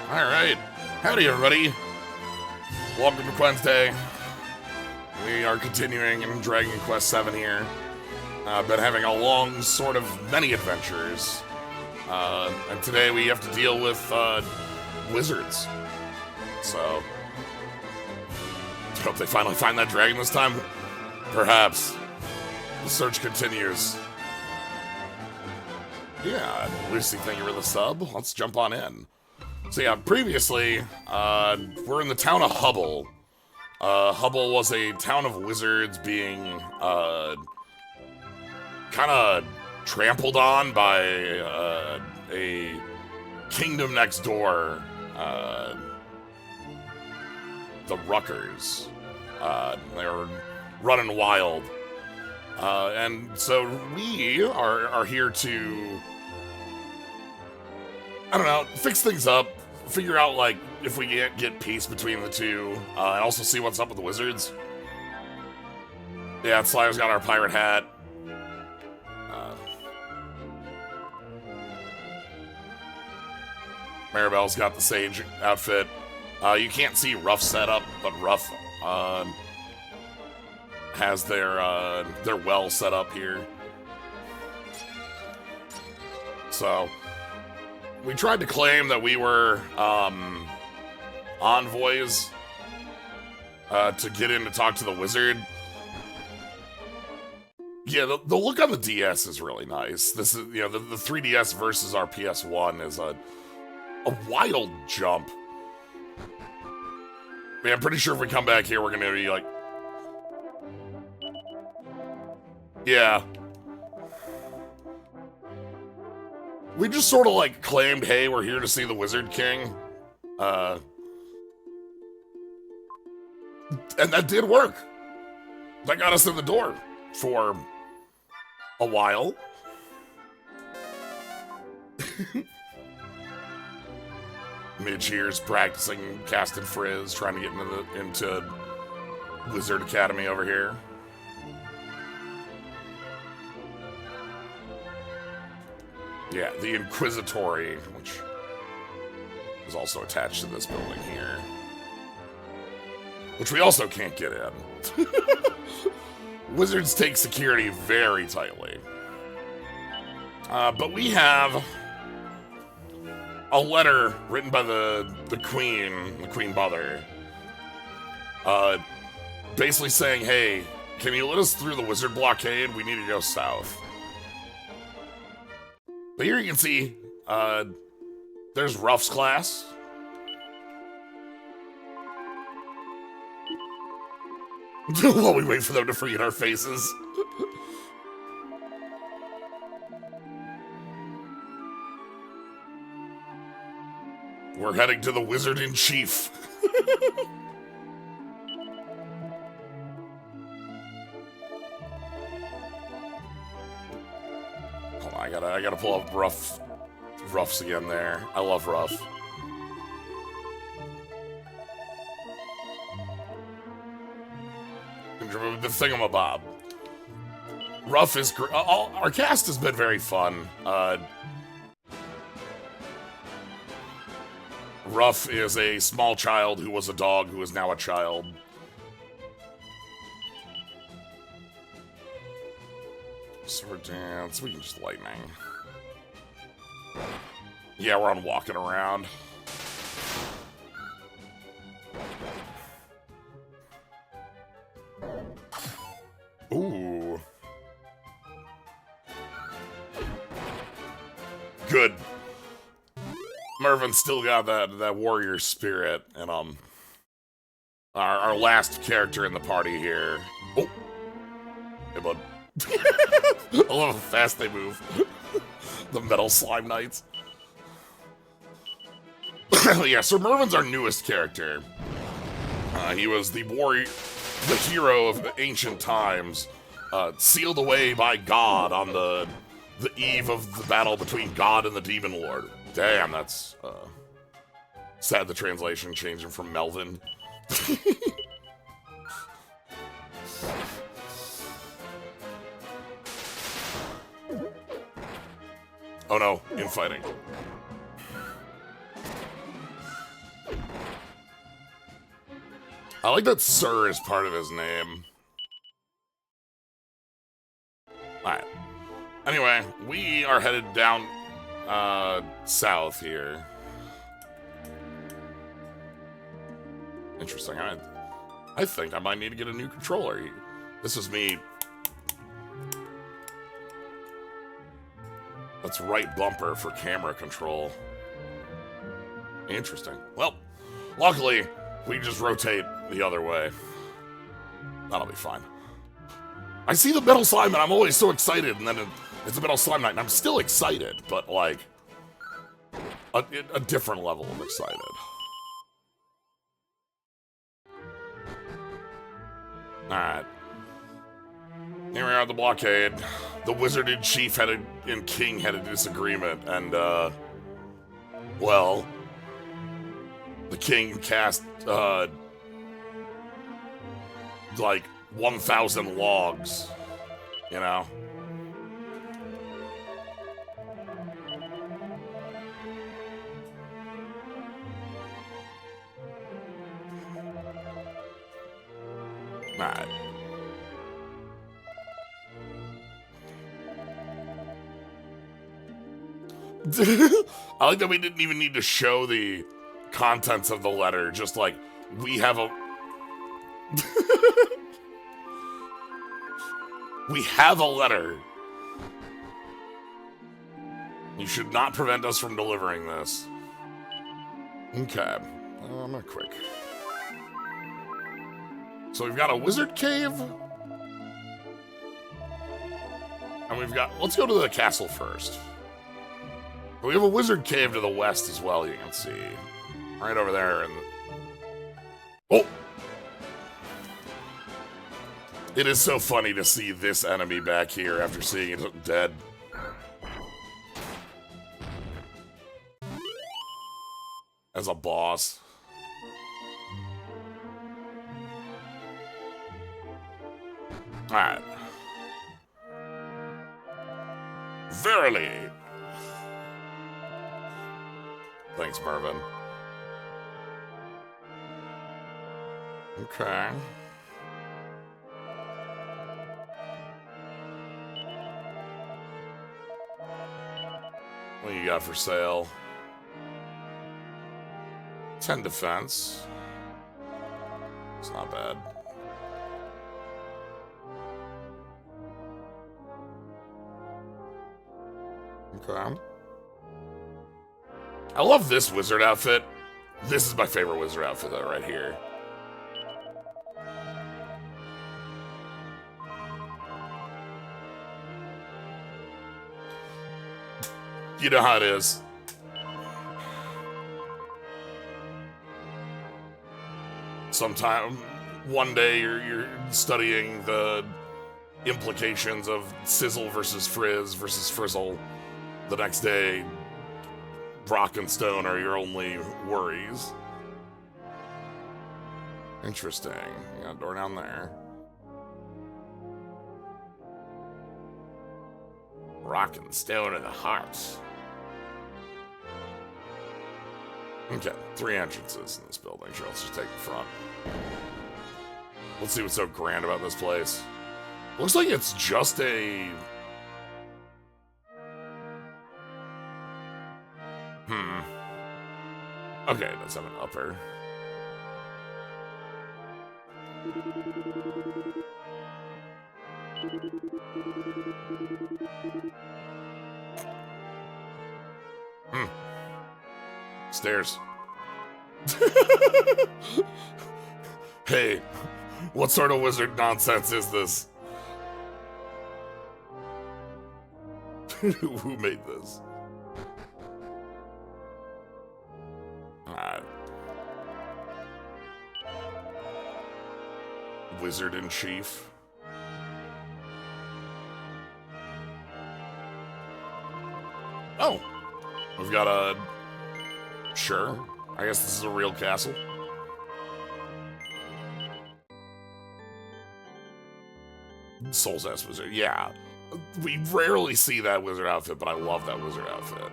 Alright. Howdy, everybody. Welcome to Wednesday. We are continuing in Dragon Quest VII here. Been having a long sort of many adventures. And today we have to deal with wizards. So, hope they finally find that dragon this time. Perhaps. The search continues. Yeah, Lucy, thank you for the sub. Let's jump on in. So yeah, previously, we're in the town of Hubble. Hubble was a town of wizards being, kind of trampled on by, a kingdom next door, the Ruckers. They were running wild. And so we are here to, I don't know, fix things up, figure out, like, if we get peace between the two, and also see what's up with the wizards. Yeah, Sly's got our pirate hat. Maribel's got the sage outfit. You can't see Ruff's setup, but Ruff has their well set up here. So we tried to claim that we were envoys to get in to talk to the wizard. Yeah, the look on the DS is really nice. This is, you know, the 3DS versus our PS1 is a wild jump. I mean, I'm pretty sure if we come back here, we're gonna be like, yeah. We just sort of like claimed, hey, we're here to see the Wizard King. And that did work. That got us in the door for a while. Midge here's practicing casting Frizz, trying to get into Wizard Academy over here. Yeah, the Inquisitory, which is also attached to this building here. Which we also can't get in. Wizards take security very tightly. But we have a letter written by the Queen Mother, basically saying, hey, can you let us through the wizard blockade? We need to go south. But here you can see, there's Ruff's class. While we wait for them to forget our faces. We're heading to the Wizard-in-Chief. Hold on, I gotta pull up Ruff's again there. I love Ruff. The thingamabob. Ruff is great. Our cast has been very fun. Ruff is a small child who was a dog who is now a child. Sword dance, we can just lightning. Yeah, we're on walking around. Ooh. Good. Mervin's still got that warrior spirit, and our last character in the party here. Oh, hey bud. I love how fast they move. The metal slime knights. Yeah, so Mervin's our newest character. He was the warrior, the hero of the ancient times, sealed away by God on the eve of the battle between God and the Demon Lord. Damn, that's sad the translation changing from Melvin. Oh no, infighting. I like that Sir is part of his name. Alright. Anyway, we are headed down south here. Interesting. I think I might need to get a new controller. This is me. That's right bumper for camera control. Interesting. Well, luckily, we just rotate the other way. That'll be fine. I see the metal slime and I'm always so excited, and then it's a metal slime night, and I'm still excited, but like a different level of excited. Alright. Here we are at the blockade. The wizard in chief and king had a disagreement, and well, the king cast like 1,000 logs, you know? Alright. I like that we didn't even need to show the contents of the letter, just like, we have a... We have a letter. You should not prevent us from delivering this. Okay. I'm not quick. So we've got a wizard cave. And we've got... Let's go to the castle first. We have a wizard cave to the west as well, you can see. Right over there. And oh! It is so funny to see this enemy back here after seeing it dead. As a boss. Alright. Verily. Thanks, Marvin. Okay. What do you got for sale? 10 defense. It's not bad. Okay. I love this wizard outfit. This is my favorite wizard outfit, though, right here. You know how it is. Sometime, one day you're studying the implications of sizzle versus frizz versus frizzle. The next day, rock and stone are your only worries. Interesting. You got a door down there. Rock and stone in the heart. Okay, 3 entrances in this building. Sure, let's just take the front. Let's see what's so grand about this place. Looks like it's just a... Okay, let's have an upper. Stairs. Hey, what sort of wizard nonsense is this? Who made this? Wizard in chief. Oh, we've got a... Sure, I guess this is a real castle. Soul's Ass Wizard, yeah. We rarely see that wizard outfit, but I love that wizard outfit.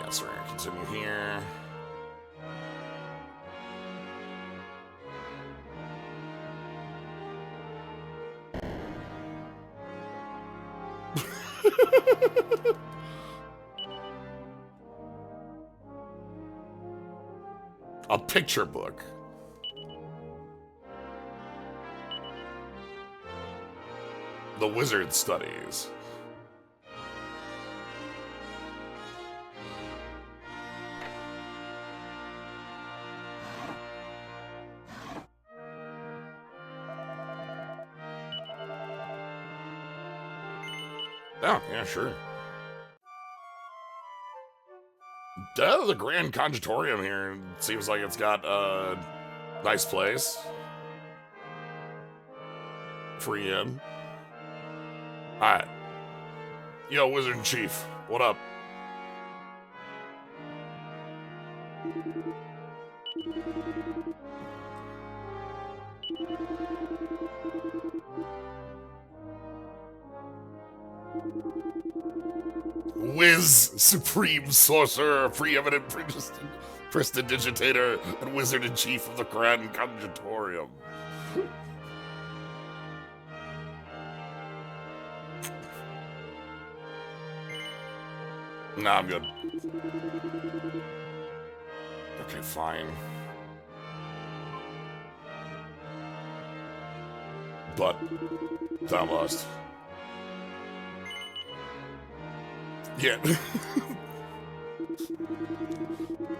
Yes, we're gonna continue here. A picture book. The Wizard Studies. Oh, yeah, sure. The Grand Conjutorium here seems like it's got a nice place. Free in. Alright. Yo, Wizard in Chief, what up? Wiz, Supreme Sorcerer, Preeminent Prestidigitator, and Wizard-in-Chief of the Grand Conjutorium. Nah, I'm good. Okay, fine. But, thou must. Yeah.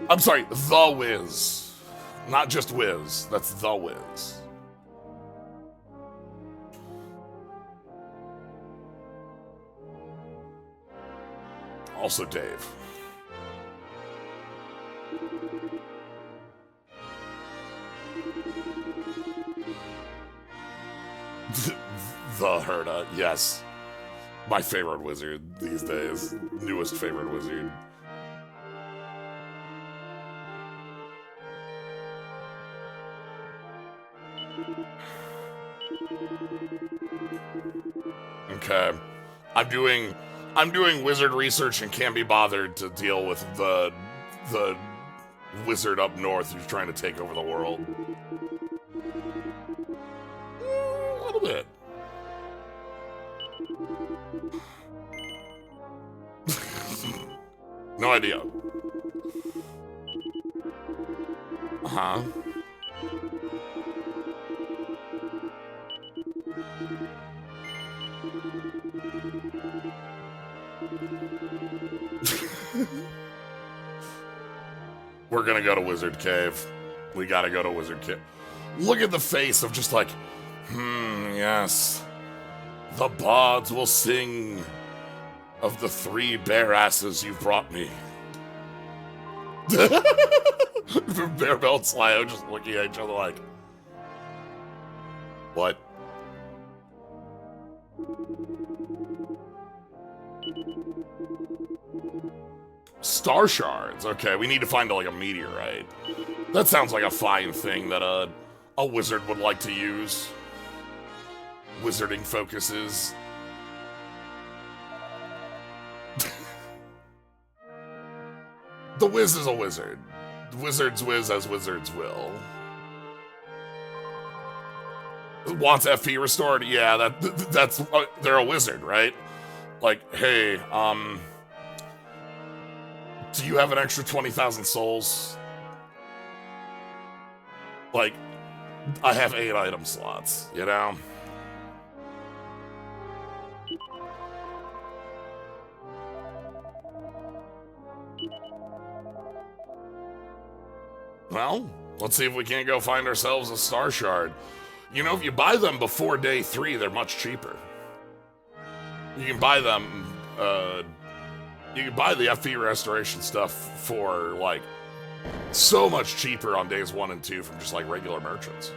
I'm sorry, The Wiz. Not just Wiz, that's The Wiz. Also Dave. The Herda, yes. My favorite wizard these days. Newest favorite wizard. Okay. I'm doing wizard research and can't be bothered to deal with the wizard up north who's trying to take over the world. A little bit. No idea. Uh-huh. We're gonna go to Wizard Cave. We gotta go to Wizard Cave. Look at the face of just like, yes. The bards will sing of the 3 bare asses you've brought me. Bearbell and Slyo just looking at each other like, what? Star shards. Okay, we need to find like a meteorite. That sounds like a fine thing that a wizard would like to use. Wizarding focuses. The Wiz is a wizard. Wizards whiz as wizards will. Wants FP restored? Yeah, that's they're a wizard, right? Like, hey, do you have an extra 20,000 souls? Like, I have 8 item slots, you know? Well, let's see if we can't go find ourselves a star shard. You know, if you buy them before day 3, they're much cheaper. You can buy them, you can buy the FP restoration stuff for, like, so much cheaper on days 1 and 2 from just, like, regular merchants.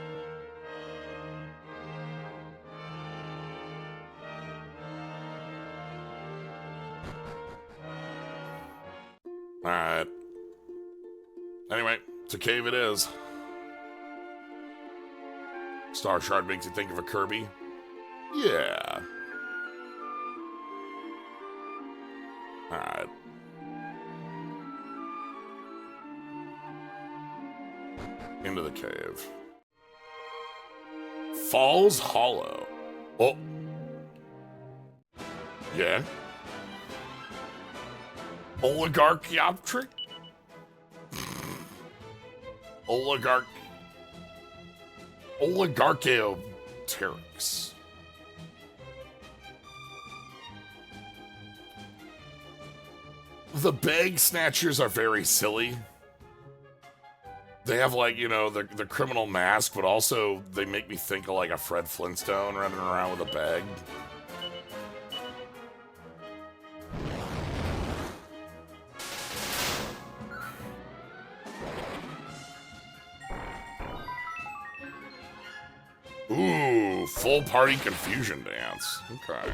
Alright. Anyway, to cave it is. Star shard makes you think of a Kirby? Yeah. Alright. Into the cave. Falls Hollow. Oh. Yeah? Oligarchioptric? Oligarchopteryx. The bag snatchers are very silly. They have, like, you know, the criminal mask, but also they make me think of, like, a Fred Flintstone running around with a bag. Ooh, full party confusion dance. Okay.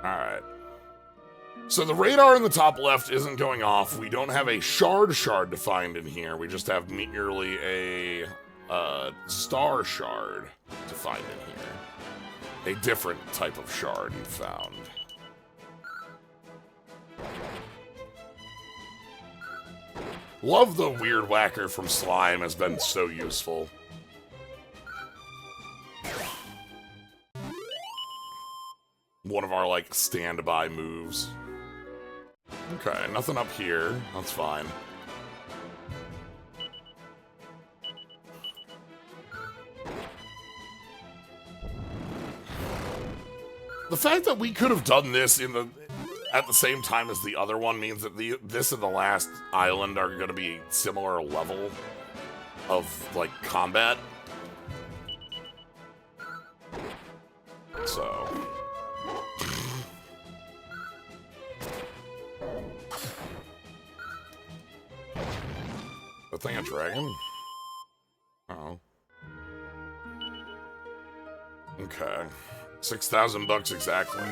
Alright. So the radar in the top left isn't going off. We don't have a shard to find in here. We just have merely a star shard to find in here. A different type of shard you found. Love the weird whacker from Slime, has been so useful. One of our, like, standby moves. Okay, nothing up here. That's fine. The fact that we could have done this at the same time as the other one means that this and the last island are going to be similar level of, like, combat. So... That thing a dragon? Oh. Okay. 6,000 bucks exactly.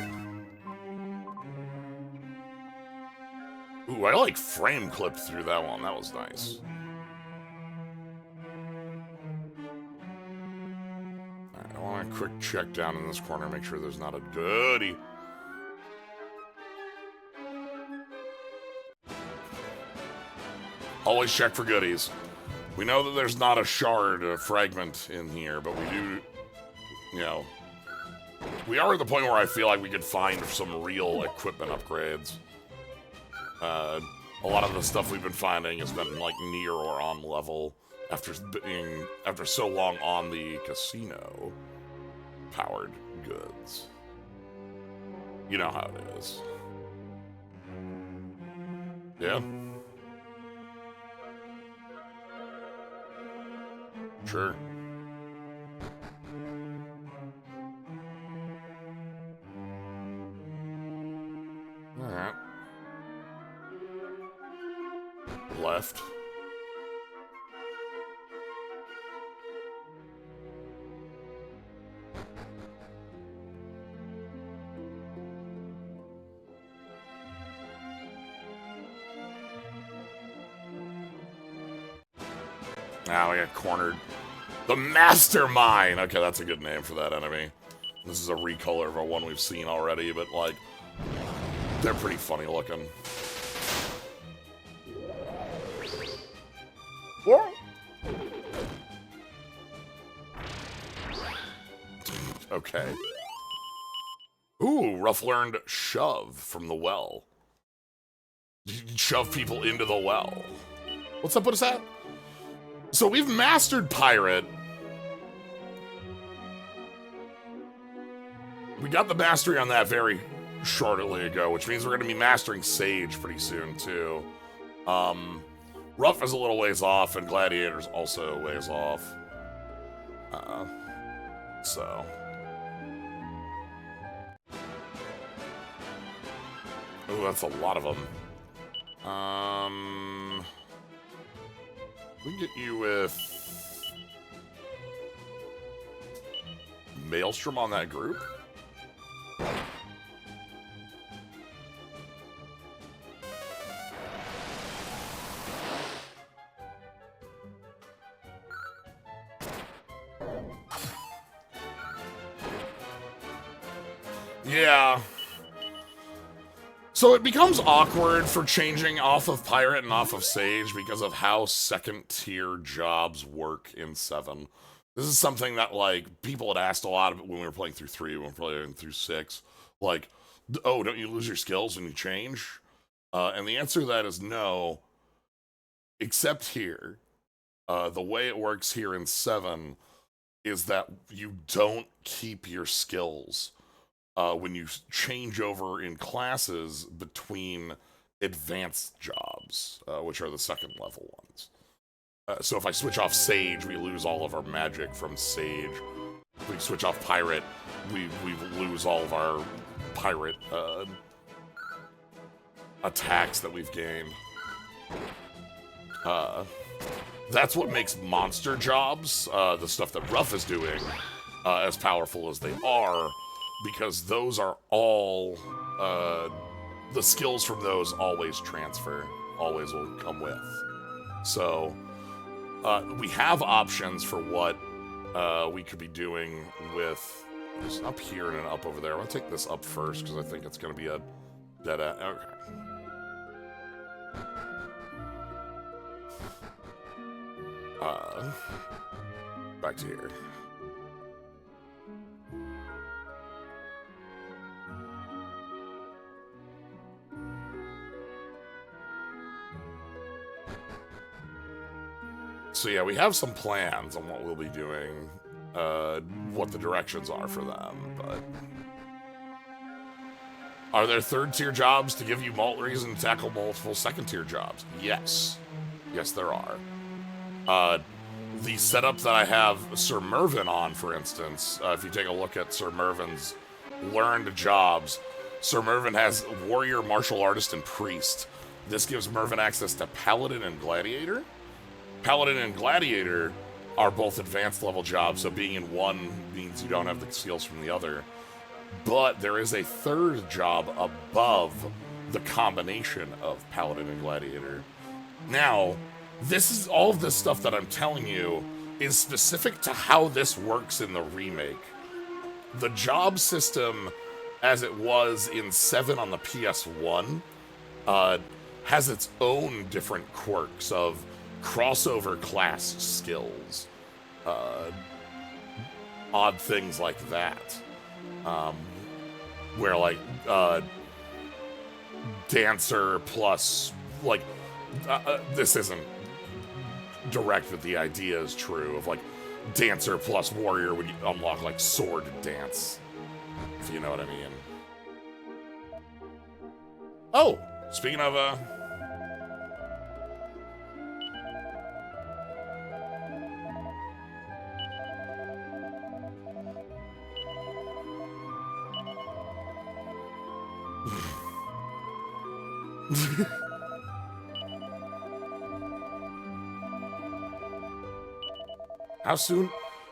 Ooh, I like frame clipped through that one. That was nice. Alright, I want a quick check down in this corner, make sure there's not a goodie. Always check for goodies. We know that there's not a shard, a fragment in here, but we do, you know, we are at the point where I feel like we could find some real equipment upgrades. A lot of the stuff we've been finding has been, like, near or on level after so long on the casino powered goods. You know how it is. Yeah. Sure. Alright. Left. Now we got cornered. The Mastermind! Okay, that's a good name for that enemy. This is a recolor of a one we've seen already, but, like, they're pretty funny looking. What? Okay. Ooh, rough learned shove from the well. You can shove people into the well. What's up with that? So we've mastered Pirate. We got the mastery on that very shortly ago, which means we're going to be mastering Sage pretty soon, too. Rough is a little ways off, and Gladiator's also a ways off. So. Ooh, that's a lot of them. We can get you with Maelstrom on that group. Yeah. So it becomes awkward for changing off of Pirate and off of Sage because of how second-tier jobs work in 7. This is something that, like, people had asked a lot of when we were playing through 3, when we were playing through 6. Like, oh, don't you lose your skills when you change? And the answer to that is no, except here. The way it works here in 7 is that you don't keep your skills when you change over in classes between advanced jobs, which are the second level ones. So if I switch off Sage, we lose all of our magic from Sage. If we switch off Pirate, we lose all of our Pirate attacks that we've gained. That's what makes monster jobs, the stuff that Ruff is doing, as powerful as they are, because those are all, the skills from those always transfer, always will come with. So, we have options for what we could be doing with this up here and an up over there. I'm gonna take this up first, because I think it's gonna be a dead end. Okay. Back to here. So yeah, we have some plans on what we'll be doing, what the directions are for them, but... Are there third-tier jobs to give you reason to tackle multiple second-tier jobs? Yes. Yes, there are. The setup that I have Sir Mervyn on, for instance, if you take a look at Sir Mervyn's learned jobs, Sir Mervyn has Warrior, Martial Artist, and Priest. This gives Mervyn access to Paladin and Gladiator. Paladin and Gladiator are both advanced level jobs, so being in one means you don't have the skills from the other. But there is a third job above the combination of Paladin and Gladiator. Now, this is all of this stuff that I'm telling you is specific to how this works in the remake. The job system, as it was in 7 on the PS1, has its own different quirks of crossover class skills, odd things like that, where like dancer plus like this isn't direct, but the idea is true of like dancer plus warrior when you unlock like sword dance, if you know what I mean. Oh, speaking of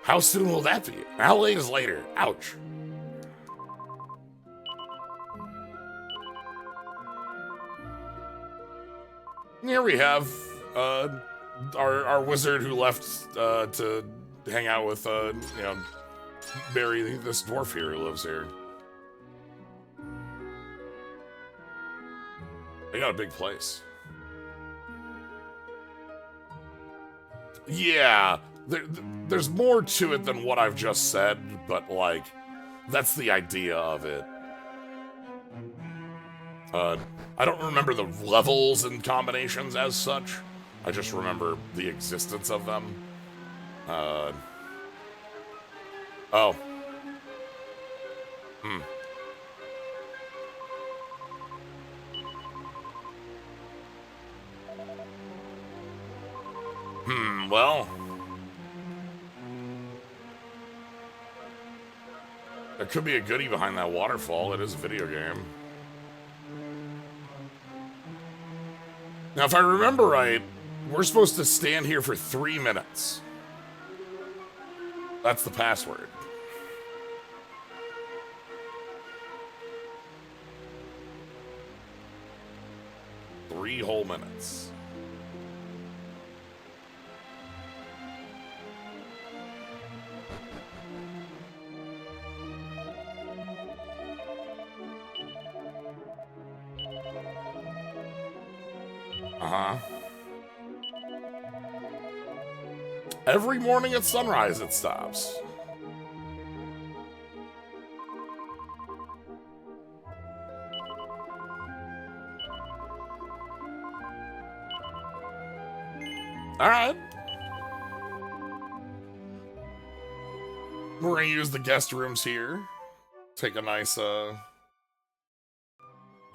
How soon will that be? How late is later? Ouch. Here we have our wizard who left to hang out with you know, Barry, this dwarf here who lives here. They got a big place. Yeah, there's more to it than what I've just said, but like, that's the idea of it. I don't remember the levels and combinations as such. I just remember the existence of them. Oh. Well. There could be a goodie behind that waterfall. It is a video game. Now, if I remember right, we're supposed to stand here for 3 minutes. That's the password. Three whole minutes. Uh-huh. Every morning at sunrise it stops. Alright. We're gonna use the guest rooms here. Take a nice, a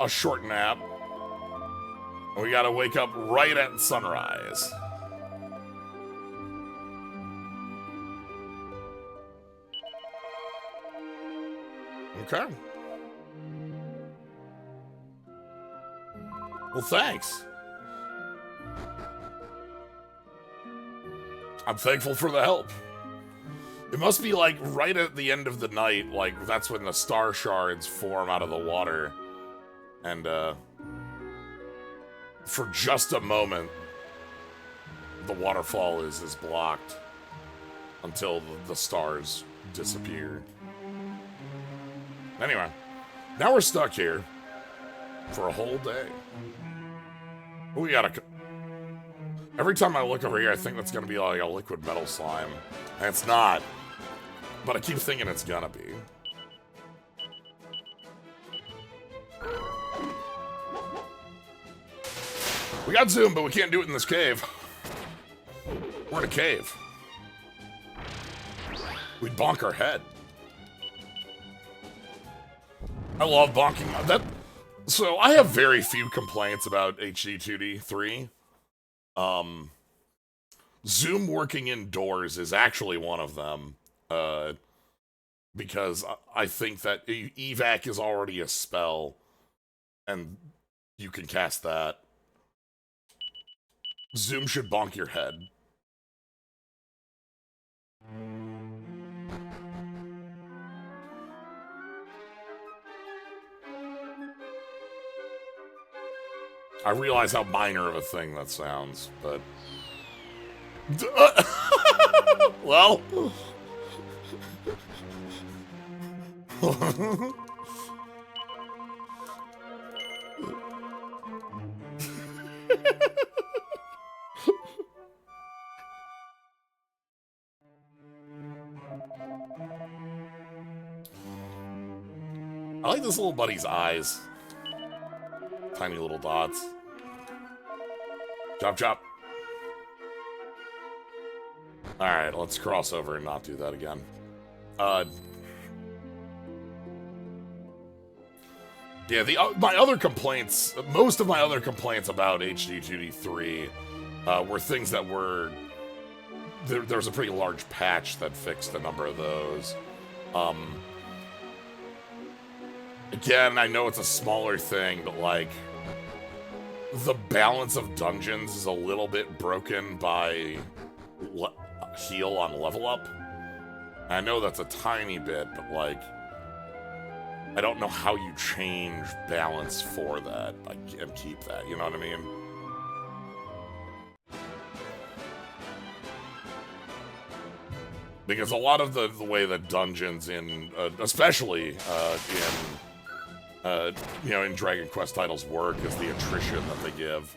short nap. We gotta wake up right at sunrise. Okay. Well, thanks. I'm thankful for the help. It must be like right at the end of the night, like that's when the star shards form out of the water. And for just a moment, the waterfall is blocked until the stars disappear. Anyway, now we're stuck here for a whole day. We gotta... Every time I look over here, I think that's gonna be like a liquid metal slime. And it's not. But I keep thinking it's gonna be. We got zoom, but we can't do it in this cave. We're in a cave. We'd bonk our head. I love bonking that. So I have very few complaints about HD 2D 3. Zoom working indoors is actually one of them. Because I think that evac is already a spell, and you can cast that. Zoom should bonk your head. I realize how minor of a thing that sounds, but... well... I like this little buddy's eyes. Tiny little dots. Chop, chop. Alright, let's cross over and not do that again. Yeah, my other complaints, most of my other complaints about HD 2D 3 were things that were... There was a pretty large patch that fixed a number of those. Again, I know it's a smaller thing, but like... The balance of dungeons is a little bit broken by heal on level up. I know that's a tiny bit, but like... I don't know how you change balance for that and keep that, you know what I mean? Because a lot of the way that dungeons in, especially you know, in Dragon Quest titles work is the attrition that they give.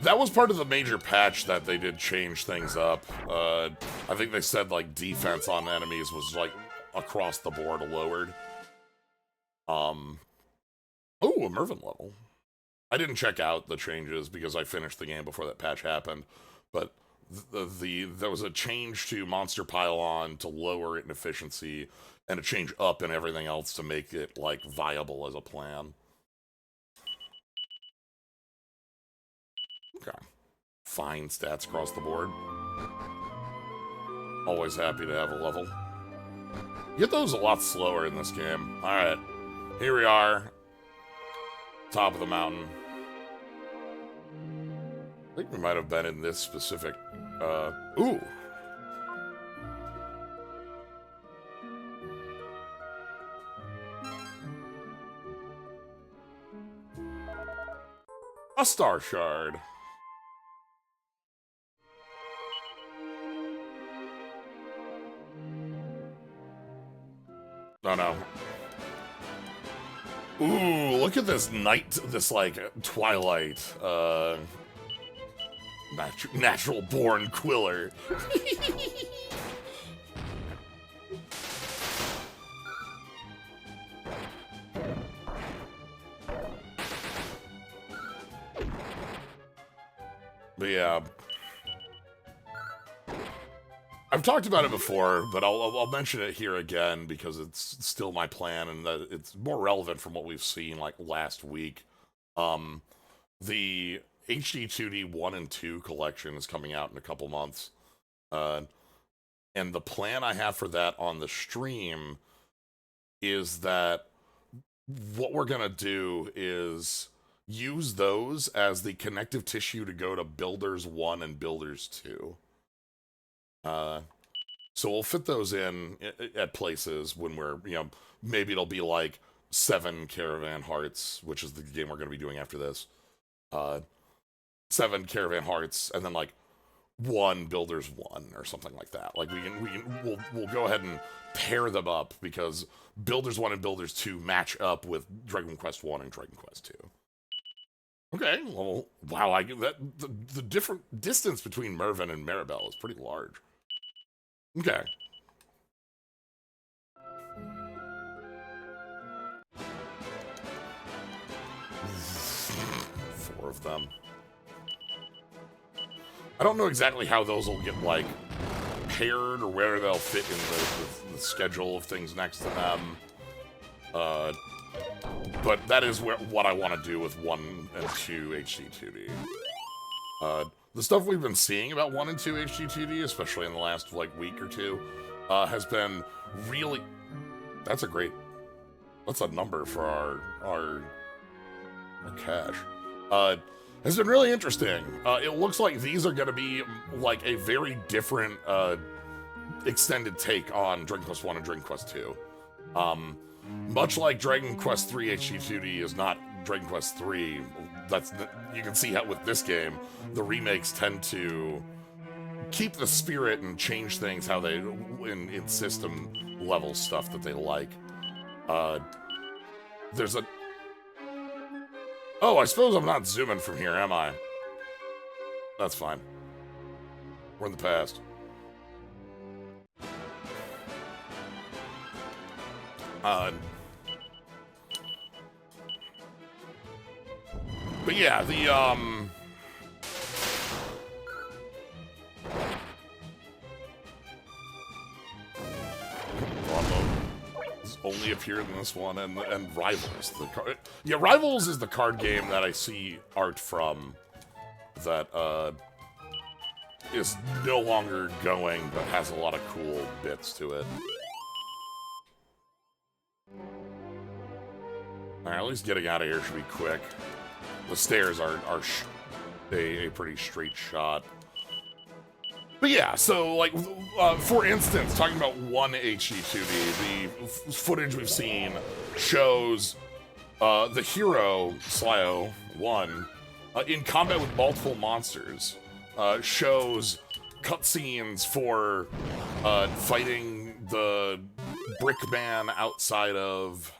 That was part of the major patch that they did change things up. I think they said, like, defense on enemies was, like, across the board lowered. Oh, a Mervyn level. I didn't check out the changes because I finished the game before that patch happened, but there was a change to Monster Pylon to lower it in efficiency, and a change up in everything else to make it, like, viable as a plan. Okay. Fine stats across the board. Always happy to have a level. You get those a lot slower in this game. Alright. Here we are. Top of the mountain. I think we might have been in this specific... ooh! A star shard. No, no. Ooh, look at this night, this like twilight, natural born Quiller. But yeah, I've talked about it before, but I'll mention it here again because it's still my plan and that it's more relevant from what we've seen like last week. The HD 2D 1 and 2 collection is coming out in a couple months. And the plan I have for that on the stream is that what we're going to do is use those as the connective tissue to go to Builders 1 and Builders 2. So we'll fit those in at places when we're, maybe it'll be like 7 Caravan Hearts, which is the game we're going to be doing after this. 7 Caravan Hearts, and then like 1 Builders 1 or something like that. Like we'll go ahead and pair them up because Builders 1 and Builders 2 match up with Dragon Quest 1 and Dragon Quest 2. Okay, well, wow, the different distance between Mervin and Maribel is pretty large. Okay. Four of them. I don't know exactly how those will get, like, paired or where they'll fit in the schedule of things next to them. But that is what I want to do with 1 and 2 HD2D. The stuff we've been seeing about 1 and 2 HD2D, especially in the last, like, week or two, has been really... That's a number for our cache. Has been really interesting. It looks like these are going to be, like, a very different, extended take on Dragon Quest 1 and Dragon Quest 2. Much like Dragon Quest 3 HD2D is not Dragon Quest 3, you can see how with this game, the remakes tend to keep the spirit and change things how they, in system level stuff that they like. There's a... Oh, I suppose I'm not zooming from here, am I? That's fine. We're in the past. But yeah, only appeared in this one, and Rivals. Rivals is the card game that I see art from that is no longer going, but has a lot of cool bits to it. Alright, at least getting out of here should be quick. The stairs are a pretty straight shot. But yeah, so, like, for instance, talking about 1 HD2D, the footage we've seen shows the hero, Slyo 1, in combat with multiple monsters. Shows cutscenes for fighting the brick man outside of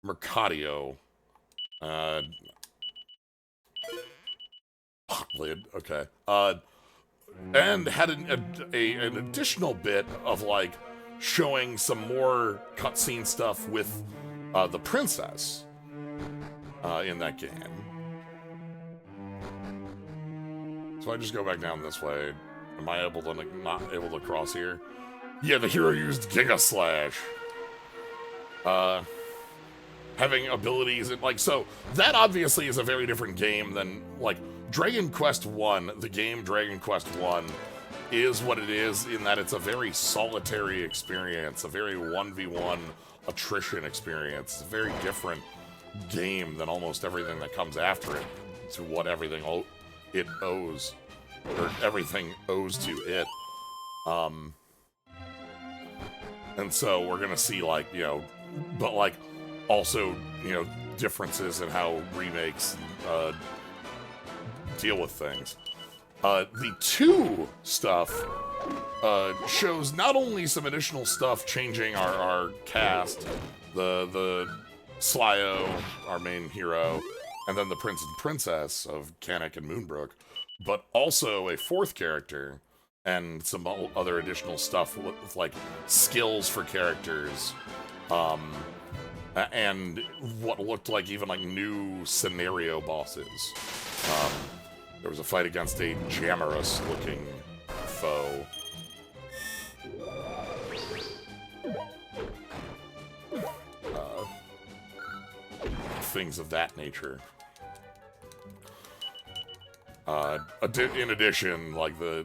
Mercadio. Lid, okay. And had an additional bit of, like, showing some more cutscene stuff with the princess in that game. So I just go back down this way. Am I able to, like, not able to cross here? Yeah, the hero used Giga Slash. Having abilities, and, like, so that obviously is a very different game than, like, Dragon Quest 1, the game Dragon Quest 1, is what it is in that it's a very solitary experience, a very 1v1 attrition experience. It's a very different game than almost everything that comes after it, to what everything it owes, or everything owes to it. And so we're gonna see, like, but, like, also, differences in how remakes deal with things. The 2 stuff shows not only some additional stuff changing our cast, the Slyo, our main hero, and then the Prince and Princess of Kanak and Moonbrook, but also a fourth character and some other additional stuff with like skills for characters, and what looked like even like new scenario bosses. There was a fight against a Jammerous-looking foe. Things of that nature. In addition, like the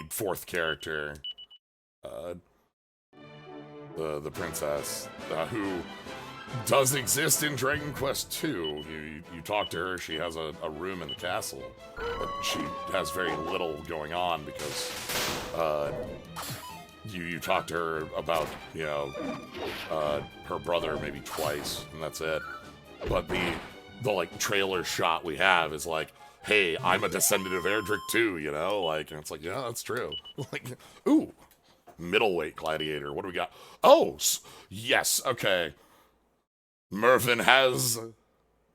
fourth character, the princess, who does exist in Dragon Quest II. You talk to her, she has a room in the castle, but she has very little going on because you talk to her about, you know, her brother maybe twice, and that's it. But the like trailer shot we have is like, hey, I'm a descendant of Erdrick too, you know, like, and it's like, yeah, that's true. Like, ooh, middleweight gladiator. What do we got? Oh, yes, okay. Mervyn has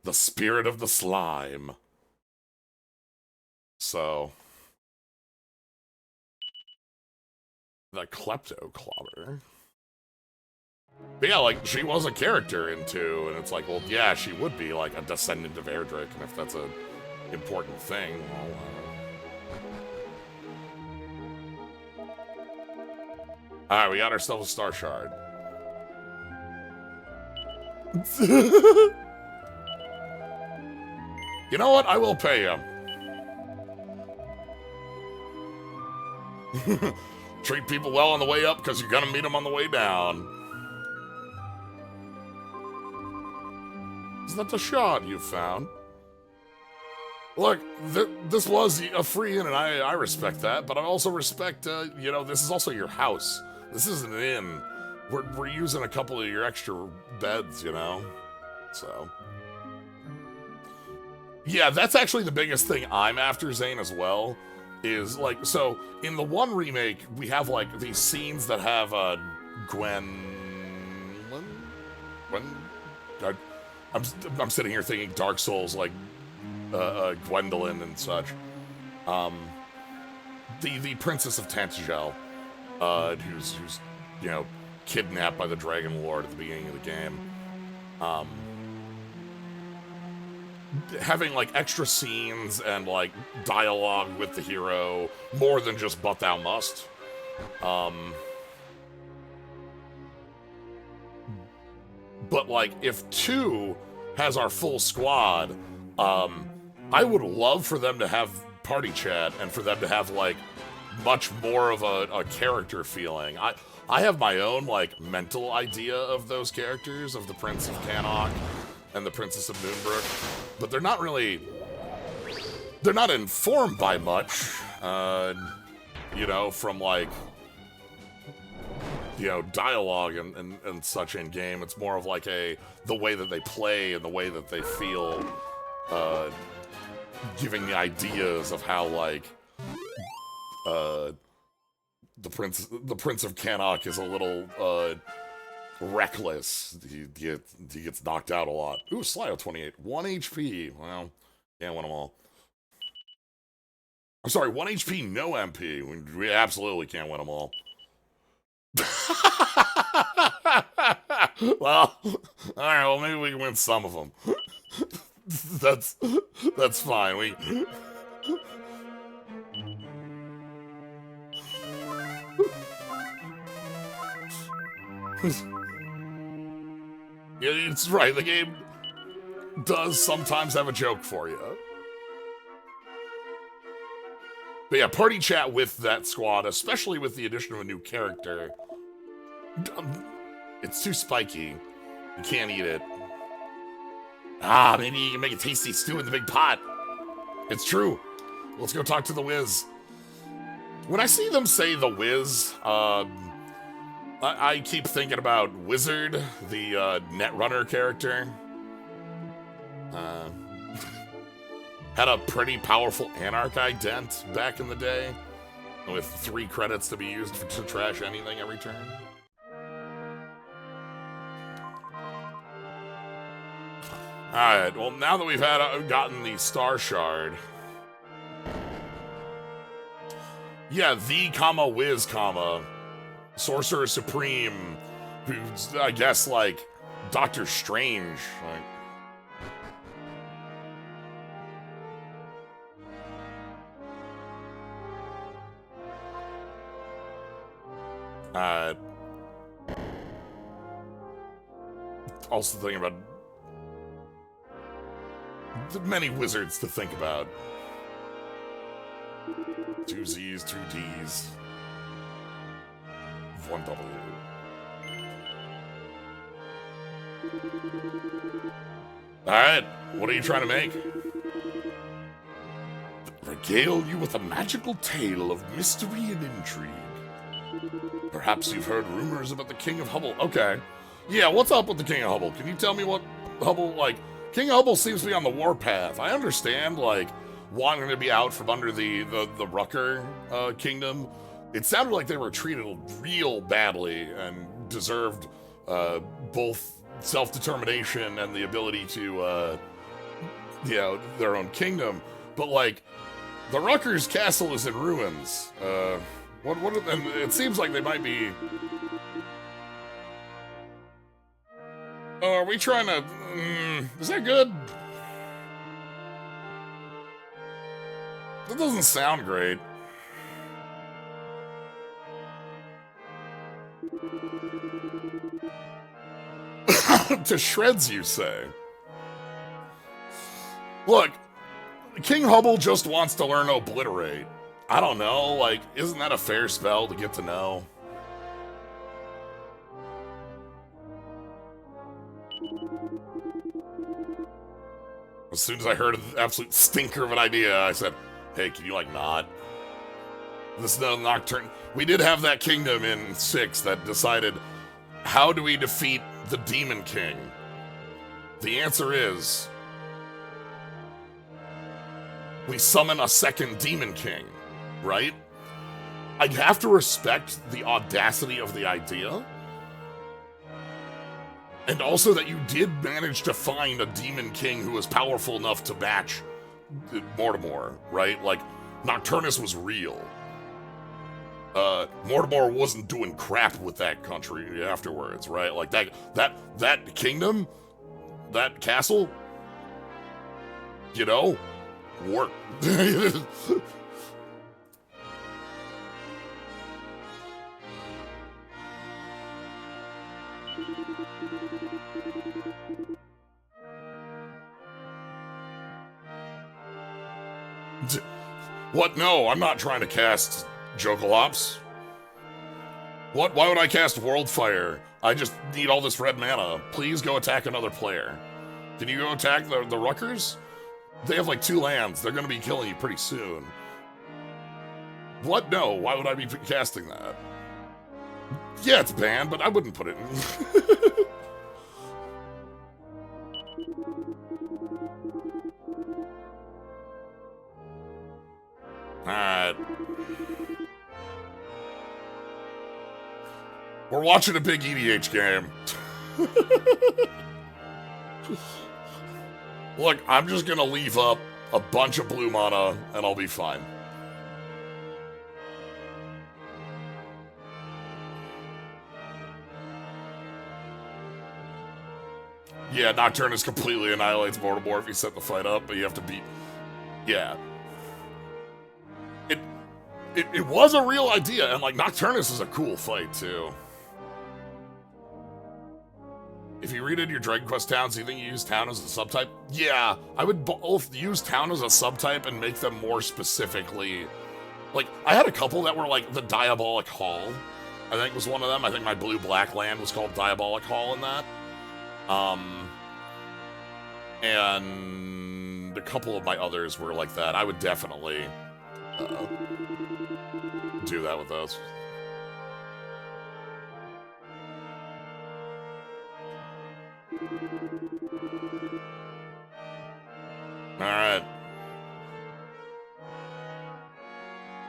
the spirit of the slime. So, the Klepto Clobber. But yeah, like, she was a character in 2, and it's like, well, yeah, she would be, like, a descendant of Erdrick, and if that's a important thing, well, Alright, we got ourselves a Star Shard. You know what? I will pay you. Treat people well on the way up, because you're gonna meet them on the way down. Is that the shard you found? Look, this was a free inn, and I respect that, but I also respect, you know, this is also your house. This isn't an inn. We're using a couple of your extra beds, you know? So. Yeah, that's actually the biggest thing I'm after, Zane, as well. Is, like, so, in the 1 remake, we have, like, these scenes that have, I'm sitting here thinking Dark Souls, like, Gwendolyn and such. The Princess of Tantagel, who's, you know, kidnapped by the Dragon Lord at the beginning of the game. Having, like, extra scenes and, like, dialogue with the hero, more than just "but thou must." But, like, if 2 has our full squad, I would love for them to have party chat and for them to have, like, much more of a character feeling. I have my own, like, mental idea of those characters, of the Prince of Cannock and the Princess of Moonbrook, but they're not informed by much, you know, from, like, you know, dialogue and such in game. It's more of like the way that they play and the way that they feel, giving the ideas of how, like, the Prince of Cannock is a little reckless. He gets knocked out a lot. Ooh, Slyo 28, 1 HP. Well, can't win them all. I'm sorry, 1 HP, no MP. We absolutely can't win them all. Well, all right. Well, maybe we can win some of them. That's fine. Yeah, it's right. The game does sometimes have a joke for you. But yeah, party chat with that squad, especially with the addition of a new character. It's too spiky. You can't eat it. Ah, maybe you can make a tasty stew in the big pot. It's true. Let's go talk to the Wiz. When I see them say the Wiz, I keep thinking about Wizard, the Netrunner character. Had a pretty powerful Anarch ident back in the day. with 3 credits to be used to trash anything every turn. Alright, well, now that we've gotten the Star Shard. Yeah, the comma Wiz comma Sorcerer Supreme, who's, I guess, like, Doctor Strange. Like, also thinking about the many wizards to think about. 2 Z's, 2 D's, 1 W. Alright, what are you trying to make? Regale you with a magical tale of mystery and intrigue. Perhaps you've heard rumors about the King of Hubble. Okay. Yeah, what's up with the King of Hubble? Can you tell me what Hubble, like, King of Hubble seems to be on the warpath. I understand, like, wanting to be out from under the Rucker kingdom. It sounded like they were treated real badly and deserved both self-determination and the ability to, you know, their own kingdom. But, like, the Rucker's castle is in ruins. And it seems like they might be... Oh, are we trying to... is that good? That doesn't sound great. To shreds, you say? Look, King Hubble just wants to learn Obliterate. I don't know, like, isn't that a fair spell to get to know? As soon as I heard an absolute stinker of an idea, I said, hey, can you, like, not? This is no Nocturne. We did have that kingdom in 6 that decided, how do we defeat the Demon King? The answer is, we summon a second Demon King, right? I'd have to respect the audacity of the idea. And also that you did manage to find a Demon King who was powerful enough to match Mortimer, right? Like, Nocturnus was real. Mortimer wasn't doing crap with that country afterwards, right? Like, that kingdom, that castle, you know, worked. What? No, I'm not trying to cast Jokalops. What? Why would I cast Worldfire? I just need all this red mana. Please go attack another player. Can you go attack the Ruckers? They have like 2 lands. They're gonna be killing you pretty soon. What? No, why would I be casting that? Yeah, it's banned, but I wouldn't put it in. Alright. We're watching a big EDH game. Look, I'm just gonna leave up a bunch of blue mana, and I'll be fine. Yeah, Nocturnus completely annihilates Mortimer if you set the fight up, but you have to beat... Yeah. It was a real idea, and, like, Nocturnus is a cool fight, too. If you redid your Dragon Quest towns, do you think you use town as a subtype? Yeah, I would both use town as a subtype and make them more specifically... Like, I had a couple that were, like, the Diabolic Hall. I think was one of them. I think my blue-black land was called Diabolic Hall in that. And a couple of my others were like that. I would definitely do that with those. All right.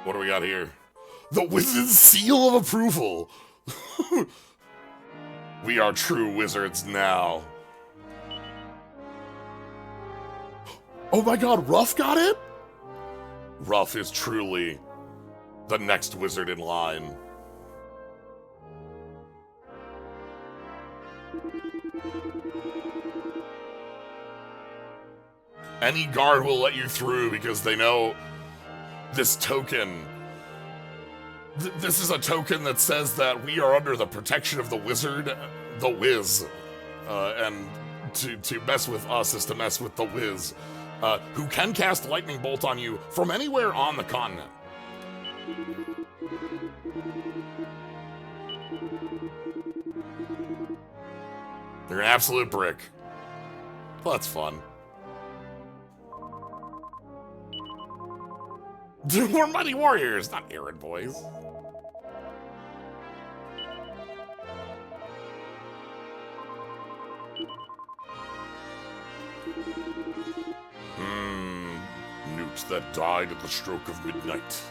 What do we got here? The wizard's seal of approval. We are true wizards now. Oh my god, Ruff got it? Ruff is truly the next wizard in line. Any guard will let you through because they know this token. This is a token that says that we are under the protection of the wizard, the Wiz. And to mess with us is to mess with the Wiz, who can cast Lightning Bolt on you from anywhere on the continent. You're an absolute brick. Well, that's fun. We're mighty warriors, not errand boys. Newts that died at the stroke of midnight.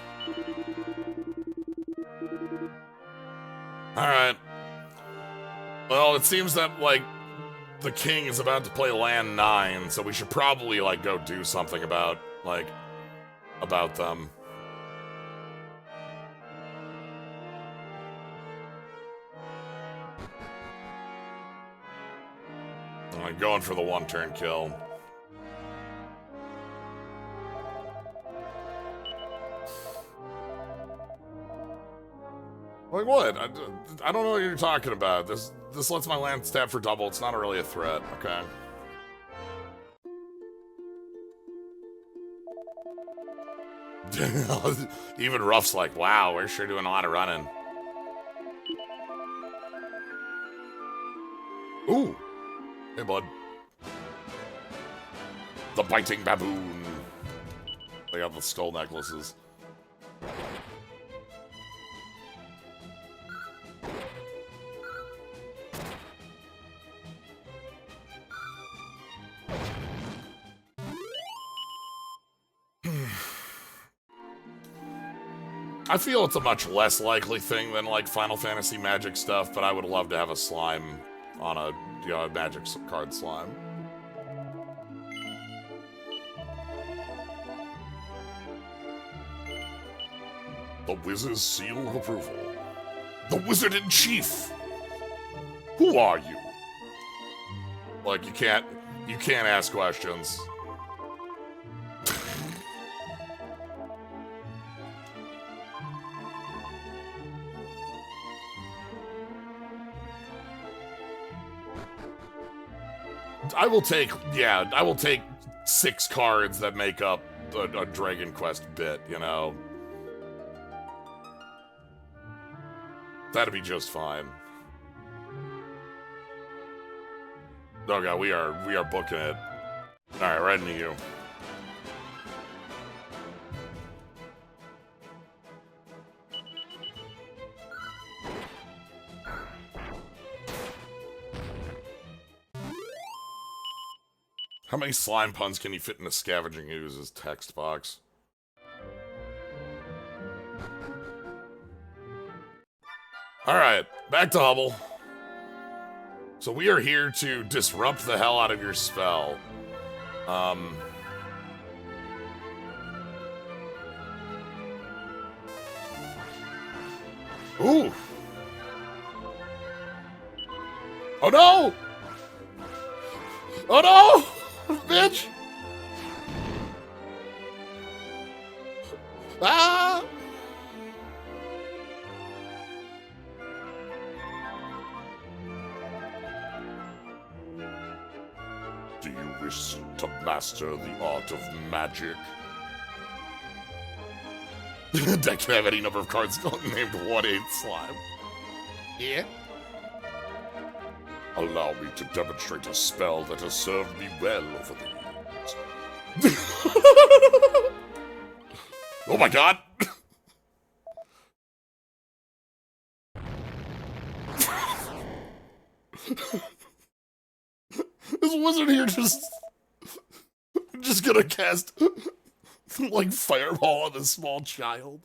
Alright. Well, it seems that, like, the king is about to play land 9, so we should probably, like, go do something about them. I'm going for the one-turn kill. Like what? I don't know what you're talking about. This lets my land tap for double. It's not really a threat. Okay. Even Ruff's like, wow, we're sure doing a lot of running. Ooh. Hey, bud. The biting baboon. They got the skull necklaces. I feel it's a much less likely thing than, like, Final Fantasy Magic stuff, but I would love to have a slime on a, you know, a Magic card slime. The Wizard's seal of approval. The Wizard-in-Chief! Who are you? Like, you can't ask questions. I will take 6 cards that make up a Dragon Quest bit, you know. That'd be just fine. Oh god, we are booking it. Alright, right into you. How many slime puns can you fit in a Scavenging Ooze's text box? Alright, back to Hubble. So we are here to disrupt the hell out of your spell. Ooh! Oh no! Oh no! Bitch! Ah! Do you wish to master the art of magic? Deck can have any number of cards named 1/8 slime. Yeah? Allow me to demonstrate a spell that has served me well over the years. Oh my god! This wizard here just gonna cast like fireball on this small child.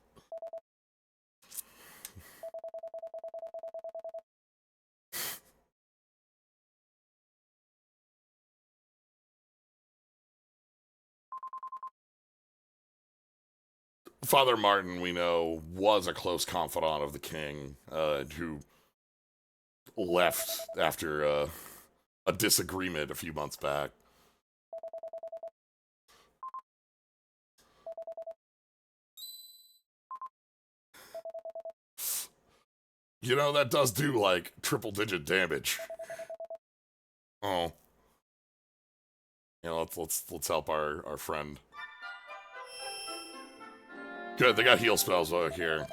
Father Martin, we know, was a close confidant of the king, who left after a disagreement a few months back. You know, that does do, like, triple-digit damage. Oh. Let's help our friend. Good, they got heal spells over here.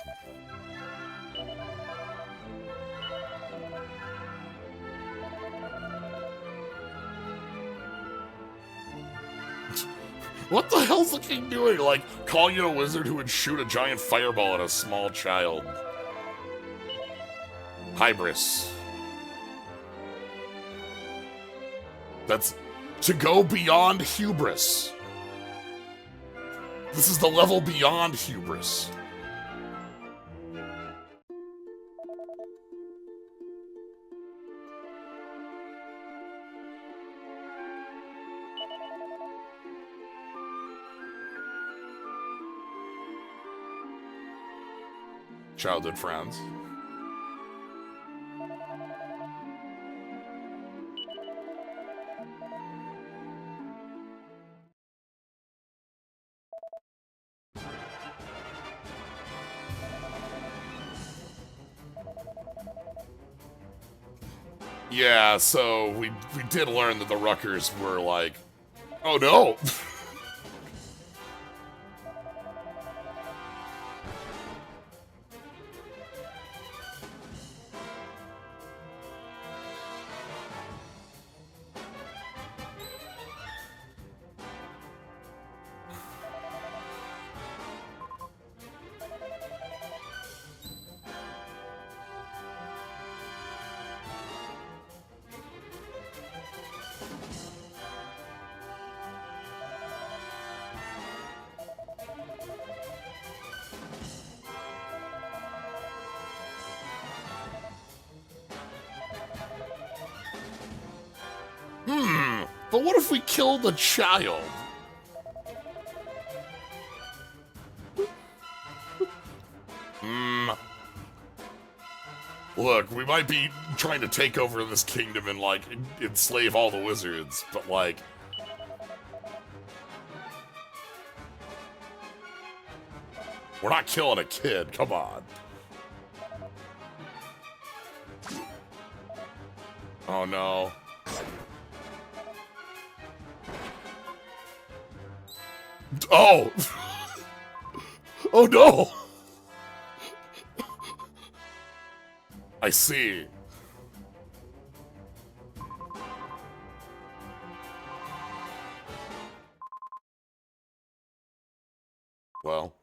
What the hell's the king doing? Like, calling in a wizard who would shoot a giant fireball at a small child. Hybris. That's to go beyond hubris. This is the level beyond hubris. Childhood friends. Yeah, so we did learn that the Ruckers were like, oh no! But what if we kill the child? Look, we might be trying to take over this kingdom and, like, enslave all the wizards, but, like... we're not killing a kid, come on. Oh, no. Oh! Oh, no! I see. Well.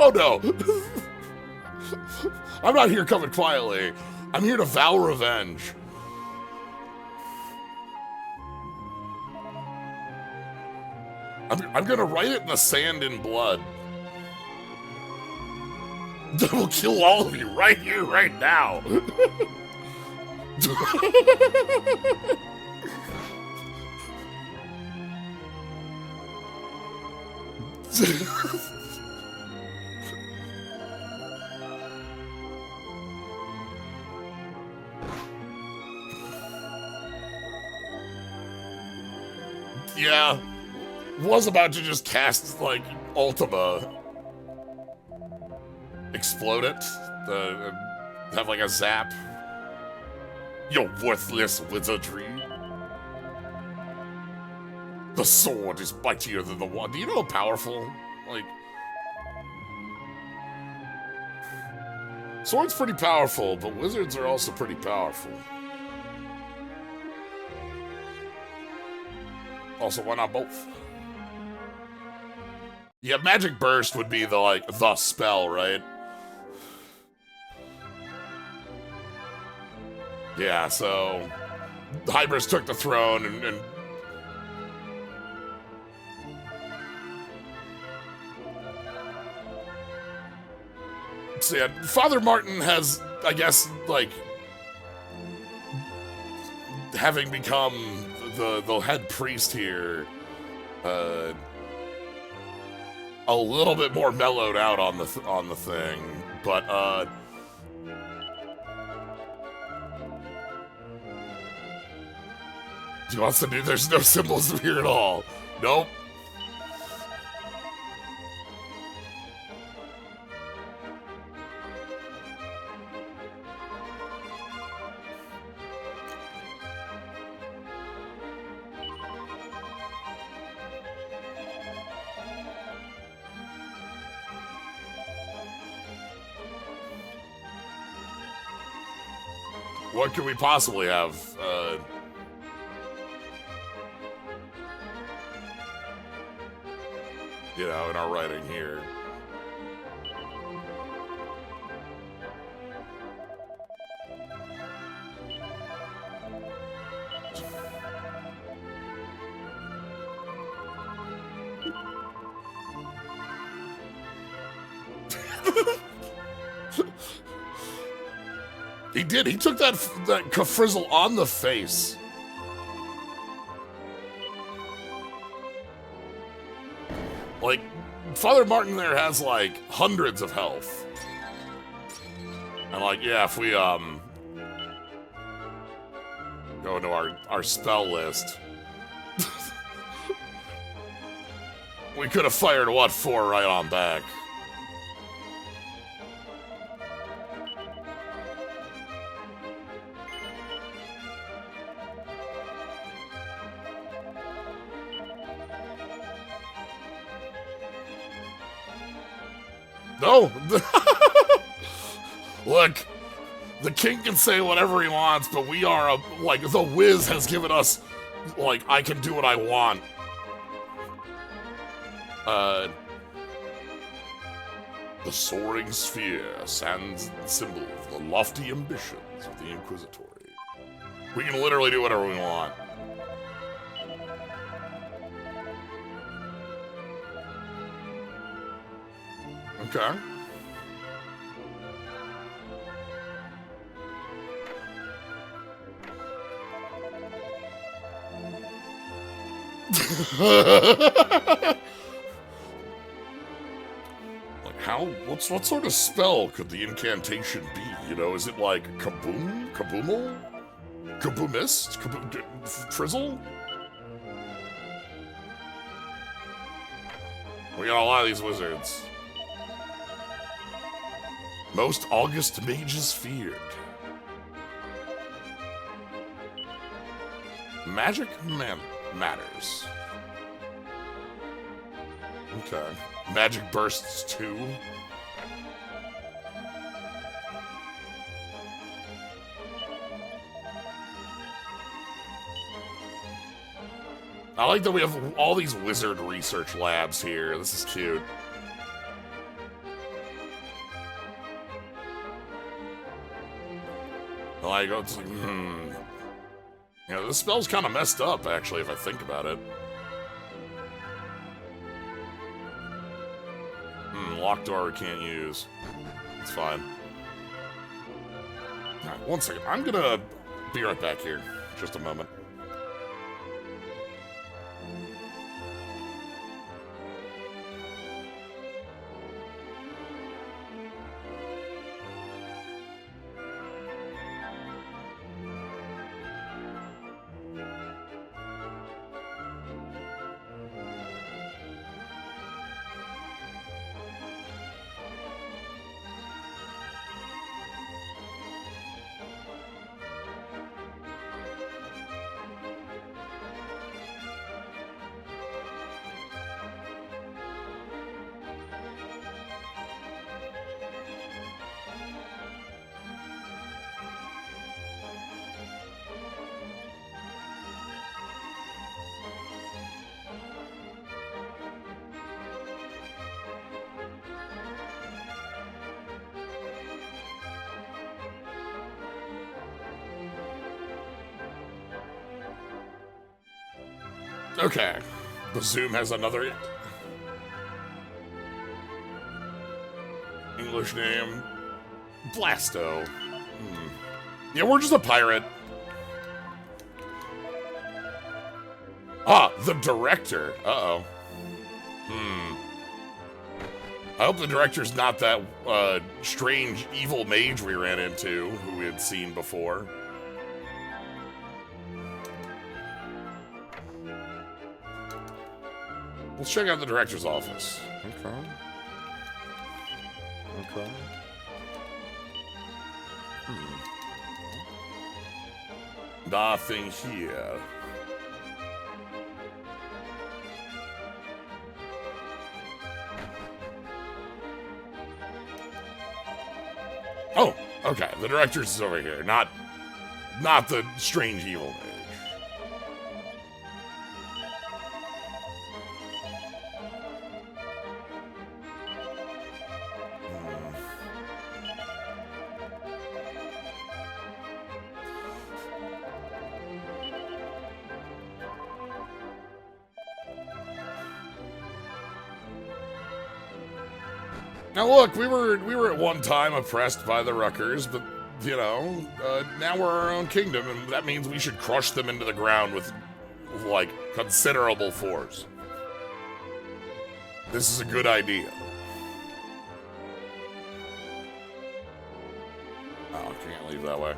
Oh no! I'm not here coming quietly. I'm here to vow revenge. I'm gonna write it in the sand in blood. I will kill all of you right here, right now. Yeah, was about to just cast, like, Ultima. Explode it. Have, like, a zap. Your worthless wizardry. The sword is mightier than the wand. Do you know how powerful? Like... sword's pretty powerful, but wizards are also pretty powerful. Also, why not both? Yeah, Magic Burst would be the, like, the spell, right? Yeah, so Hybris took the throne and so yeah, Father Martin has, I guess, like, having become the head priest here, a little bit more mellowed out on the thing, but he wants to do. There's no symbolism here at all. Nope. What could we possibly have? You know, in our writing here. He did. He took that frizzle on the face. Like, Father Martin there has, like, hundreds of health. And, like, yeah, if we, go into our spell list. We could have fired, what, 4 right on back. No! Look, the king can say whatever he wants, but we are, like, the Wiz has given us, like, I can do what I want. The soaring sphere, sans symbol of the lofty ambitions of the Inquisitory. We can literally do whatever we want. Okay. Like, how? What sort of spell could the incantation be? You know, is it like kaboom? Kaboomal? Kaboomist? Frizzle? We got a lot of these wizards. Most august mages feared. Magic matters. Okay. Magic bursts too. I like that we have all these wizard research labs here. This is cute. Like, it's like, You know, this spell's kind of messed up, actually, if I think about it. Locked door we can't use. It's fine. Alright, 1 second. I'm gonna be right back here. Just a moment. Okay. The Zoom has another English name. Blasto. Yeah, we're just a pirate. Ah, the director. Uh-oh. I hope the director's not that strange evil mage we ran into, who we had seen before. Let's check out the director's office. Okay. Okay. Nothing here. Oh, okay. The director's is over here, not the strange evil mage. Now look, we were at one time oppressed by the Ruckers, but you know, now we're our own kingdom, and that means we should crush them into the ground with like considerable force. This is a good idea. Oh, I can't leave that way.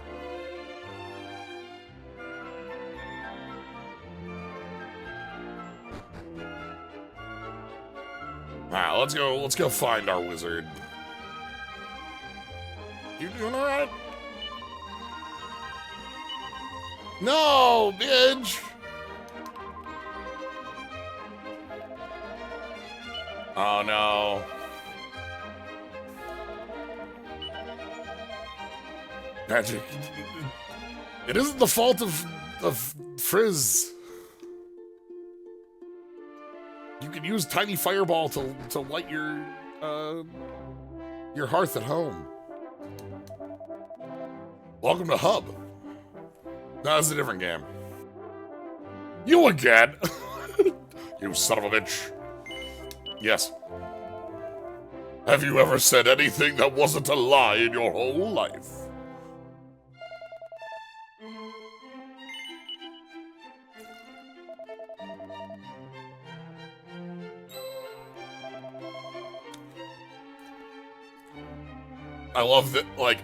Alright, let's go find our wizard. You doing alright? No, bitch! Oh no. Magic. It isn't the fault of Frizz. You can use tiny fireball to light your hearth at home. Welcome to Hub. No, that's a different game. You again? You son of a bitch. Yes. Have you ever said anything that wasn't a lie in your whole life? I love that, like...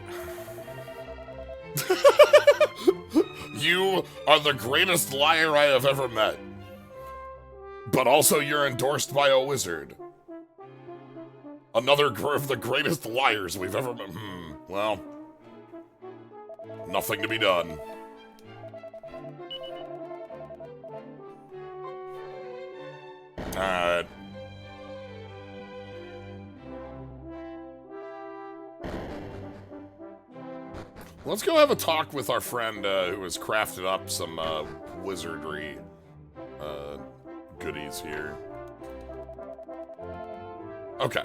You are the greatest liar I have ever met. But also you're endorsed by a wizard. Another of the greatest liars we've ever met. Well... Nothing to be done. Alright. Let's go have a talk with our friend who has crafted up some wizardry goodies here. Okay.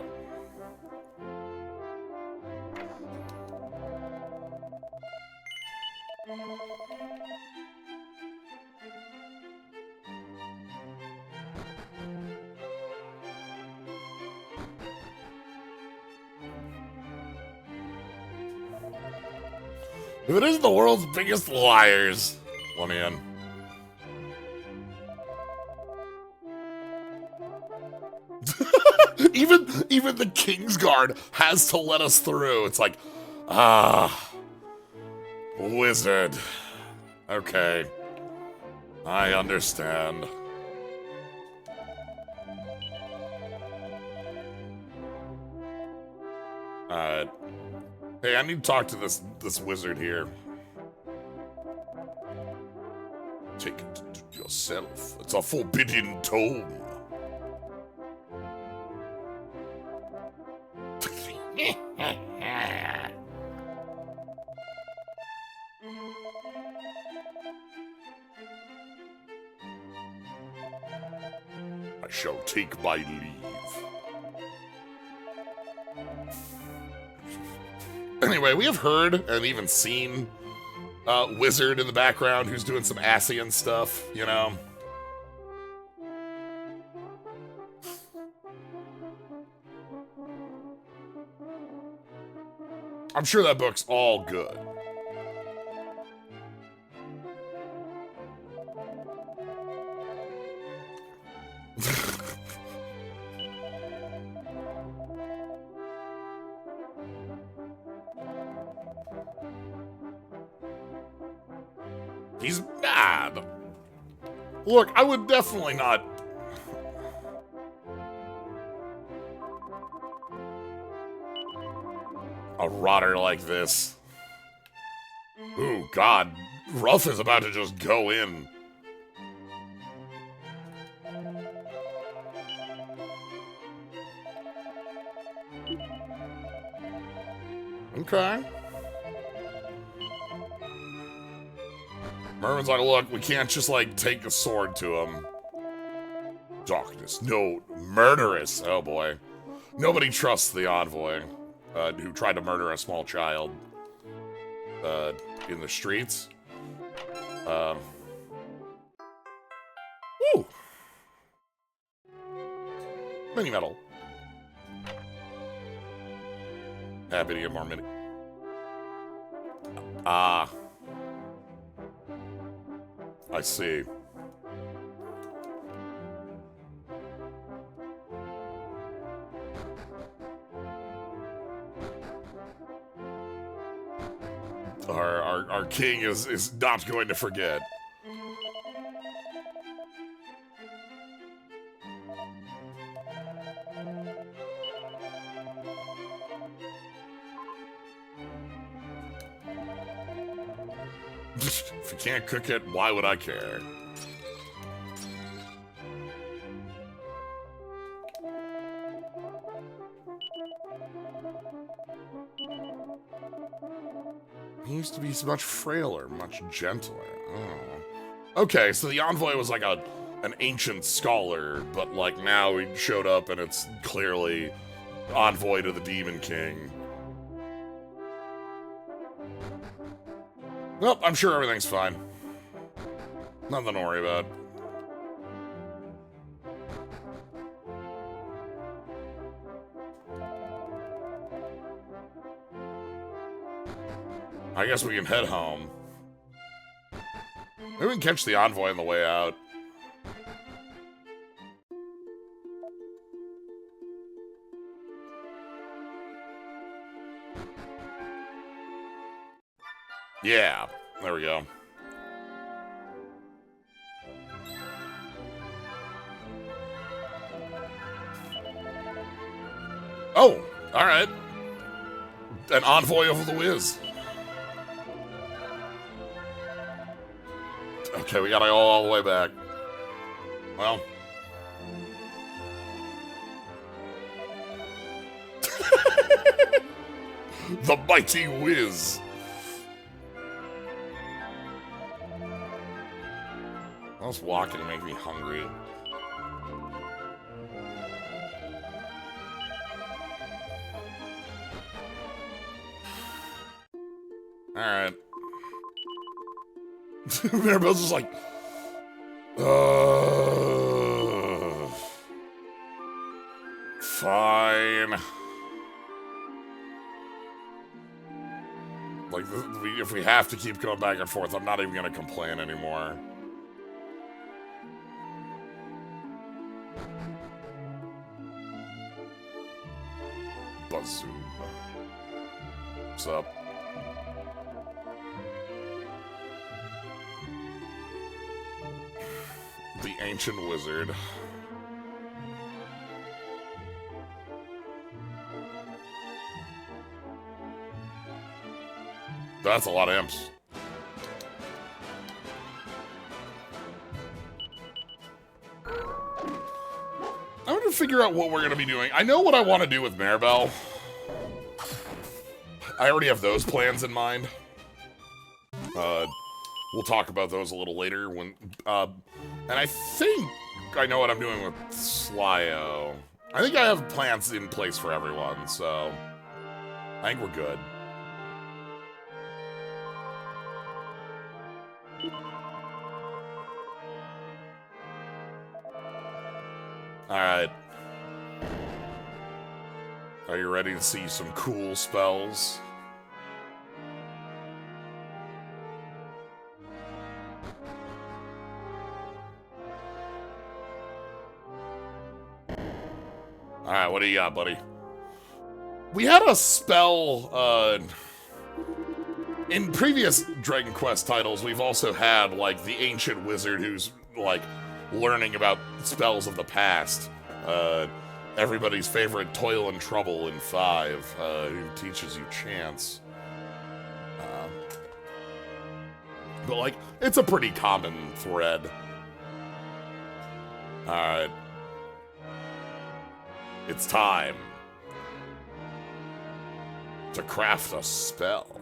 If it isn't the world's biggest liars, let me in. Even the Kingsguard has to let us through. It's like, wizard. Okay, I understand. Alright. Hey, I need to talk to this wizard here. Take it to yourself. It's a forbidden tome. I shall take my leave. Anyway, we have heard and even seen Wizard in the background who's doing some Asian stuff, you know? I'm sure that book's all good. He's mad. Look, I would definitely not... A rotter like this. Ooh, God. Ruff is about to just go in. Okay. Mervin's like, look, we can't just, like, take a sword to him. Darkness. No, murderous. Oh, boy. Nobody trusts the envoy, who tried to murder a small child, in the streets. Woo! Mini metal. Happy to get more mini. Ah. I see. Our king is not going to forget. If you can't cook it, why would I care? He used to be much frailer, much gentler. Oh. Okay, so the envoy was like an ancient scholar, but like now he showed up and it's clearly envoy to the Demon King. Well, I'm sure everything's fine. Nothing to worry about. I guess we can head home. Maybe we can catch the envoy on the way out. Yeah, there we go. Oh, all right. An envoy of the Wiz. Okay, we gotta go all the way back. Well. The mighty Wiz. This walking make me hungry. Alright. Maribel's just like... Fine. Like, if we have to keep going back and forth, I'm not even gonna complain anymore. Bazoom. What's up? The ancient wizard. That's a lot of imps. I'm gonna figure out what we're gonna be doing. I know what I want to do with Maribel. I already have those plans in mind. We'll talk about those a little later when, and I think I know what I'm doing with Slyo. I think I have plans in place for everyone, so I think we're good. Alright. Are you ready to see some cool spells? Alright, what do you got, buddy? We had a spell, in previous Dragon Quest titles, we've also had, like, the ancient wizard who's, like, learning about spells of the past. Everybody's favorite Toil and Trouble in 5, who teaches you chants. But, like, it's a pretty common thread. Alright. It's time to craft a spell.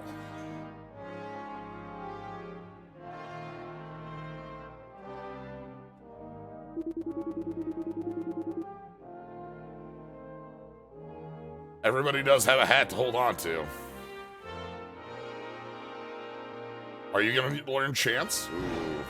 Everybody does have a hat to hold on to. Are you gonna learn chants? Ooh.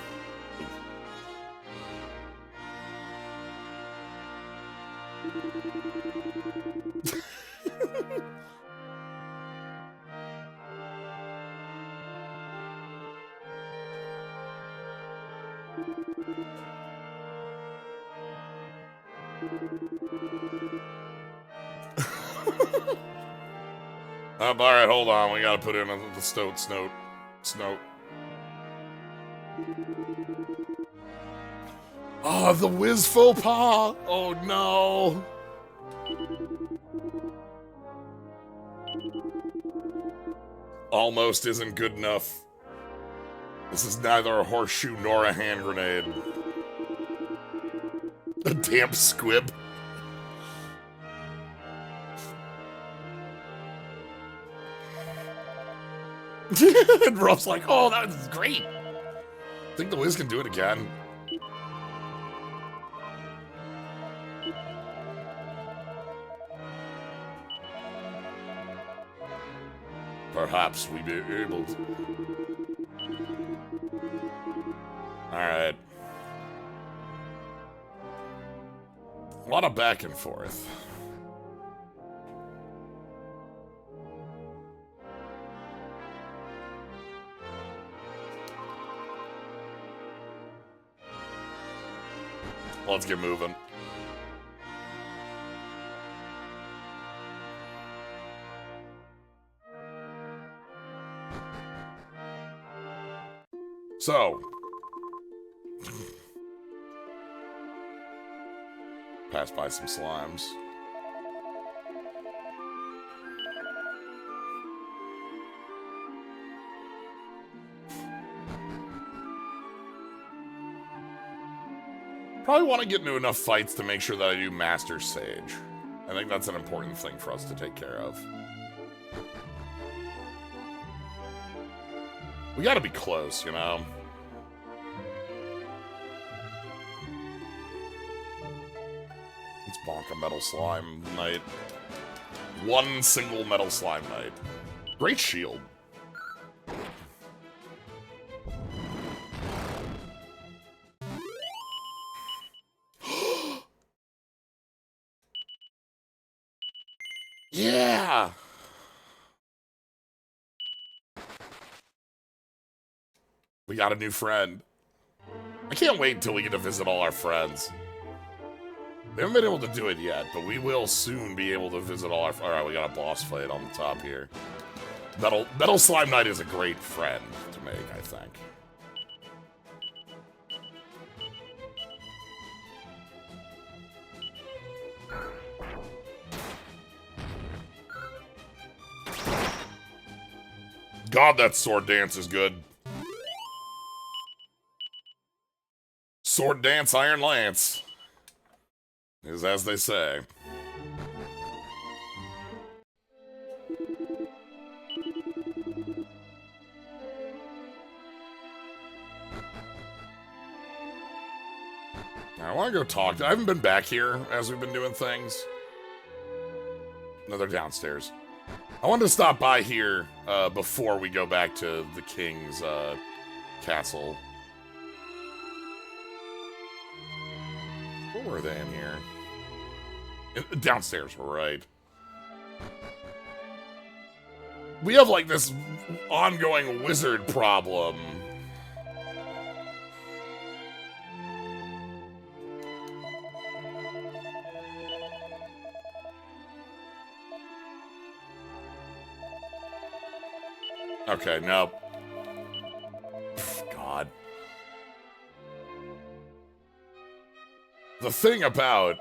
Alright, hold on. We gotta put in the snote. Oh, the whiz faux pas! Oh no! Almost isn't good enough. This is neither a horseshoe nor a hand grenade. A damp squib. And Ruff's like, oh, that was great. I think the Wiz can do it again. Perhaps we be able to. Alright. A lot of back and forth. Let's get moving. So. Pass by some slimes. Probably want to get into enough fights to make sure that I do Master Sage. I think that's an important thing for us to take care of. We gotta be close, you know? Let's bonk a Metal Slime Knight. One single Metal Slime Knight. Great shield. Yeah! We got a new friend. I can't wait until we get to visit all our friends. We haven't been able to do it yet, but we will soon be able to visit all our... Alright, we got a boss fight on the top here. Metal Slime Knight is a great friend to make, I think. God, that sword dance is good. Sword dance, Iron Lance. Is as they say. I want to go talk. I haven't been back here as we've been doing things. No, they're downstairs. I wanted to stop by here before we go back to the king's castle. What were they in here? Downstairs, right. We have, like, this ongoing wizard problem. Okay, nope. God. The thing about,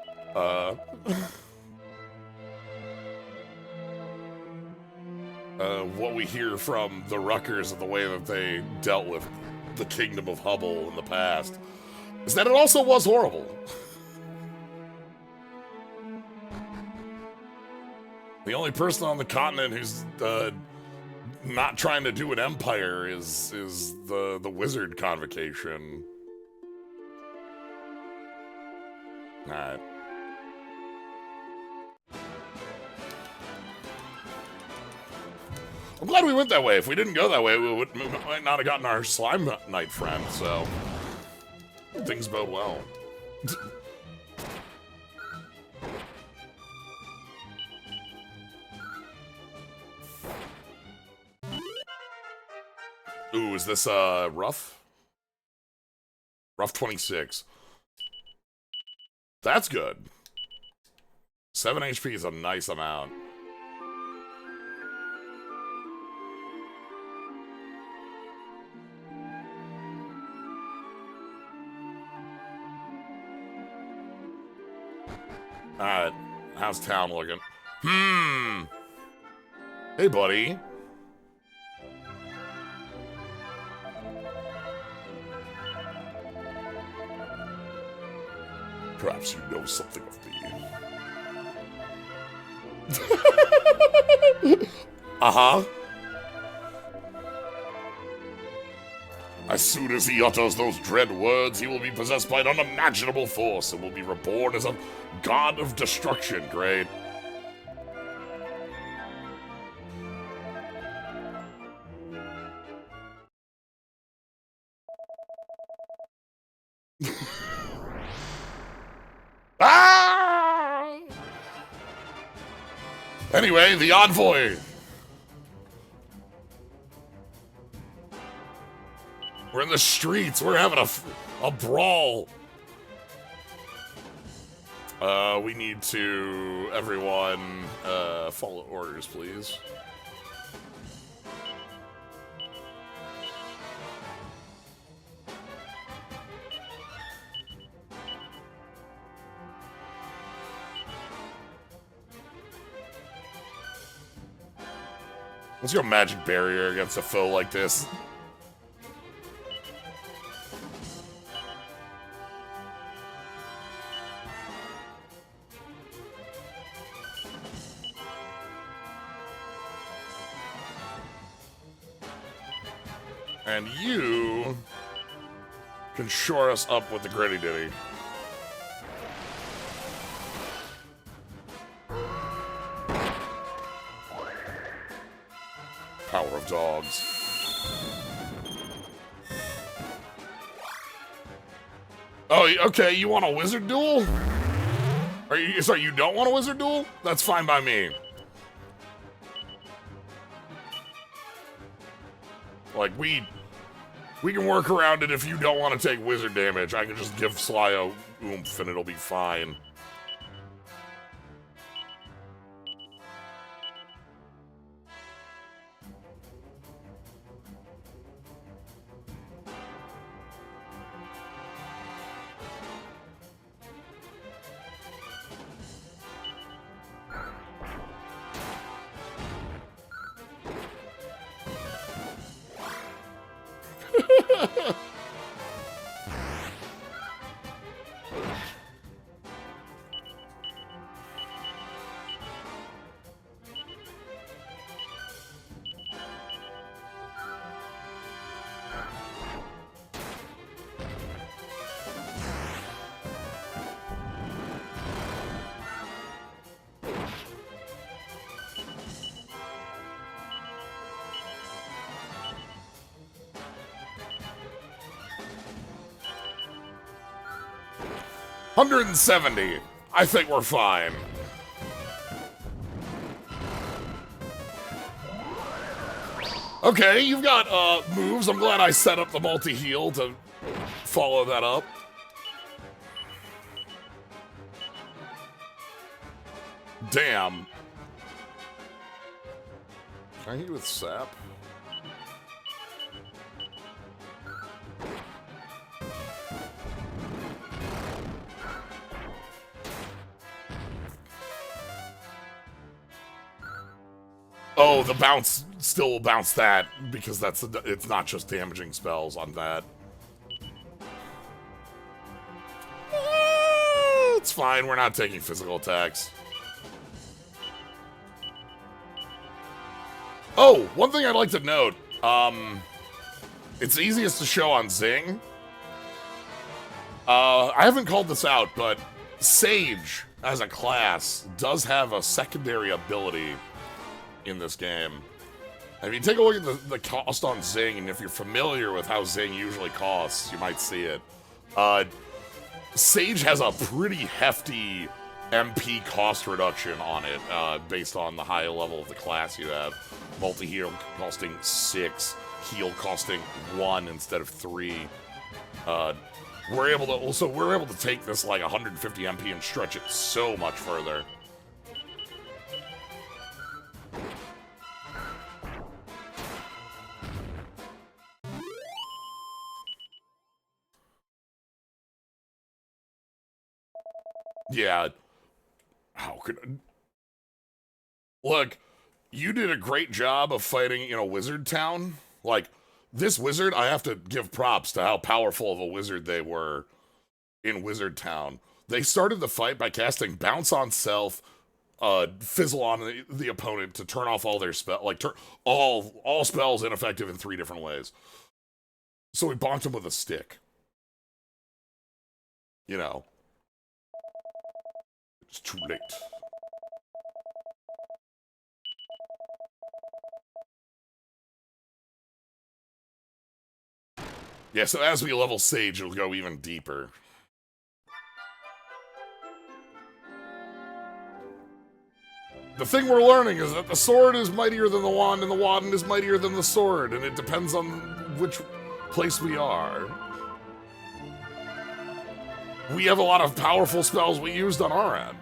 what we hear from the Ruckers and the way that they dealt with the Kingdom of Hubble in the past is that it also was horrible. The only person on the continent who's not trying to do an empire is the wizard convocation. Alright. I'm glad we went that way. If we didn't go that way, we might not have gotten our slime knight friend, so things bode well. Ooh, is this rough? Rough 26. That's good. 7 HP is a nice amount. Alright, how's town looking? Hey, buddy. Perhaps you know something of me. Uh-huh. As soon as he utters those dread words, he will be possessed by an unimaginable force and will be reborn as a god of destruction. Great. Ah! Anyway, the envoy. We're in the streets. We're having a brawl. We need to, everyone, follow orders, please. What's your magic barrier against a foe like this? And you can shore us up with the gritty ditty. Power of dogs. Oh, okay, you want a wizard duel? Sorry, you don't want a wizard duel? That's fine by me. Like, we can work around it if you don't want to take wizard damage. I can just give Sly a oomph and it'll be fine. $170. I think we're fine. Okay, you've got moves. I'm glad I set up the multi-heal to follow that up. Damn. Can I hit you with sap? Oh, the bounce still will bounce that because it's not just damaging spells on that. It's fine. We're not taking physical attacks. Oh, one thing I'd like to note. It's easiest to show on Zing. I haven't called this out, but Sage, as a class, does have a secondary ability in this game. And if you take a look at the cost on Zing, and if you're familiar with how Zing usually costs, you might see it. Sage has a pretty hefty MP cost reduction on it, based on the high level of the class you have. Multi-heal costing 6, heal costing 1 instead of 3. We're able to take this like 150 MP and stretch it so much further. Yeah. How could Look, you did a great job of fighting in a wizard town. Like, this wizard, I have to give props to how powerful of a wizard they were in Wizard Town. They started the fight by casting Bounce on Self, Fizzle on the opponent to turn off all their spell, like all spells ineffective in 3 different ways. So we bonked him with a stick. You know. It's too late. Yeah, so as we level Sage, it'll go even deeper. The thing we're learning is that the sword is mightier than the wand, and the wand is mightier than the sword, and it depends on which place we are. We have a lot of powerful spells we used on our end.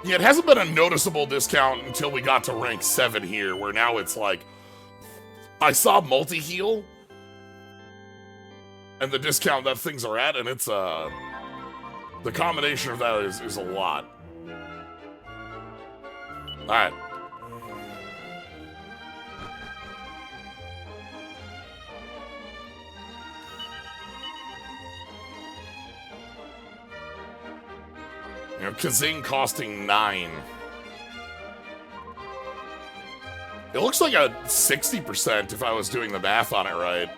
Yeah, it hasn't been a noticeable discount until we got to rank 7 here, where now it's like, I saw multi-heal, and the discount that things are at, and it's, the combination of that is a lot. Alright. You know, Kazing costing 9. It looks like a 60% if I was doing the math on it right.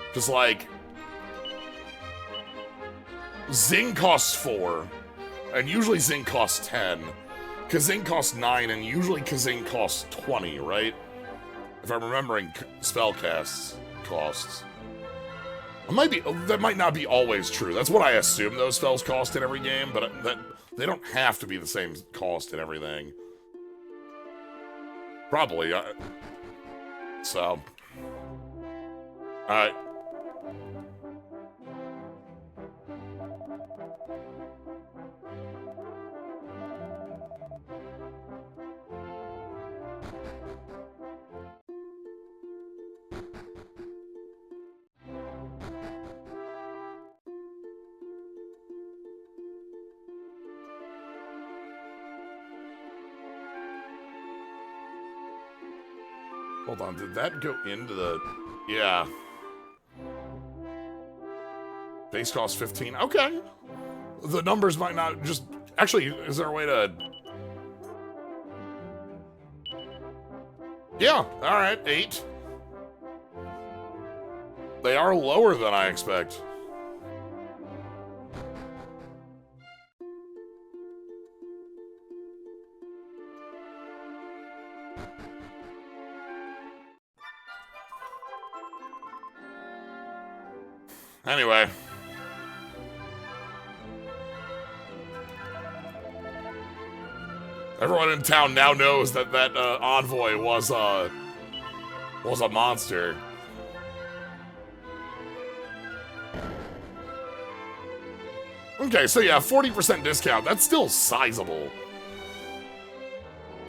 Because, like, Zing costs 4, and usually Zing costs 10. Kazing costs 9, and usually Kazing costs 20, right? If I'm remembering spellcasts costs. That might not be always true. That's what I assume those spells cost in every game, but they don't have to be the same cost in everything. Probably. So. Alright. Hold on, did that go into the... Yeah. Base cost 15. Okay. The numbers might not just... Actually, is there a way to... Yeah, alright, 8. They are lower than I expect. Anyway. Everyone in town now knows that envoy was a monster. Okay, so yeah, 40% discount. That's still sizable.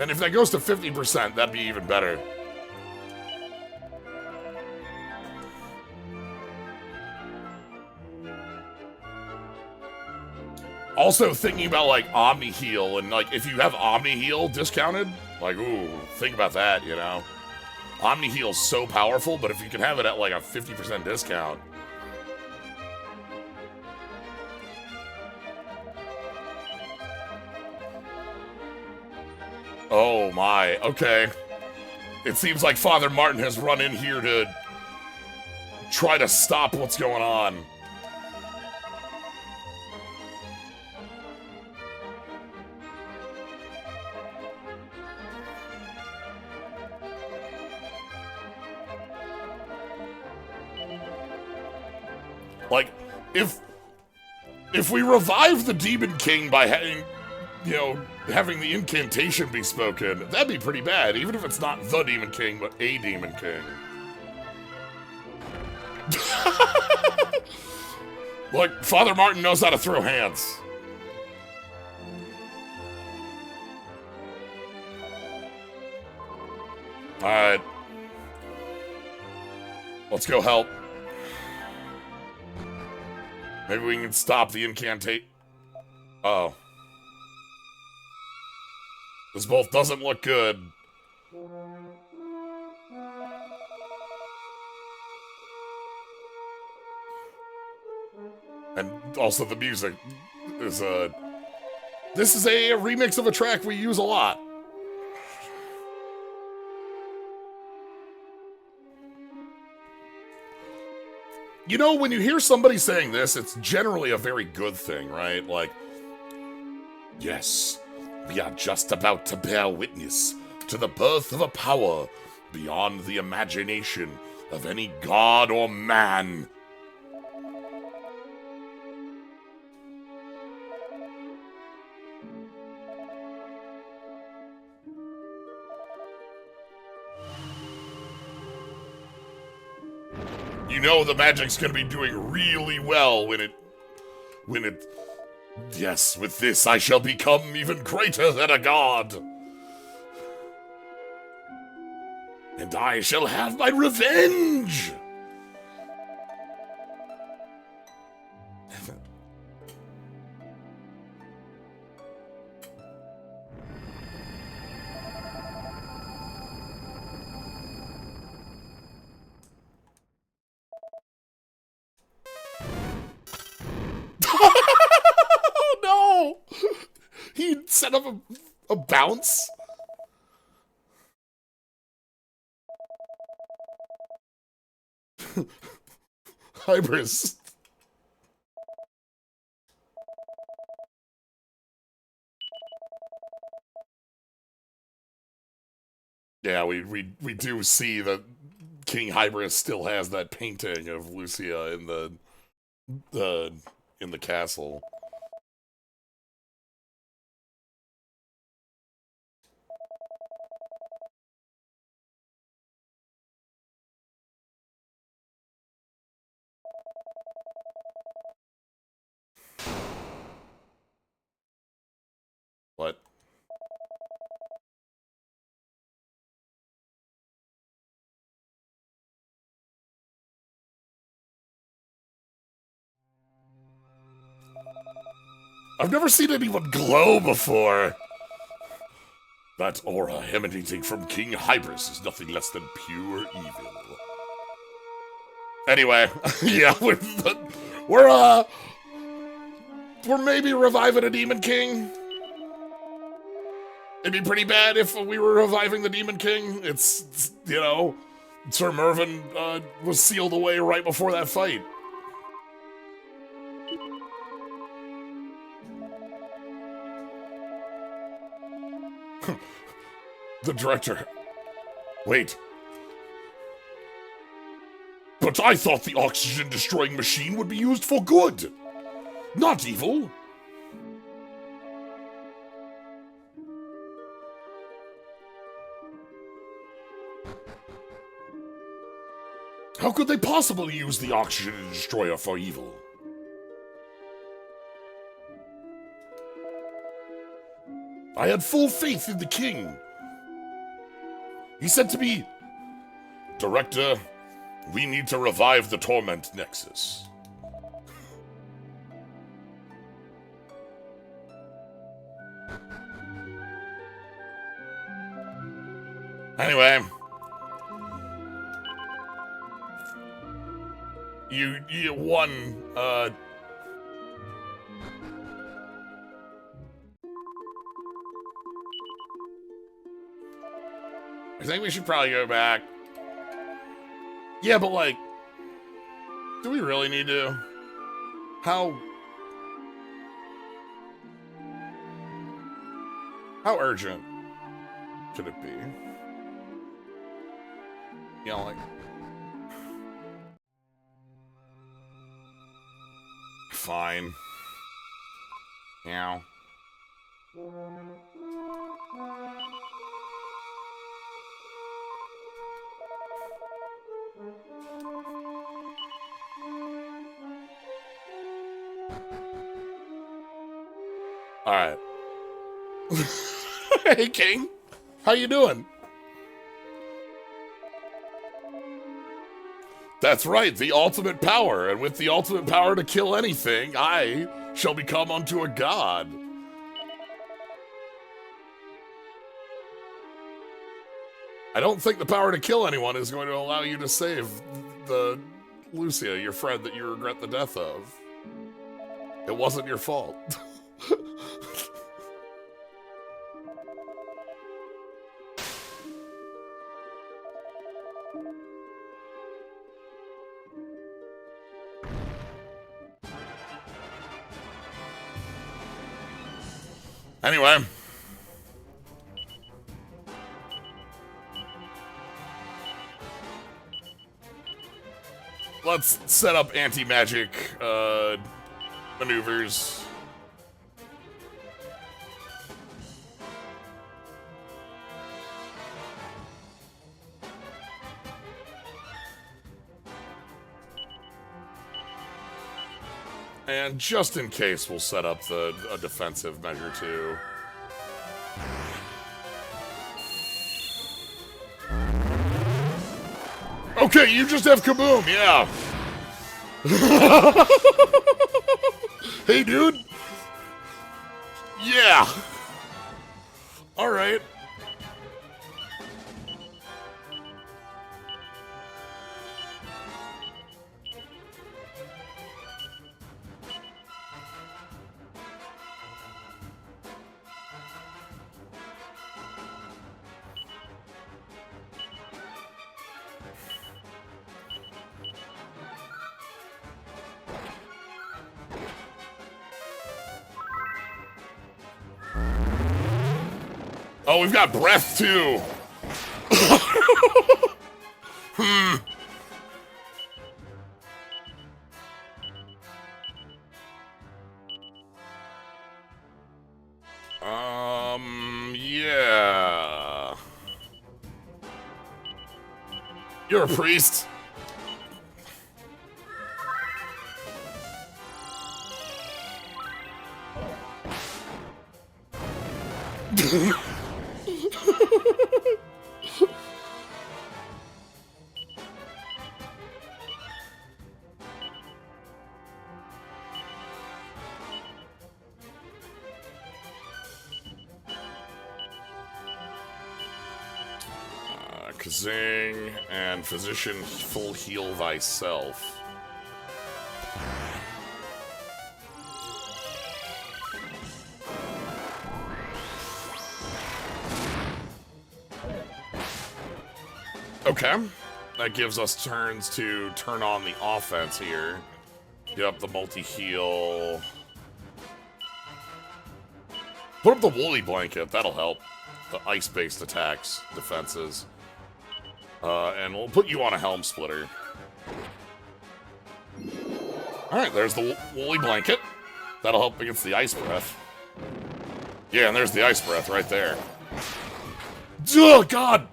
And if that goes to 50%, that'd be even better. Also thinking about, like, Omni Heal, and, like, if you have Omni Heal discounted, like, ooh, think about that, you know? Omni Heal's so powerful, but if you can have it at, like, a 50% discount. Oh my, okay. It seems like Father Martin has run in here to try to stop what's going on. Like, if we revive the Demon King by having, you know, having the incantation be spoken, that'd be pretty bad, even if it's not the Demon King, but a Demon King. Like, Father Martin knows how to throw hands. Alright. Let's go help. Maybe we can stop the incantate. Oh. This both doesn't look good. And also the music is this is a remix of a track we use a lot. You know, when you hear somebody saying this, it's generally a very good thing, right? Like, yes, we are just about to bear witness to the birth of a power beyond the imagination of any god or man. You know the magic's gonna be doing really well when it... Yes, with this I shall become even greater than a god. And I shall have my revenge! Oh no! He set up a bounce? Hybris. Yeah, we do see that King Hybris still has that painting of Lucia in the castle. What? I've never seen anyone glow before. That aura emanating from King Hybris is nothing less than pure evil. Anyway, yeah, we're maybe reviving a Demon King. It'd be pretty bad if we were reviving the Demon King. It's you know, Sir Mervyn was sealed away right before that fight. The director. Wait. But I thought the oxygen-destroying machine would be used for good, not evil. How could they possibly use the oxygen destroyer for evil? I had full faith in the king. He said to me, Director, we need to revive the Torment Nexus. Anyway, you won, I think we should probably go back. Yeah, but like, do we really need to? How urgent could it be? You know, like, fine. Yeah. All right. Hey, King. How you doing? That's right, the ultimate power, and with the ultimate power to kill anything, I shall become unto a god. I don't think the power to kill anyone is going to allow you to save the Lucia, your friend that you regret the death of. It wasn't your fault. Anyway. Let's set up anti-magic maneuvers. And just in case, we'll set up a defensive measure too. Okay, you just have kaboom, yeah. Hey, dude. Yeah. All right. Oh, we've got breath too. Yeah. You're a priest. Kazing and physician full heal thyself. Okay, that gives us turns to turn on the offense here. Get up the multi-heal. Put up the woolly blanket, that'll help. The ice-based attacks, defenses. And we'll put you on a helm splitter. Alright, there's the woolly blanket. That'll help against the ice breath. Yeah, and there's the ice breath right there. Oh, God!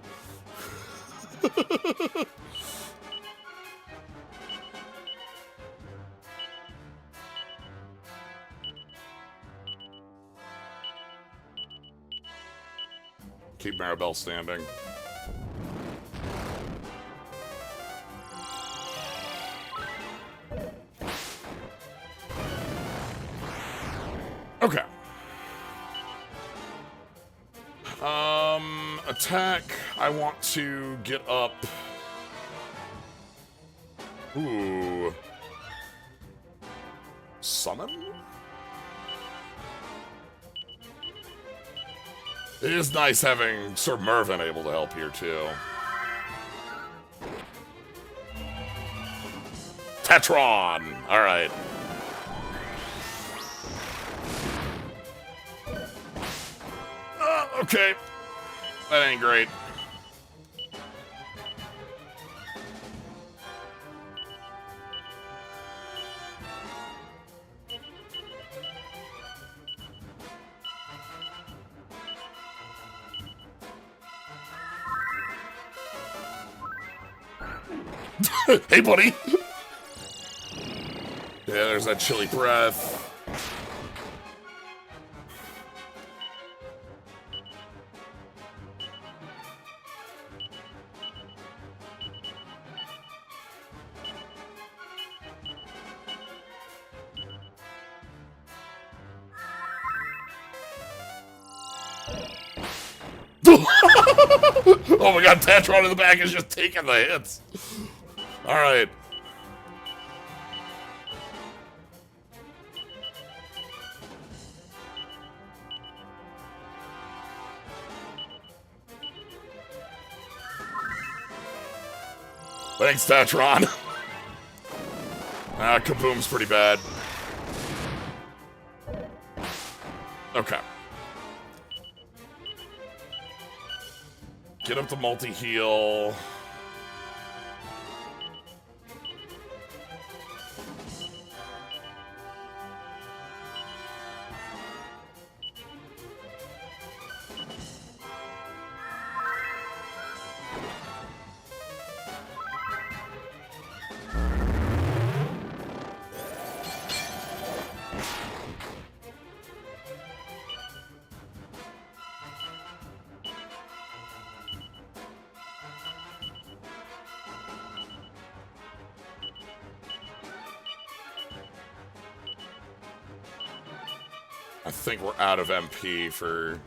Keep Maribel standing. attack, I want to get up... Ooh. Summon? It is nice having Sir Mervyn able to help here, too. Tetron! Alright. Okay. That ain't great. Hey, buddy! Yeah, there's that chilly breath. Oh my god, Tatron in the back is just taking the hits. Alright. Thanks, Tatron. Kaboom's pretty bad. Okay. Get up to multi-heal. I think we're out of MP for...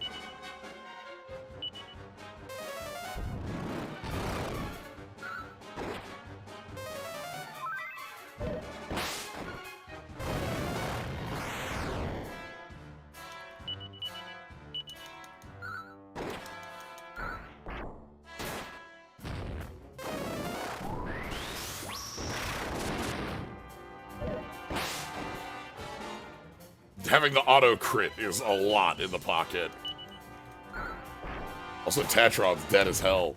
Having the auto crit is a lot in the pocket. Also, Tatron's dead as hell.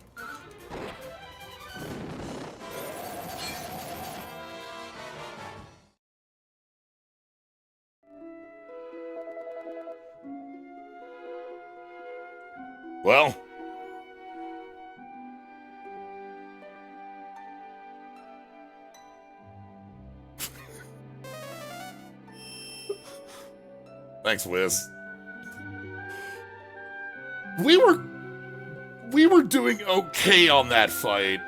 Well. Thanks, Wiz. We were doing okay on that fight.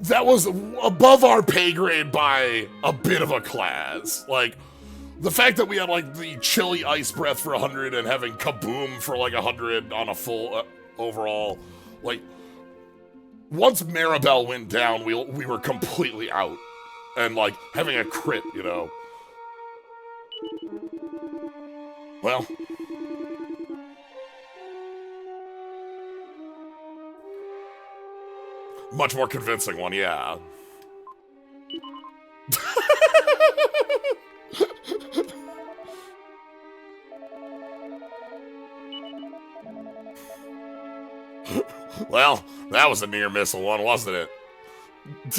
That was above our pay grade by a bit of a class. Like, the fact that we had, like, the chilly ice breath for 100 and having Kaboom for, like, 100 on a full overall. Like, once Maribel went down, we were completely out. And, like, having a crit, you know. Well. Much more convincing one, yeah. Well, that was a near missile one, wasn't it?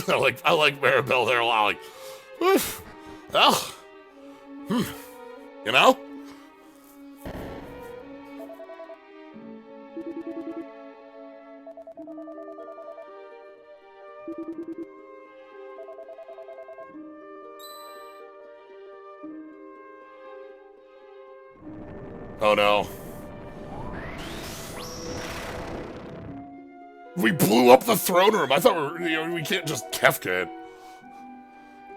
I like Maribel there a lot. Like, well, you know? Oh no. We blew up the throne room. I thought we can't just Kefka it.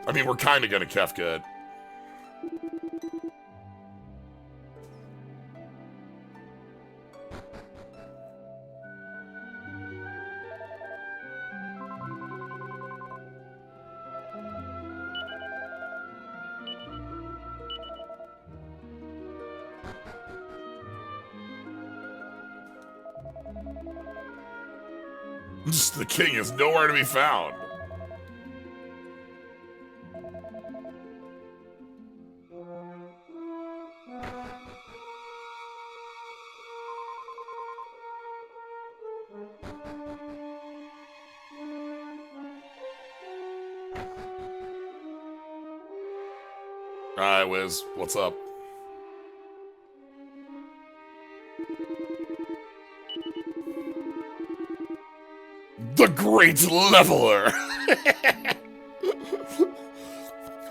I mean, we're kind of gonna Kefka it. The king is nowhere to be found. Alright, Wiz, what's up? The Great Leveler!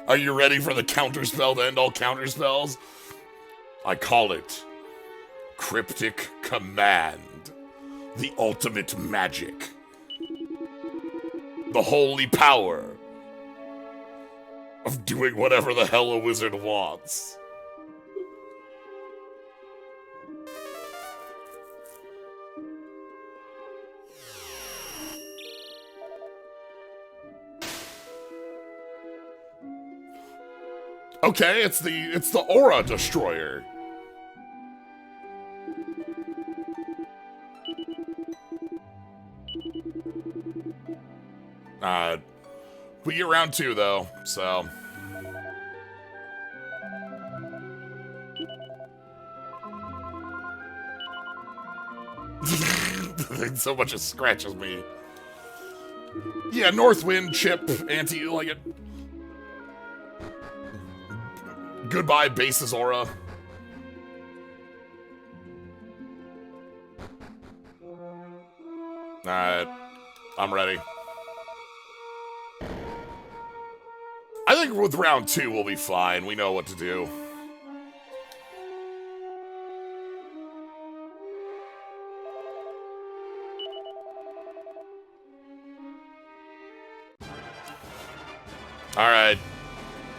Are you ready for the counterspell to end all counterspells? I call it Cryptic Command. The ultimate magic. The holy power of doing whatever the hell a wizard wants. Okay, it's the Aura Destroyer. We get round 2 though, so. So much as scratches me. Yeah, Northwind, Chip, Anti, like it. Goodbye, Base's Aura. Alright, I'm ready. I think with round 2 we'll be fine. We know what to do. Alright.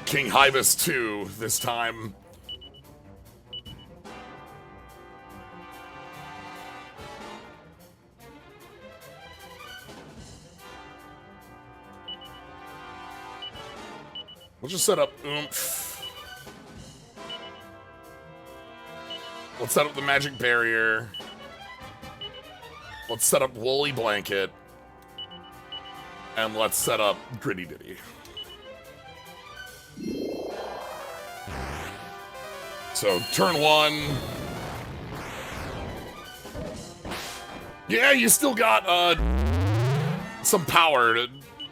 King Hybis 2 this time. We'll just set up Oomph. Let's set up the magic barrier. Let's set up Woolly Blanket. And let's set up Gritty Ditty. So, turn 1. Yeah, you still got, some power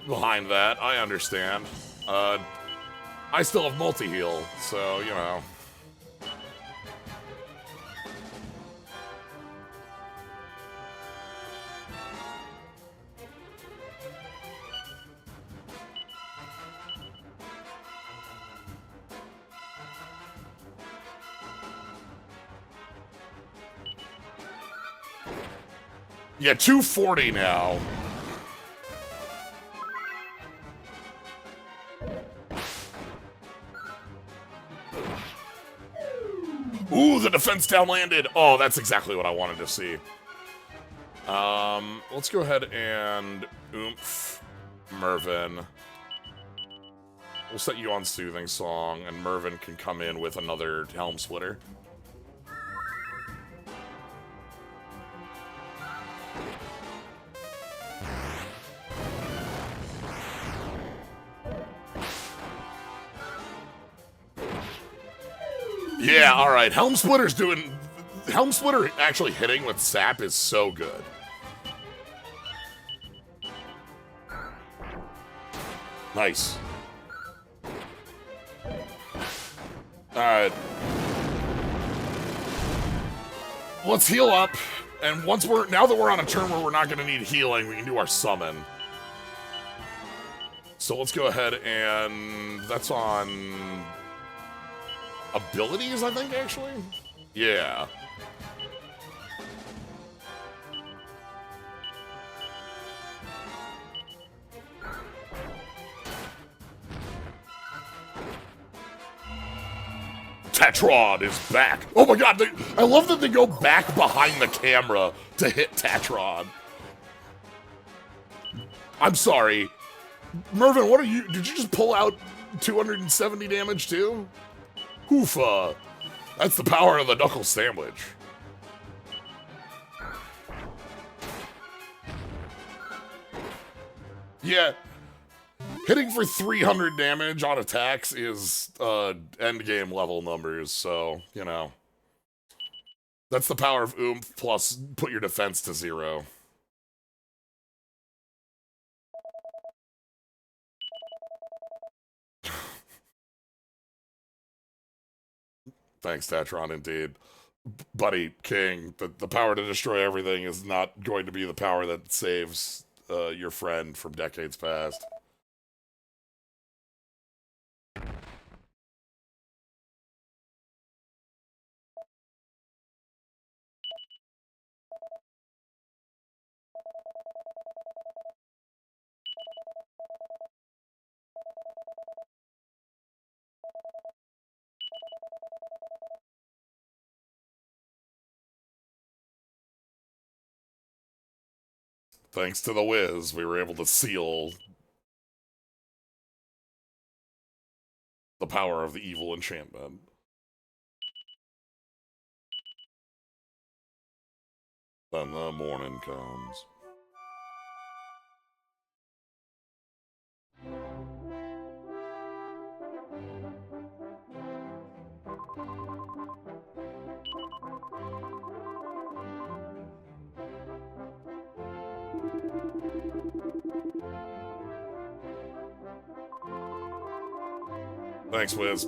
behind that. I understand. I still have multi-heal, so, you know. Yeah, 240 now. Ooh, the defense down landed. Oh, that's exactly what I wanted to see. Let's go ahead and Oomph Mervin. We'll set you on Soothing Song, and Mervin can come in with another Helm Splitter. Yeah, alright. Helm Splitter's doing... Helm Splitter actually hitting with Sap is so good. Nice. Alright. Let's heal up. And now that we're on a turn where we're not going to need healing, we can do our summon. So let's go ahead and... That's on... Abilities, I think, actually? Yeah. Tatron is back. Oh my god, I love that they go back behind the camera to hit Tatron. I'm sorry. Mervin, what are you... Did you just pull out 270 damage, too? Hoofa. That's the power of the knuckle sandwich. Yeah, hitting for 300 damage on attacks is endgame level numbers, so, you know. That's the power of oomph plus put your defense to 0. Thanks, Tatron, indeed. Buddy, King, the power to destroy everything is not going to be the power that saves your friend from decades past. Thanks to the whiz, we were able to seal the power of the evil enchantment. Then the morning comes. Thanks, Wiz.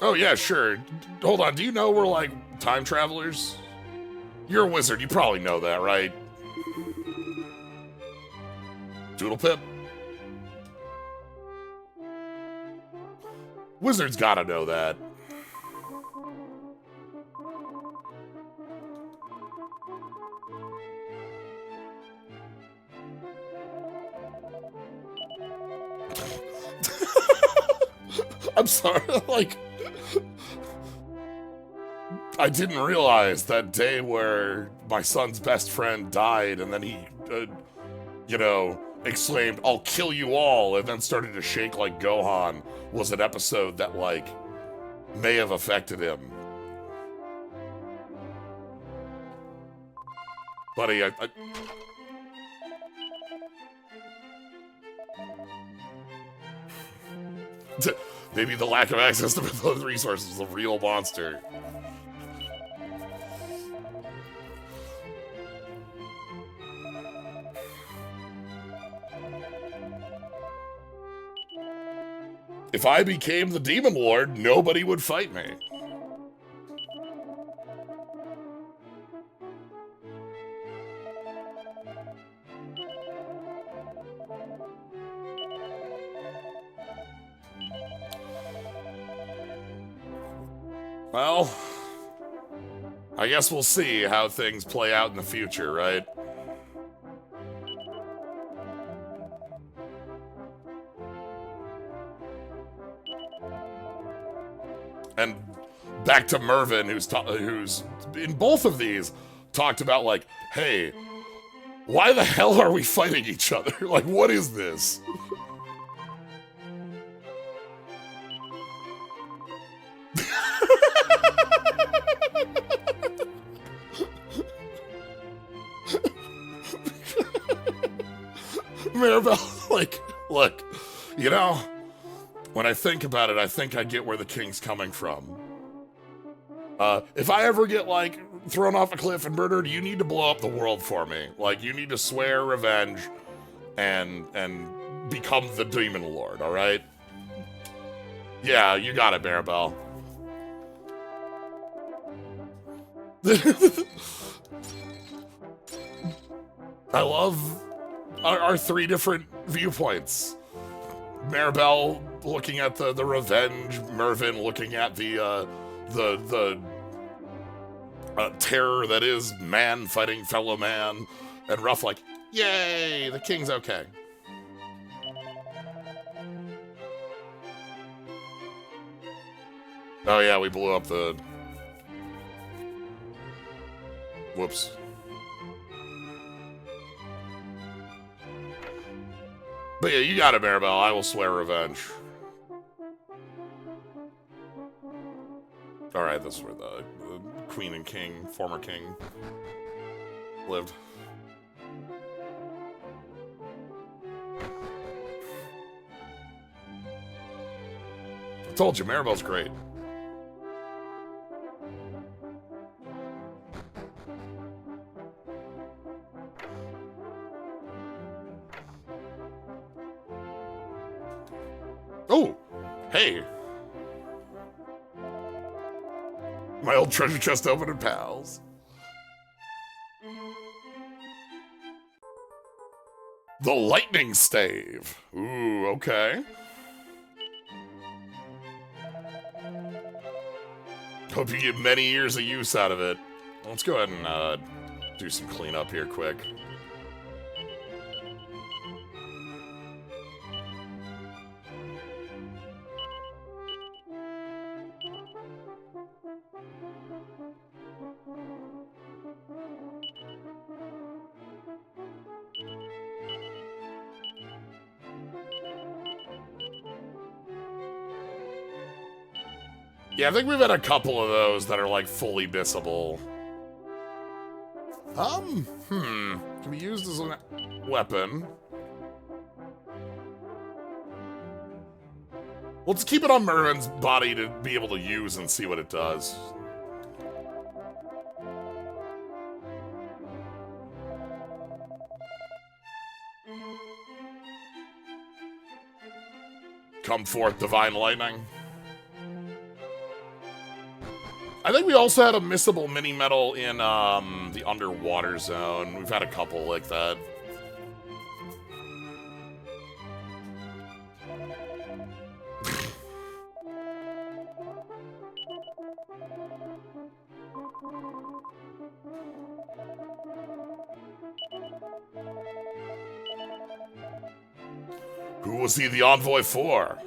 Oh, yeah, sure. Hold on, do you know we're, like, time travelers? You're a wizard, you probably know that, right? Doodle Pip? Wizards gotta know that. I'm sorry, like... I didn't realize that day where my son's best friend died and then he, you know, exclaimed, "I'll kill you all," and then started to shake like Gohan was an episode that, like, may have affected him. Buddy, maybe the lack of access to those resources is a real monster. If I became the Demon Lord, nobody would fight me. Well, I guess we'll see how things play out in the future, right? And back to Mervin, who's in both of these talked about, like, hey, why the hell are we fighting each other? Like, what is this? Maribel, like, look, you know, when I think about it, I think I get where the king's coming from. If I ever get, like, thrown off a cliff and murdered, you need to blow up the world for me. Like, you need to swear revenge and become the Demon Lord, all right? Yeah, you got it, Maribel. I love our 3 different viewpoints. Maribel looking at the revenge, Mervin looking at the terror that is man fighting fellow man, and Ruff like, yay, the king's okay. Oh yeah, we blew up the... Whoops. But yeah, you got it, Maribel. I will swear revenge. Alright, this is where the queen and king, former king, lived. I told you, Maribel's great. Oh! Hey! My old treasure chest open and pals. The lightning stave. Ooh, okay. Hope you get many years of use out of it. Let's go ahead and do some cleanup here quick. Yeah, I think we've had a couple of those that are, like, fully bissable. Can be used as a weapon. Let's keep it on Mervin's body to be able to use and see what it does. Come forth, divine lightning. I think we also had a missable mini medal in the underwater zone. We've had a couple like that. Who was he the envoy for?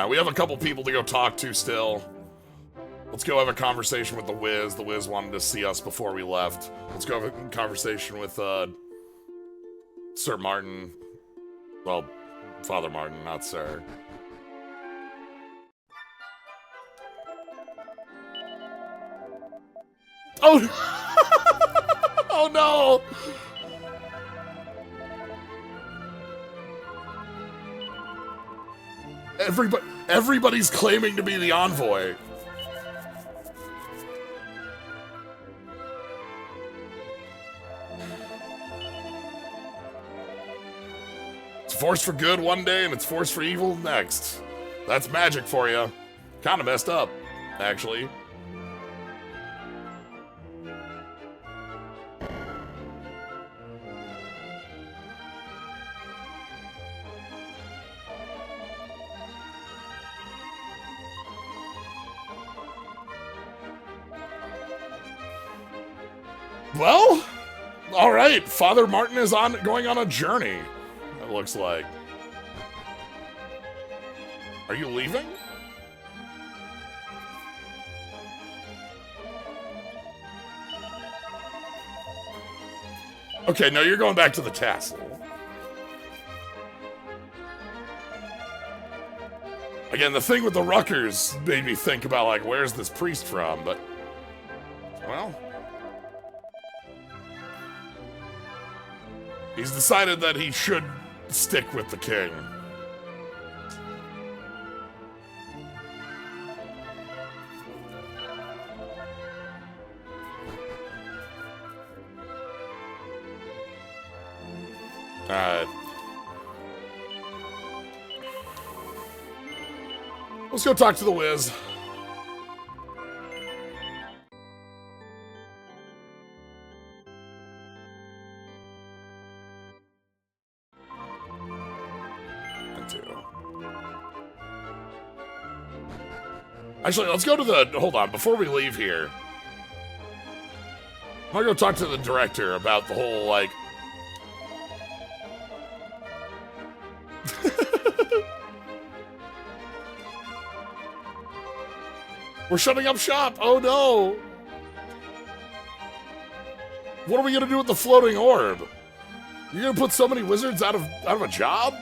We have a couple people to go talk to still. Let's go have a conversation with the Wiz. The Wiz wanted to see us before we left. Let's go have a conversation with Sir Martin. Well, Father Martin, not Sir. Oh! Oh no! Everybody's claiming to be the envoy. It's force for good one day and it's force for evil next. That's magic for you. Kind of messed up, actually. Well, all right. Father Martin is going on a journey. It looks like. Are you leaving? Okay, no, you're going back to the castle. Again, the thing with the Ruckers made me think about, like, where's this priest from? But, well, he's decided that he should stick with the king. Alright. Let's go talk to the Wiz. Actually, let's go to the... Hold on, before we leave here. I'm gonna go talk to the director about the whole, like... We're shutting up shop! Oh no! What are we gonna do with the floating orb? You're gonna put so many wizards out of a job?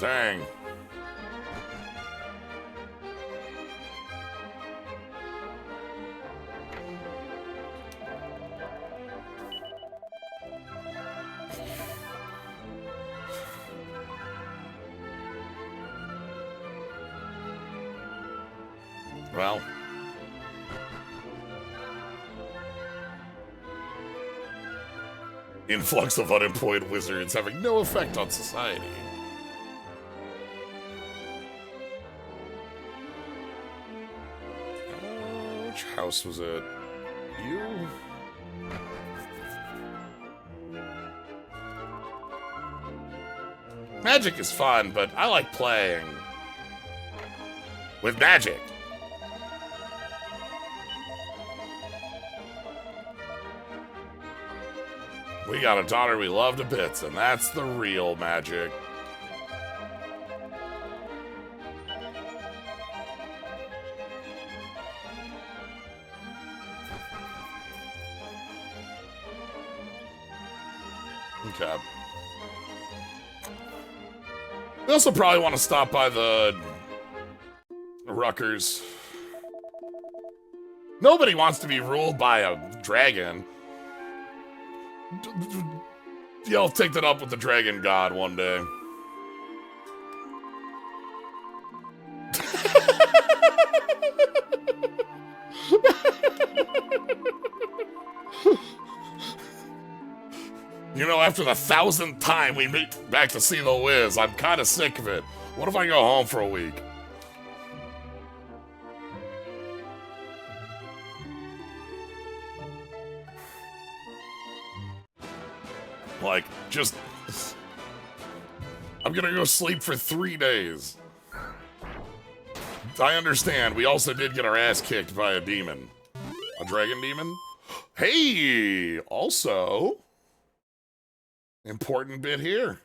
Dang. Well. Influx of unemployed wizards having no effect on society. Which house was it? You? Magic is fun, but I like playing with magic. We got a daughter we love to bits, and that's the real magic. Okay. We also probably want to stop by the Ruckers. Nobody wants to be ruled by a dragon. Yeah, I'll take that up with the dragon god one day. You know, after the 1,000th time we meet back to see the Wiz, I'm kind of sick of it. What if I go home for a week? Like, just... I'm gonna go sleep for 3 days. I understand, we also did get our ass kicked by a demon. A dragon demon? Hey! Also... important bit here.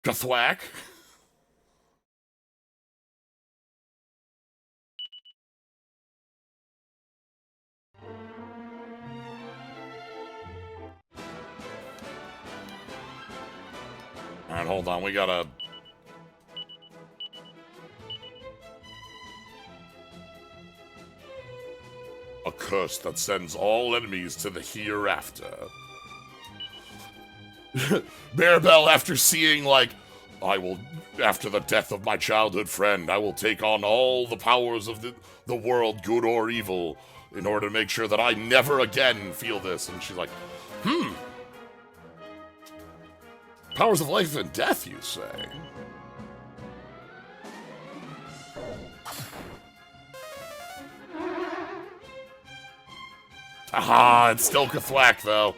Kathwack. Alright, hold on, we got a curse that sends all enemies to the hereafter. Maribel, after seeing, like, after the death of my childhood friend, I will take on all the powers of the world, good or evil, in order to make sure that I never again feel this. And she's like, powers of life and death, you say? Aha, it's still Kathwack, though,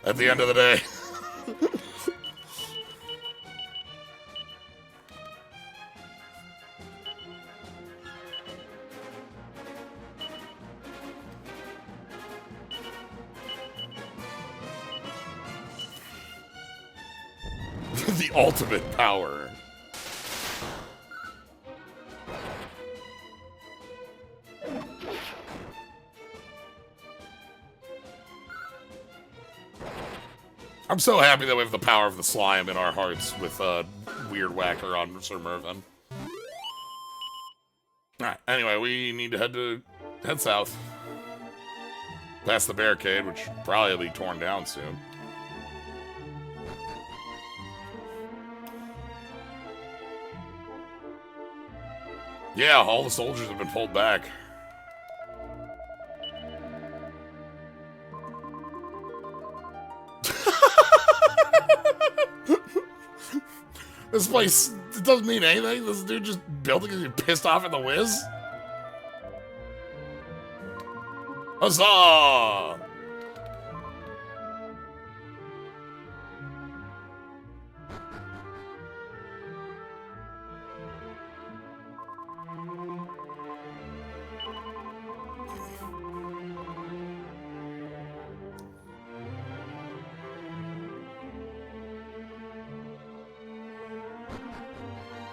at the end of the day. The ultimate power. I'm so happy that we have the power of the slime in our hearts with Weird Whacker on Sir Mervyn. Alright, anyway, we need to head south. Past the barricade, which probably will be torn down soon. Yeah, all the soldiers have been pulled back. This place, it doesn't mean anything. This dude just built it because he's pissed off at the Wiz. Huzzah!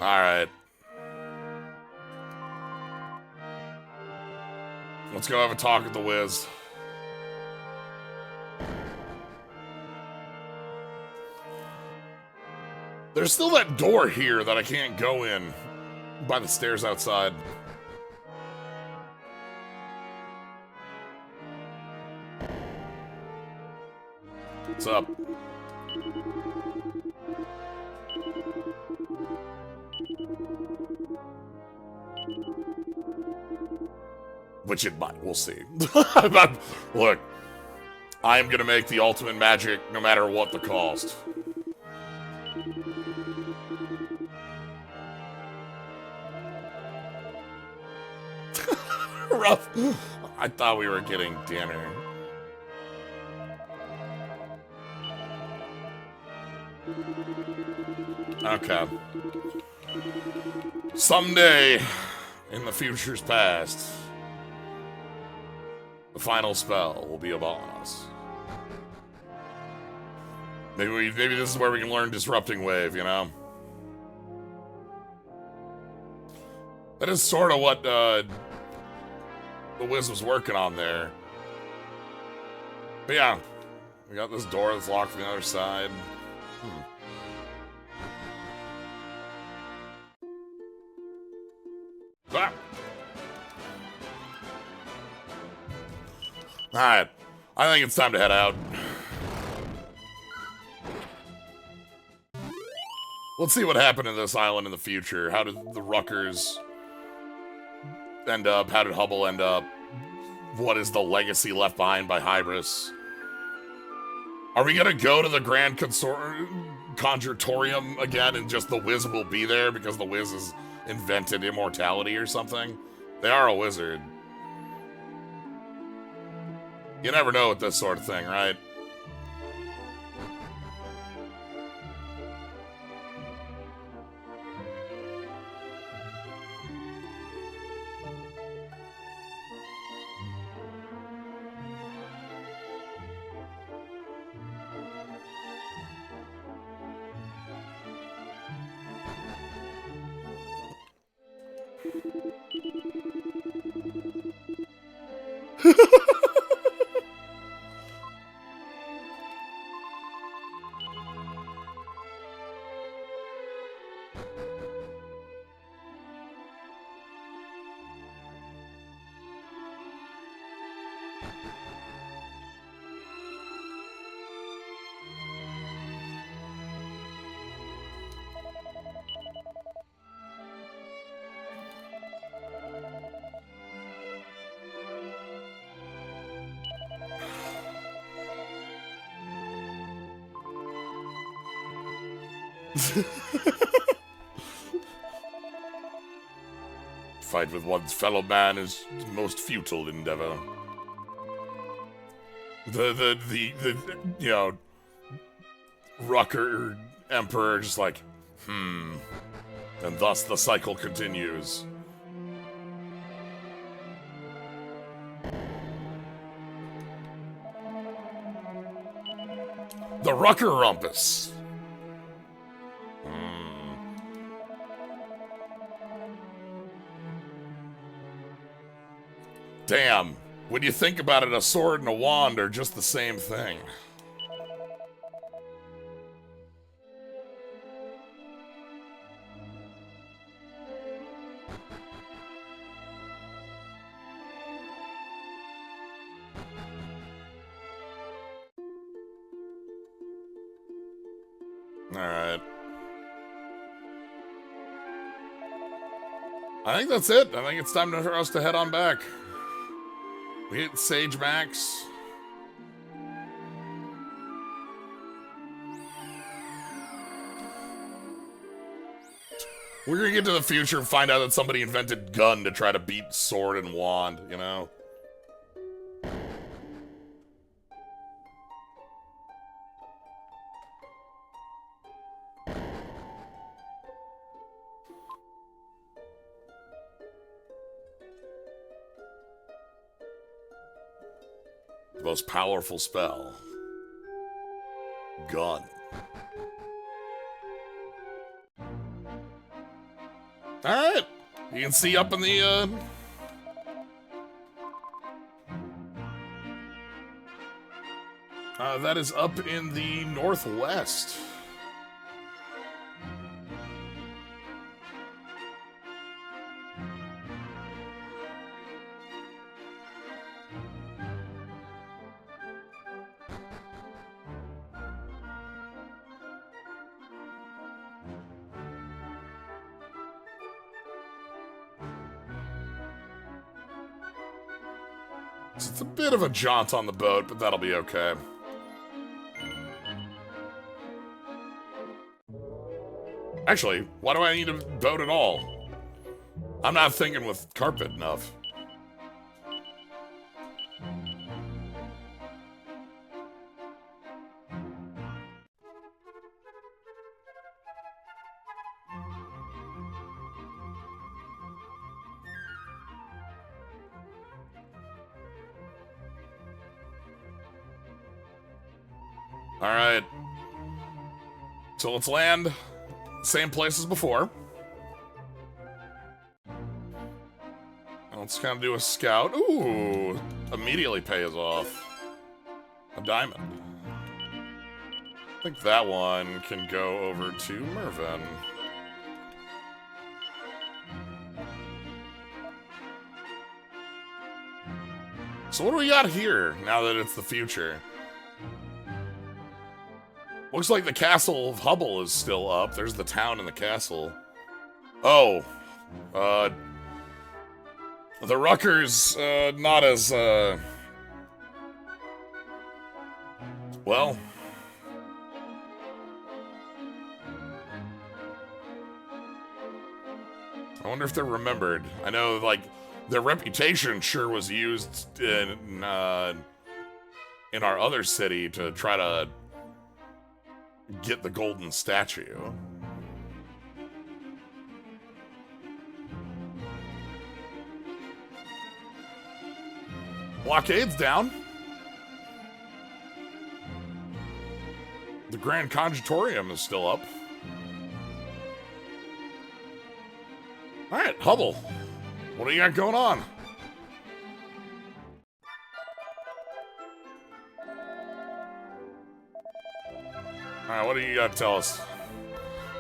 All right. Let's go have a talk with the Wiz. There's still that door here that I can't go in by the stairs outside. What's up? Which it might. We'll see. Look, I am gonna make the ultimate magic no matter what the cost. Rough. I thought we were getting dinner. Okay. Someday, in the future's past, the final spell will be upon us. Maybe this is where we can learn Disrupting Wave, you know? That is sort of what the Wiz was working on there. But yeah, we got this door that's locked from the other side. Ah. Alright, I think it's time to head out. Let's see what happened in this island in the future. How did the Ruckers end up? How did Hubble end up? What is the legacy left behind by Hybris? Are we gonna go to the Grand Conjuratorium again and just the Wiz will be there because the Wiz has invented immortality or something? They are a wizard. You never know with this sort of thing, right? Fight with one's fellow man is the most futile endeavor. The you know, Rucker Emperor just like, and thus the cycle continues. The Rucker Rumpus. Damn, when you think about it, a sword and a wand are just the same thing. Alright. I think that's it. I think it's time for us to head on back. We hit Sage Max. We're gonna get to the future and find out that somebody invented gun to try to beat sword and wand, you know? The most powerful spell. Gun. Alright. You can see up in the, That is up in the northwest. It's a bit of a jaunt on the boat, but that'll be okay. Actually, why do I need a boat at all? I'm not thinking with carpet enough. Alright. So let's land same place as before. Let's kind of do a scout. Ooh, immediately pays off. A diamond. I think that one can go over to Mervyn. So what do we got here, now that it's the future? Looks like the castle of Hubble is still up. There's the town and the castle. Oh. The Rucker's, not as, well. I wonder if they're remembered. I know, like, their reputation sure was used in our other city to try to get the golden statue. Blockade's down. The Grand Congitorium is still up. Alright, Hubble. What do you got going on? Alright, what do you got to tell us?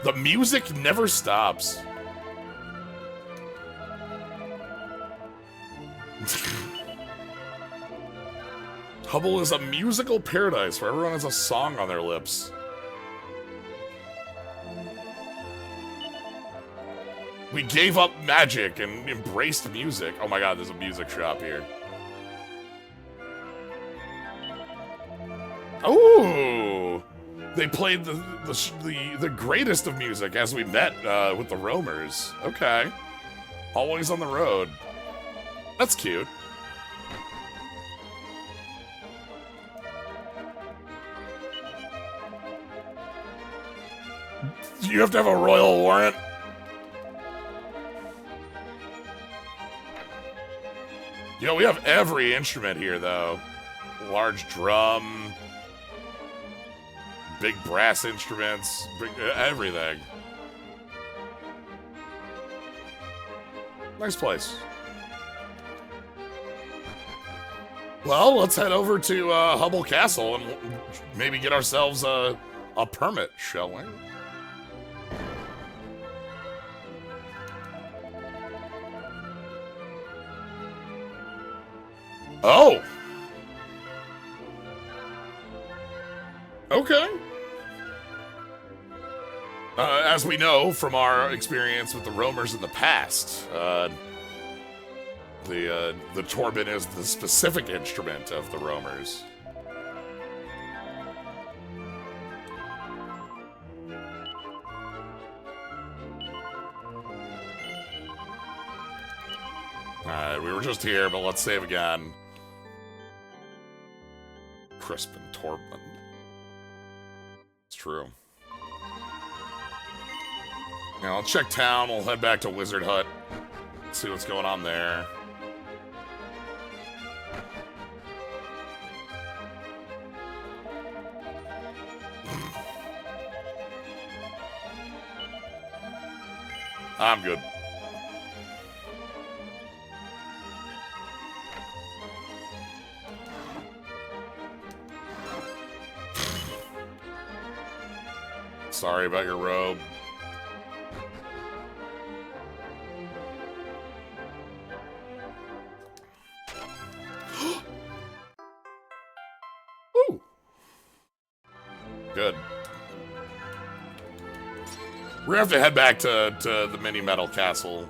The music never stops. Hubble is a musical paradise where everyone has a song on their lips. We gave up magic and embraced music. Oh my god, there's a music shop here. Oh! They played the greatest of music as we met with the roamers. Okay. Always on the road. That's cute. You have to have a royal warrant? You know, we have every instrument here, though. Large drum, big brass instruments, everything. Nice place. Well, let's head over to Hubble Castle and maybe get ourselves a permit, shall we? Oh! Okay. As we know from our experience with the roamers in the past, the Torben is the specific instrument of the roamers. Alright, we were just here, but let's save again. Crispin Torben. It's true. Now, I'll check town. We'll head back to Wizard Hut. See what's going on there. I'm good. sorry about your robe. Ooh. Good. We're gonna have to head back to the mini metal castle.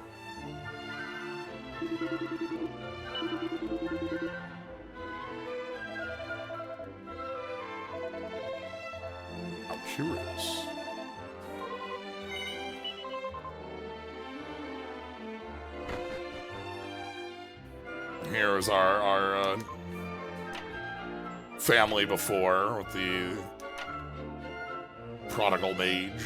I'm curious. Here is our family before with the prodigal mage.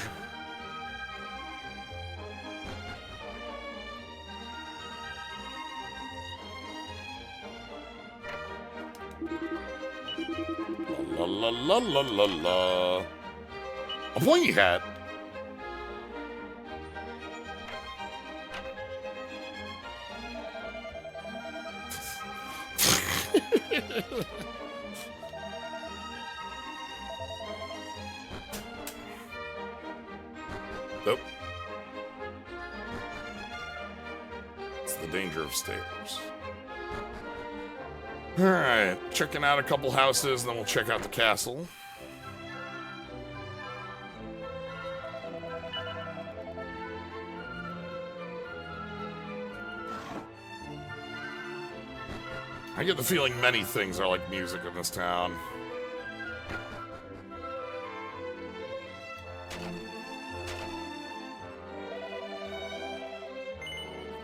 La la la la la la. A pointy hat. Nope. It's the danger of stairs. Alright, checking out a couple houses, and then we'll check out the castle. I get the feeling many things are like music in this town.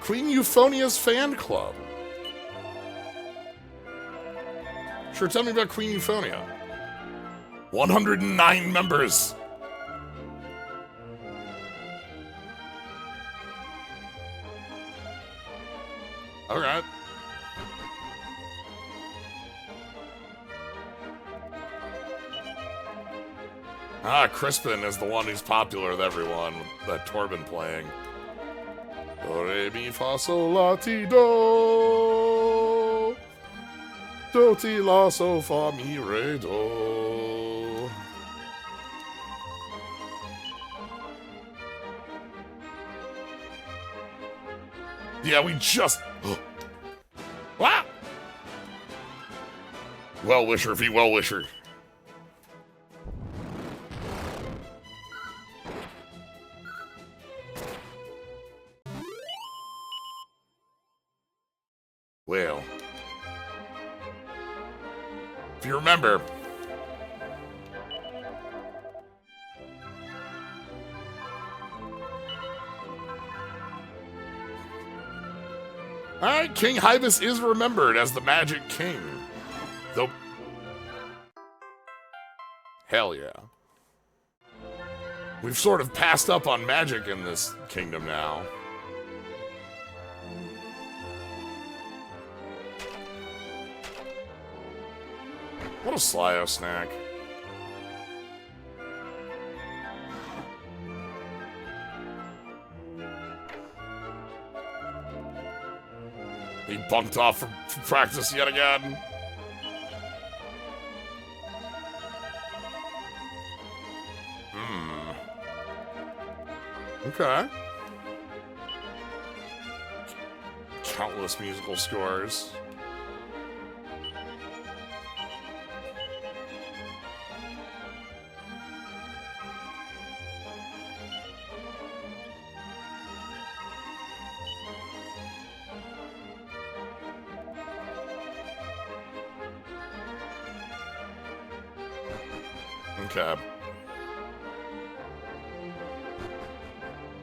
Queen Euphonia's fan club. Sure, tell me about Queen Euphonia. 109 members. All right. Ah, Crispin is the one who's popular with everyone, with that Torben playing. Do, re, mi, fa, sol, la, ti, do. Do, ti, la, so, fa, mi, re, do. Yeah, we just... Wow! Well-wisher, be well-wisher. Well, if you remember, alright, King Hybus is remembered as the Magic King. Though, hell yeah. We've sort of passed up on magic in this kingdom now. What a Slyo snack. He bunked off from practice yet again. Okay. Countless musical scores. Okay.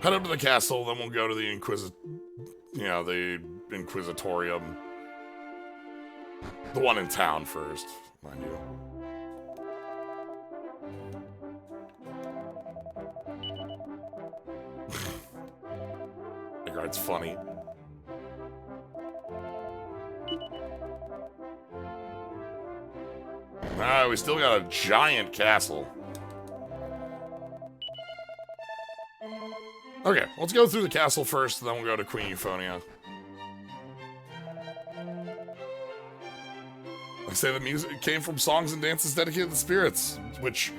Head up to the castle, then we'll go to the the Inquisitorium. The one in town first, mind you. That guy's funny. We still got a giant castle. Okay, let's go through the castle first, then we'll go to Queen Euphonia. I say the music came from songs and dances dedicated to the spirits, which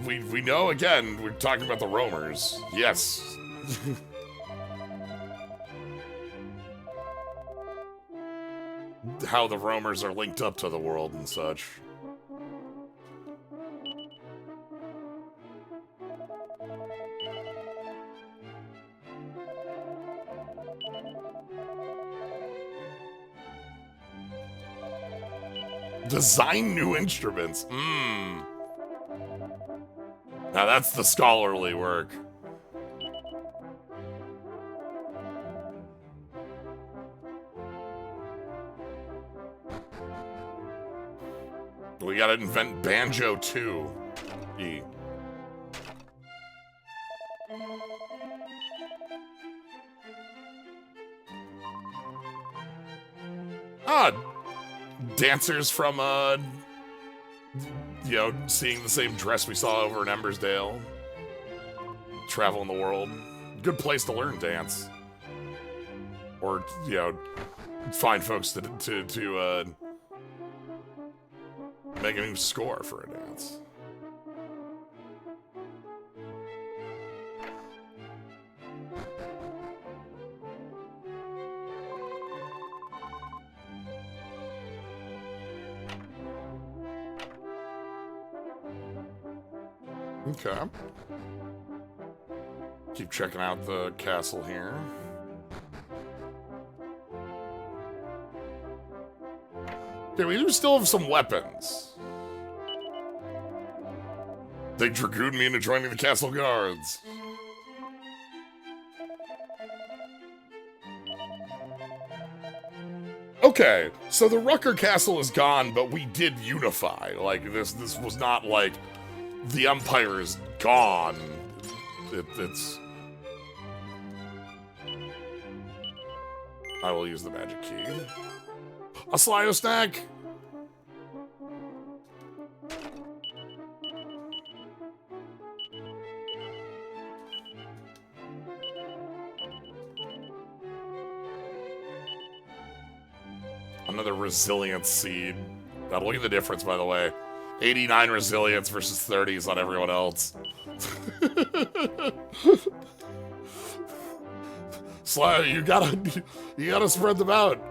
we know, again, we're talking about the roamers. Yes. How the roamers are linked up to the world and such. Design new instruments. Now that's the scholarly work. We gotta invent banjo too. E. Ah, dancers from, you know, seeing the same dress we saw over in Embersdale. Traveling the world. Good place to learn dance. Or, you know, find folks to make a new score for a dance. Okay. Keep checking out the castle here. Okay, we do still have some weapons. They dragooned me into joining the castle guards. Okay, so the Rucker Castle is gone, but we did unify. Like, this was not like the Empire is gone. It's... I will use the magic key. A Slyo snack! Another resilience seed. God, look at the difference, by the way. 89 resilience versus 30s on everyone else. Slyo, you gotta spread them out.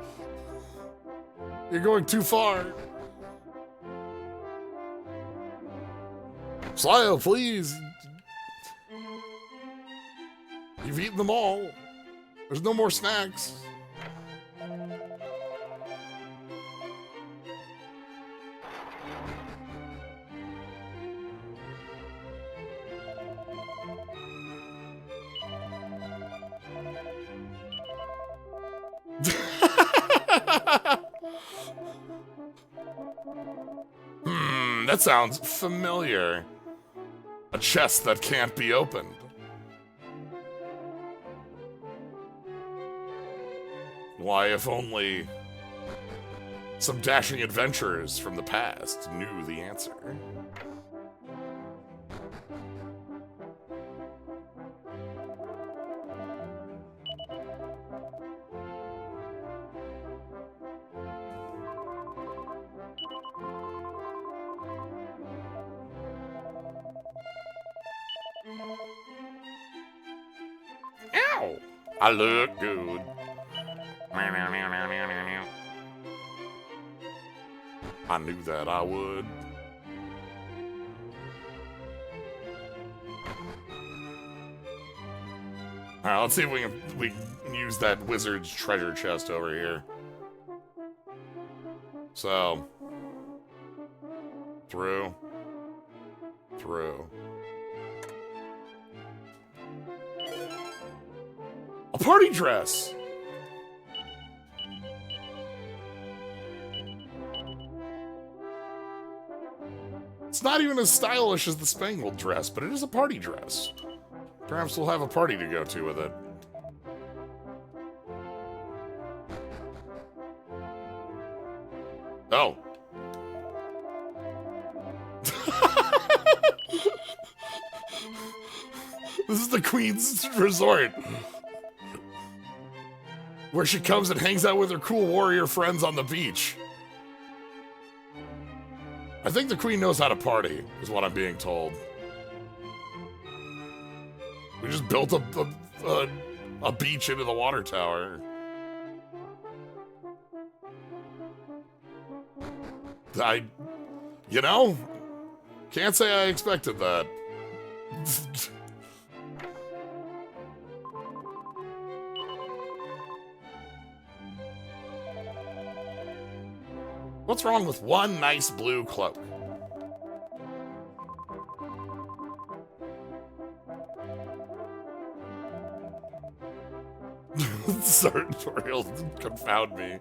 You're going too far. Slyo, please. You've eaten them all. There's no more snacks. That sounds familiar. A chest that can't be opened. Why, if only some dashing adventurers from the past knew the answer. Ow! I look good. I knew that I would. Alright, let's see if we can use that wizard's treasure chest over here. So, through. A party dress! It's not even as stylish as the spangled dress, but it is a party dress. Perhaps we'll have a party to go to with it. Oh. This is the Queen's resort. Where she comes and hangs out with her cool warrior friends on the beach. I think the Queen knows how to party, is what I'm being told. We just built a beach into the water tower. You know, can't say I expected that. What's wrong with one nice blue cloak? Sartorial confound me.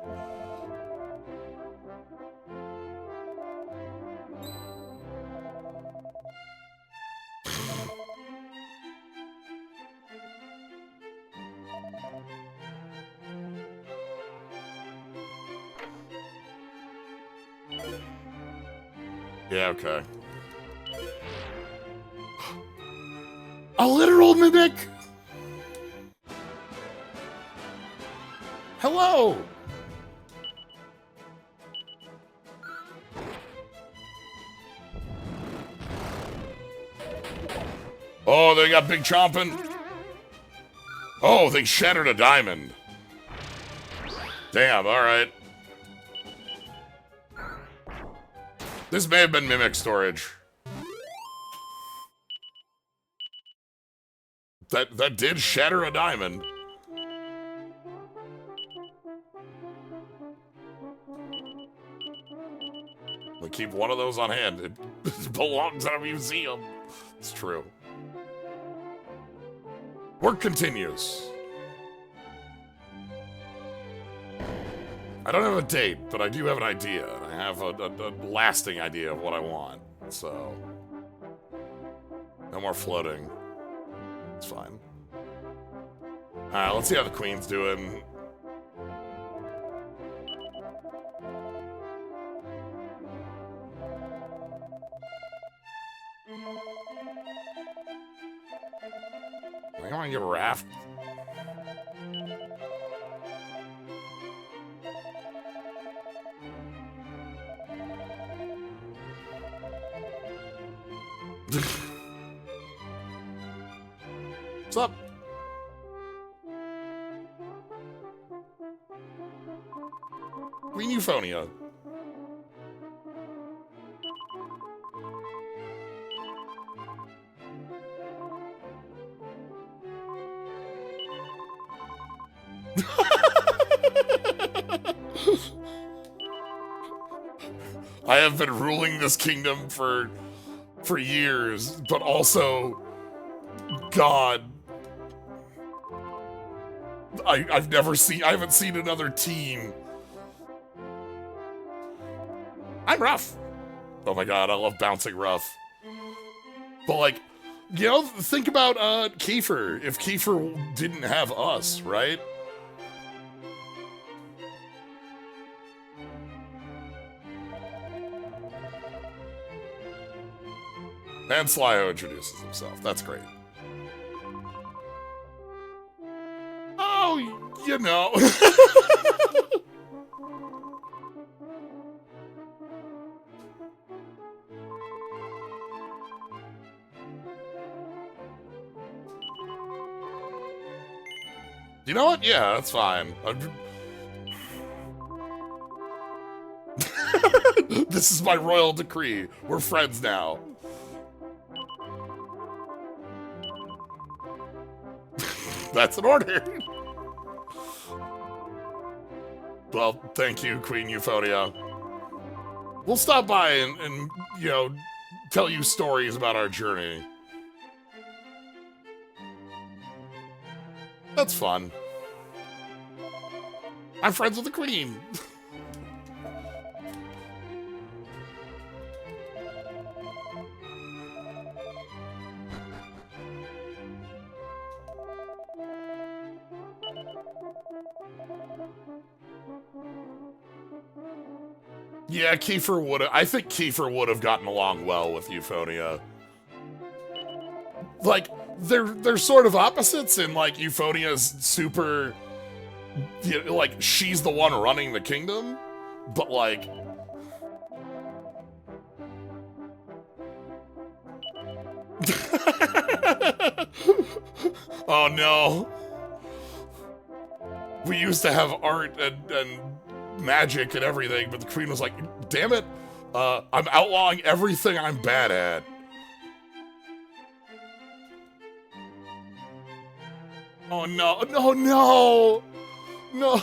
Yeah, okay. A literal mimic? Hello! Oh, they got big chomping. Oh, they shattered a diamond. Damn, alright. This may have been mimic storage. That did shatter a diamond. We keep one of those on hand. It belongs in a museum. It's true. Work continues. I don't have a date, but I do have an idea. I have a lasting idea of what I want. So, no more floating. It's fine. Alright, let's see how the queen's doing. I want to get a raft. What's up? Queen Euphonia. I have been ruling this kingdom for years, but also, God, I haven't seen another team. I'm rough. Oh my God, I love bouncing rough. But like, you know, think about Kiefer. If Kiefer didn't have us, right? And Slyo introduces himself. That's great. Oh, you know. You know what? Yeah, that's fine. This is my royal decree. We're friends now. That's an order. Well, thank you, Queen Euphonia. We'll stop by and you know, tell you stories about our journey. That's fun. I'm friends with the Queen. Yeah, Kiefer would have. I think Kiefer would have gotten along well with Euphonia. Like, they're sort of opposites in, like, Euphonia's super, you know, like, she's the one running the kingdom, but, like... Oh no. We used to have art and magic and everything, but the queen was like, damn it, I'm outlawing everything I'm bad at. Oh no, no, no! No!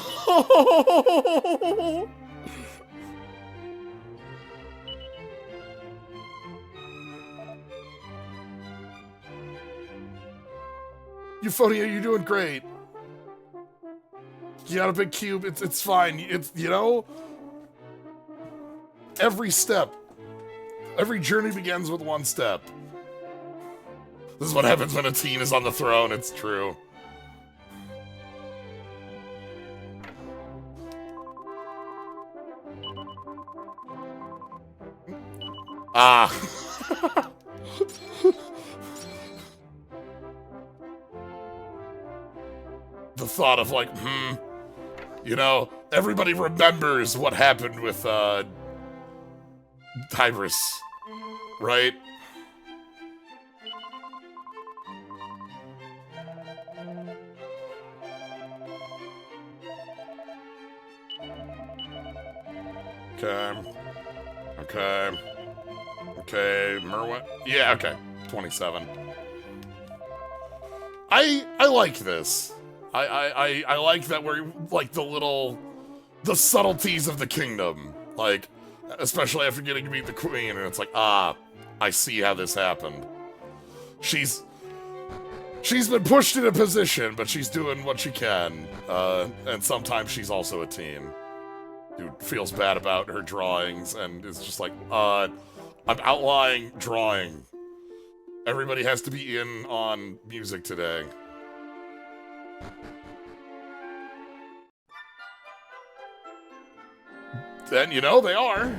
Euphonia, you're doing great. You got a big cube, it's fine. It's, you know, every step, every journey begins with one step. This is what happens when a teen is on the throne, it's true. Ah. The thought of like, you know, everybody remembers what happened with, Tybris, right? Okay, Merwin? Yeah, okay, 27. I like this. I like that we're, like, the subtleties of the kingdom. Like, especially after getting to meet the queen, and it's like, ah, I see how this happened. She's been pushed in a position, but she's doing what she can. And sometimes she's also a teen who feels bad about her drawings and is just like, I'm outlawing drawing. Everybody has to be in on music today. Then, you know, they are.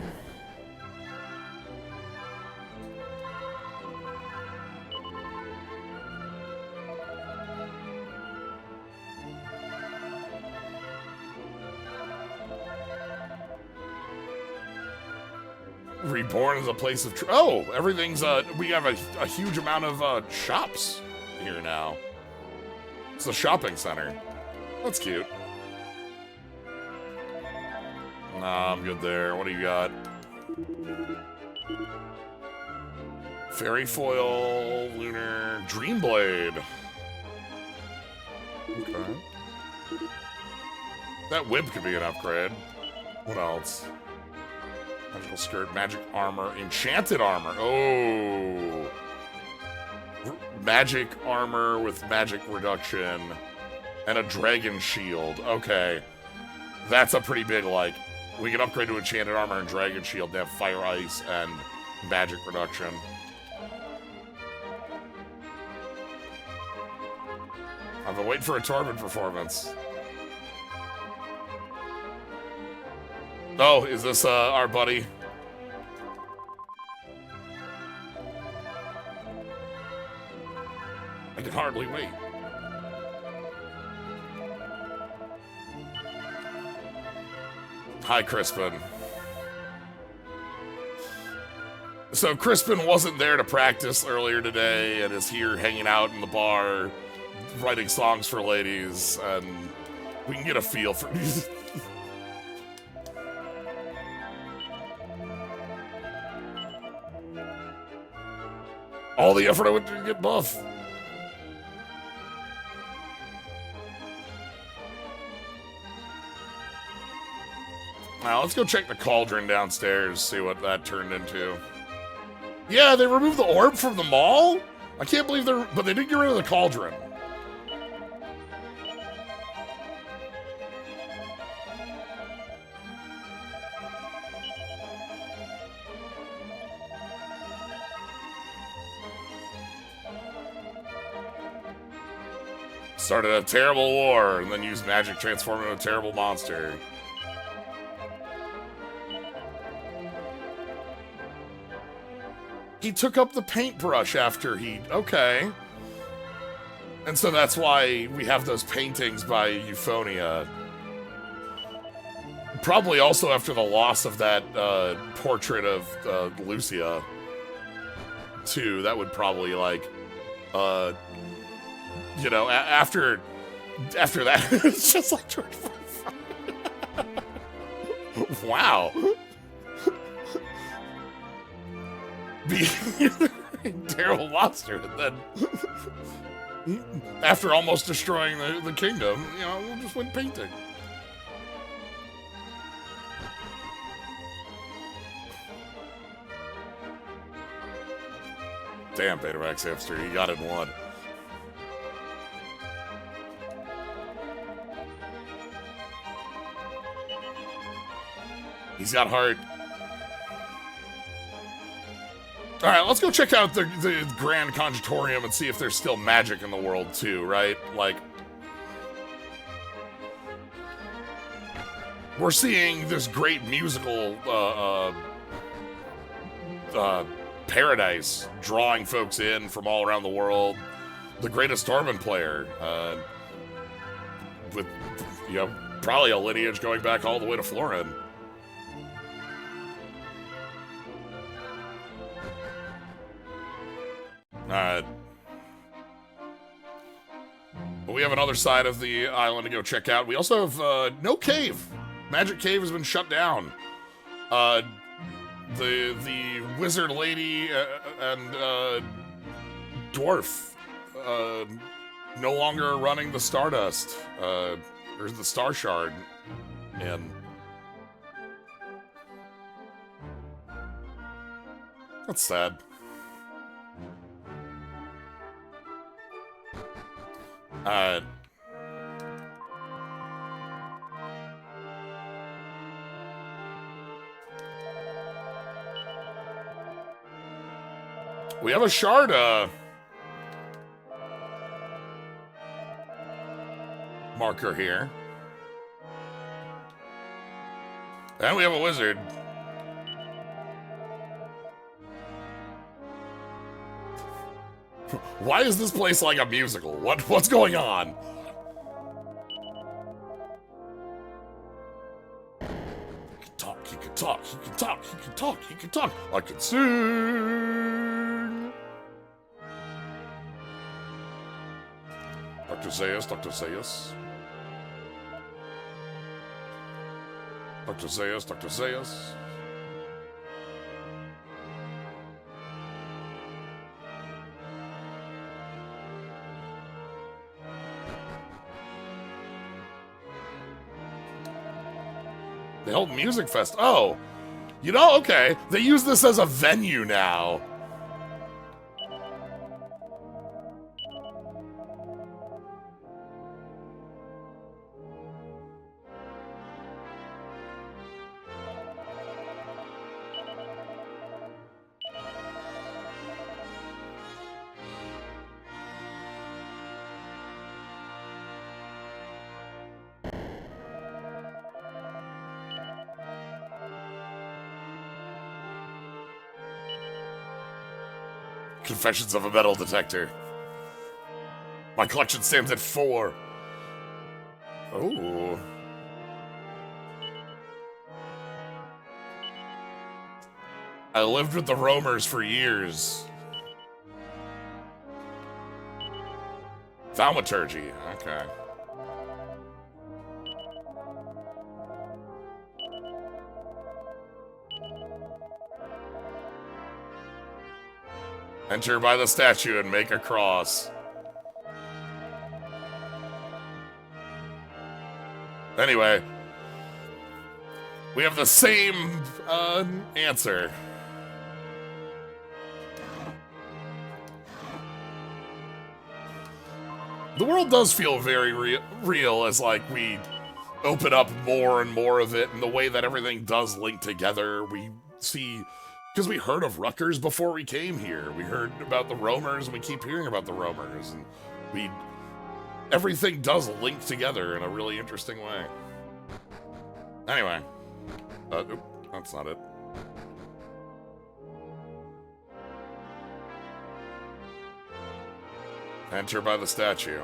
Reborn is a place of oh, everything's we have a huge amount of shops here now. It's a shopping center. That's cute. Nah, I'm good there. What do you got? Fairy foil, lunar, Dreamblade. Okay. That whip could be an upgrade. What else? Magical skirt, magic armor, enchanted armor. Oh. Magic armor with magic reduction and a dragon shield. Okay. That's a pretty big, like, we can upgrade to enchanted armor and dragon shield to have fire, ice, and magic reduction. I've been waiting for a Tormund performance. Oh, is this our buddy? I can hardly wait. Hi, Crispin. So Crispin wasn't there to practice earlier today and is here hanging out in the bar, writing songs for ladies, and we can get a feel for... All the effort I went to get buff. Now, let's go check the cauldron downstairs, see what that turned into. Yeah, they removed the orb from the mall? I can't believe but they didn't get rid of the cauldron. Started a terrible war, and then used magic to transform into a terrible monster. He took up the paintbrush after he... Okay. And so that's why we have those paintings by Euphonia. Probably also after the loss of that portrait of Lucia, too. That would probably, like, Uh, you know, after that, it's just like George. Wow. Being a terrible monster, and then after almost destroying the kingdom, you know, we'll just went painting. Damn, Betamax Hamster, he got it in one. He's got heart. All right, let's go check out the Grand Conjutorium and see if there's still magic in the world too, right? Like, we're seeing this great musical paradise, drawing folks in from all around the world. The greatest Torment player, with, you know, probably a lineage going back all the way to Florin. Alright. But we have another side of the island to go check out. We also have no cave. Magic Cave has been shut down. The wizard lady and dwarf no longer running the Stardust, or the Star Shard, and that's sad. We have a shard, marker here. And we have a wizard. Why is this place like a musical? What's going on? He can talk, he can talk, he can talk, he can talk, he can talk. I can sing. Dr. Zaius, Dr. Zaius. Dr. Zaius, Dr. Zaius. They hold Music Fest. Oh, you know, okay. They use this as a venue now. Confessions of a Metal Detector. My collection stands at 4. Oh. I lived with the roamers for years. Thaumaturgy. Okay. Enter by the statue and make a cross. Anyway, we have the same answer. The world does feel very real as, like, we open up more and more of it, and the way that everything does link together. We see... Because we heard of Rutgers before we came here. We heard about the roamers, and we keep hearing about the roamers. And everything does link together in a really interesting way. Anyway. Oop, that's not it. Enter by the statue.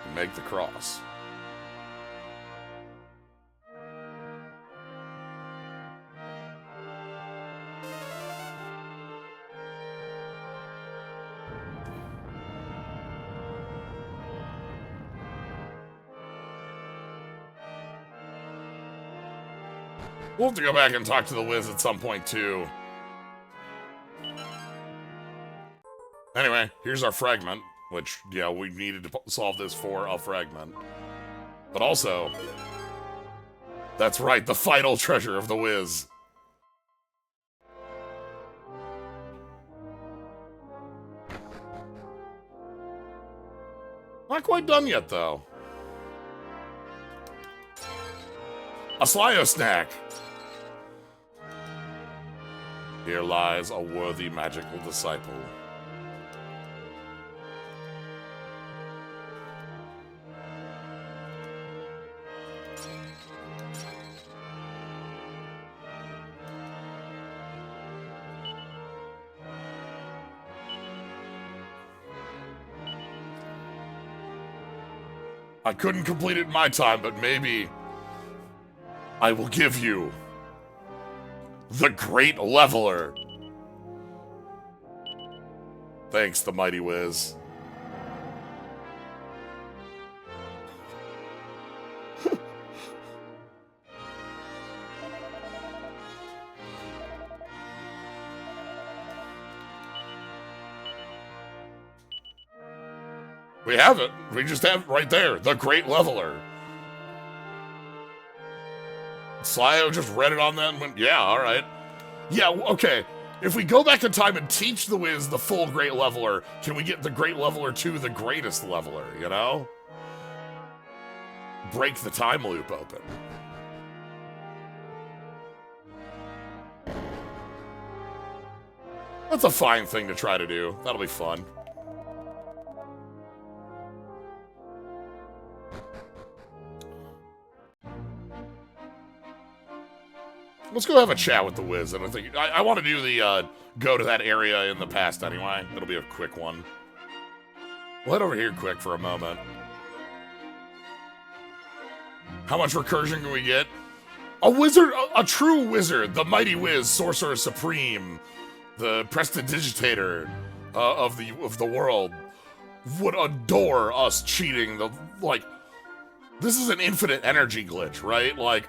And make the cross. We'll have to go back and talk to the Wiz at some point, too. Anyway, here's our fragment, which, yeah, we needed to solve this for a fragment. But also, that's right, the final treasure of the Wiz. Not quite done yet, though. A Slyo snack. Here lies a worthy magical disciple. I couldn't complete it in my time, but maybe I will give you the Great Leveler. Thanks, the mighty Wiz. We have it. We just have it right there. The Great Leveler. Slyo just read it on that and went, yeah, all right. Yeah, okay. If we go back in time and teach the Wiz the full Great Leveler, can we get the Great Leveler to the greatest leveler, you know? Break the time loop open. That's a fine thing to try to do. That'll be fun. Let's go have a chat with the Wiz, and I want to do the, go to that area in the past anyway. It'll be a quick one. We'll head over here quick for a moment. How much recursion can we get? A wizard, a true wizard, the mighty Wiz, Sorcerer Supreme, the prestidigitator of the world, would adore us cheating the, like, this is an infinite energy glitch, right? Like,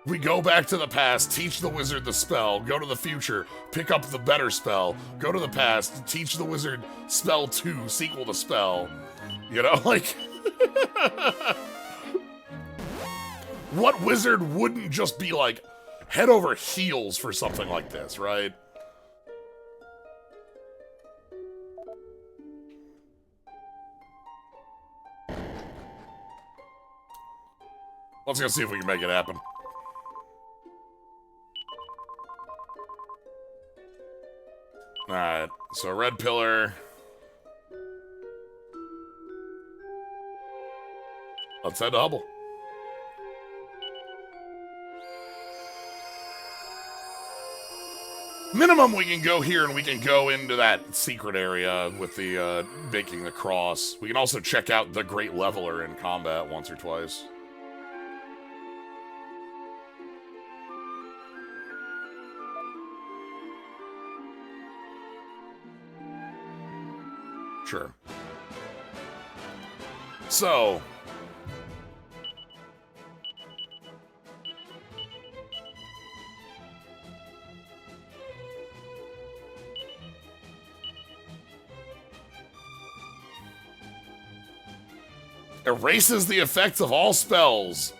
we go back to the past, teach the wizard the spell, go to the future, pick up the better spell, go to the past, teach the wizard spell 2, sequel to spell. You know, like... What wizard wouldn't just be, like, head over heels for something like this, right? Let's go see if we can make it happen. Alright, so red pillar. Let's head to Hubble. Minimum we can go here and we can go into that secret area with the, making the cross. We can also check out the Great Leveler in combat once or twice. Sure. So... erases the effects of all spells.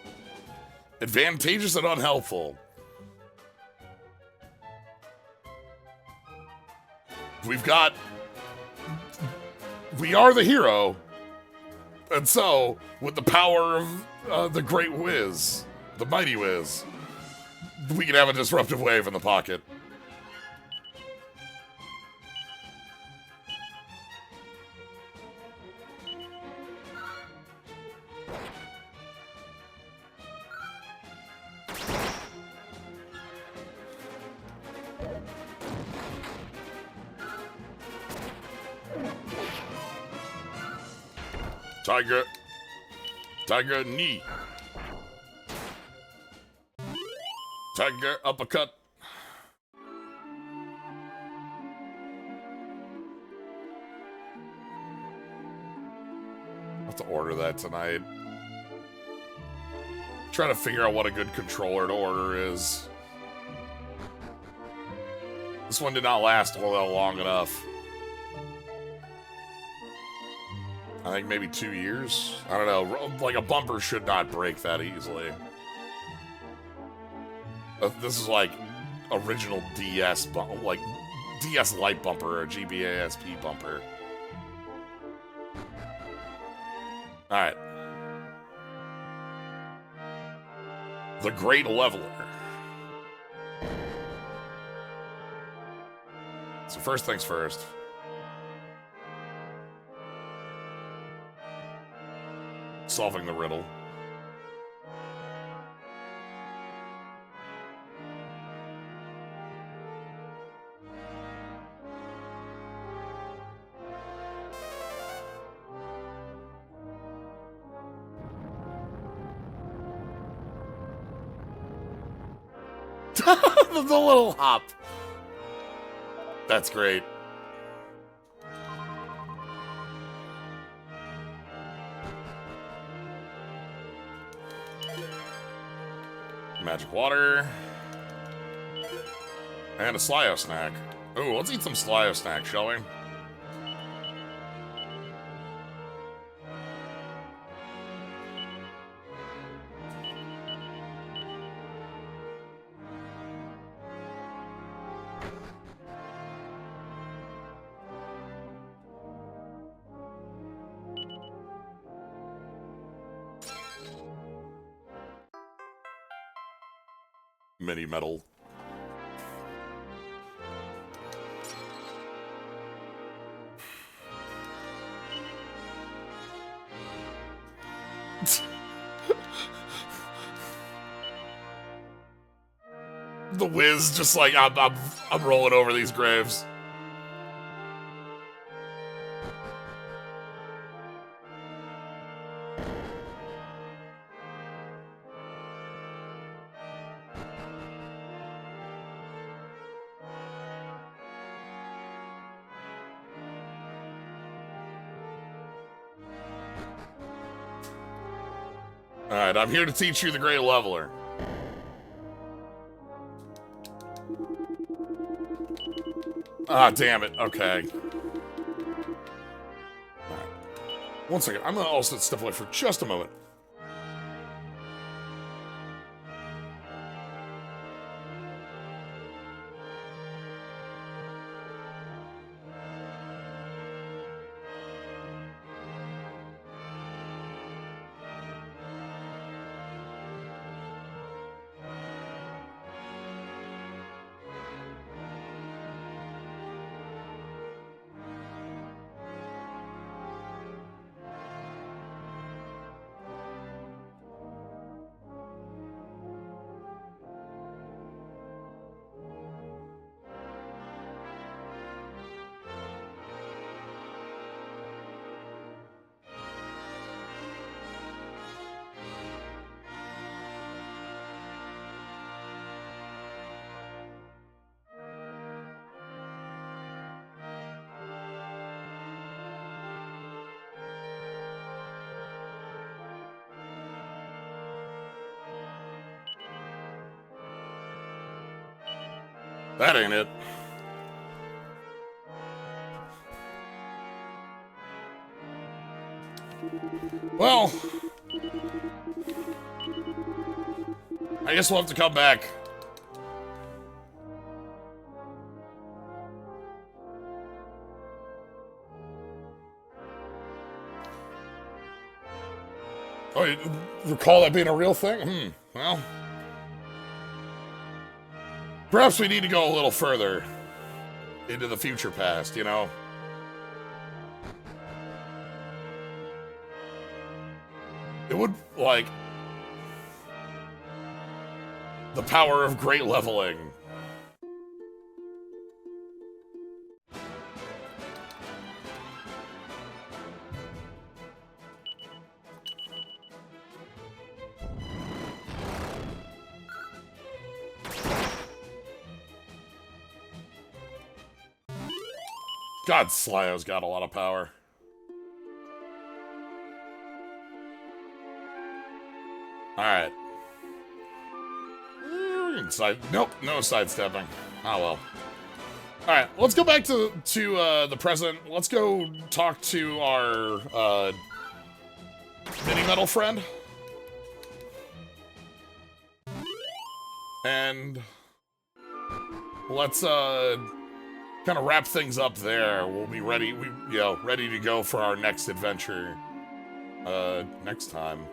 Advantageous and unhelpful. We've got... We are the hero. And so, with the power of the Great Wiz, the Mighty Wiz, we can have a disruptive wave in the pocket. Tiger. Tiger knee. Tiger uppercut. I'll have to order that tonight. Trying to figure out what a good controller to order is. This one did not last all long enough. I think maybe 2 years? I don't know. Like, a bumper should not break that easily. This is like original DS, like DS Lite bumper or GBASP bumper. Alright. The Great Leveler. So first things first. Solving the riddle. The little hop. That's great. Magic water. And a Slyo snack. Ooh, let's eat some Slyo snack, shall we? Mini metal. The Wiz just like, I'm rolling over these graves. Alright, I'm here to teach you the Great Leveler. Ah, damn it. Okay. Alright. One second. I'm gonna also step away for just a moment. That ain't it. Well, I guess we'll have to come back. Oh, you recall that being a real thing? Well, perhaps we need to go a little further into the future past, you know? It would, like, the power of great leveling. God, Slyo's got a lot of power. Alright. can side. Nope, no sidestepping. Oh well. All right, let's go back to the present. Let's go talk to our mini metal friend, and let's kind of wrap things up there. We'll be ready. Ready to go for our next adventure next time.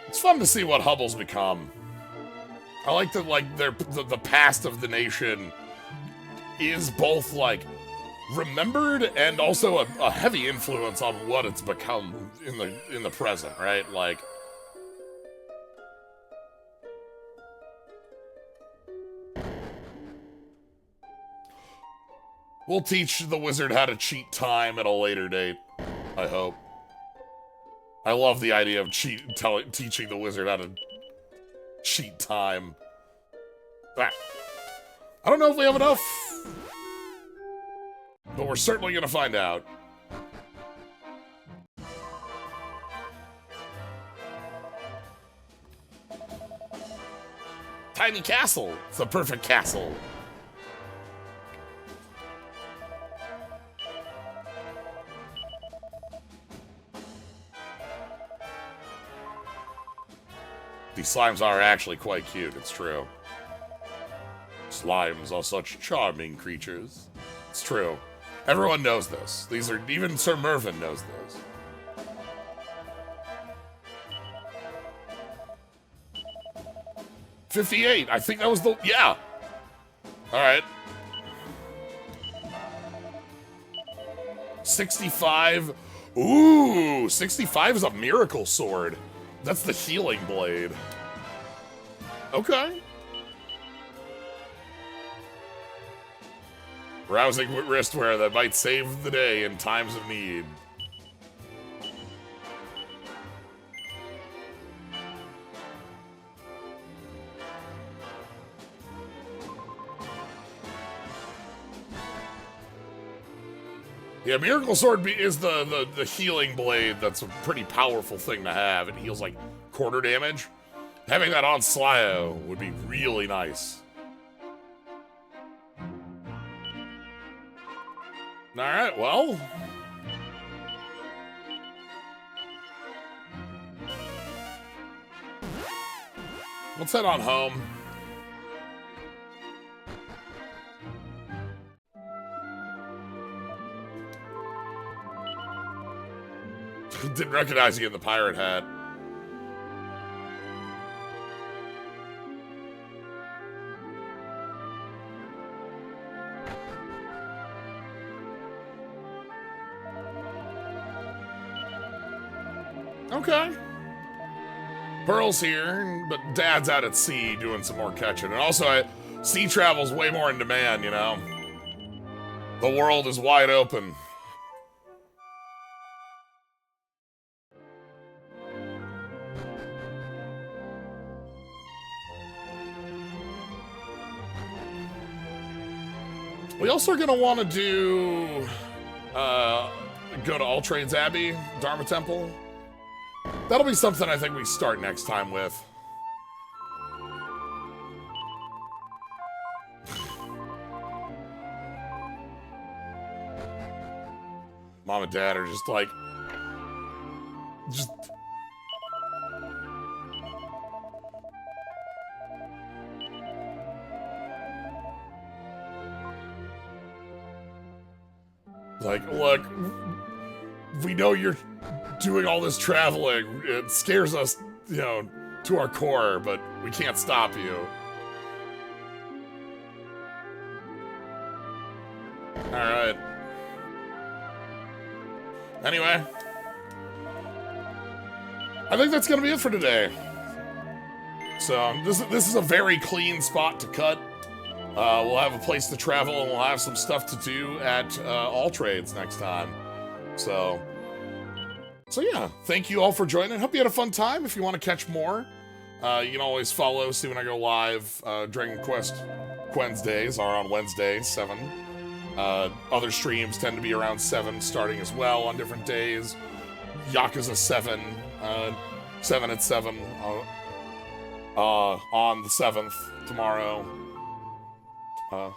It's fun to see what Hubble's become. I like that, like, the past of the nation is both, like, remembered and also a heavy influence on what it's become in the present, right? Like, we'll teach the wizard how to cheat time at a later date, I hope. I love the idea of teaching the wizard how to cheat time. Ah. I don't know if we have enough, but we're certainly gonna find out. Tiny castle. It's the perfect castle. These slimes are actually quite cute, it's true. Slimes are such charming creatures. It's true. Everyone knows this. Even Sir Mervyn knows this. $58. I think that was the... Yeah. Alright. 65. Ooh, 65 is a miracle sword. That's the healing blade. Okay. Rousing wristwear that might save the day in times of need. Yeah, Miracle Sword is the healing blade. That's a pretty powerful thing to have. It heals like quarter damage. Having that on Slyo would be really nice. Alright, well. Let's head on home. Didn't recognize you in the pirate hat. Okay. Pearl's here, but Dad's out at sea doing some more catching. And also, sea travel's way more in demand, you know? The world is wide open. We also are going to want to do, go to All Trades Abbey, Dharma Temple. That'll be something I think we start next time with. Mom and Dad are just like, like, look, we know you're doing all this traveling. It scares us, you know, to our core, but we can't stop you. Alright. Anyway. I think that's gonna be it for today. So, this is a very clean spot to cut. We'll have a place to travel, and we'll have some stuff to do at All Trades next time. So, So yeah, thank you all for joining. Hope you had a fun time. If you want to catch more, you can always follow, see when I go live. Dragon Quest Wednesdays are on Wednesday, 7. Other streams tend to be around 7 starting as well on different days. Yakuza 7, 7 at 7 on the 7th tomorrow.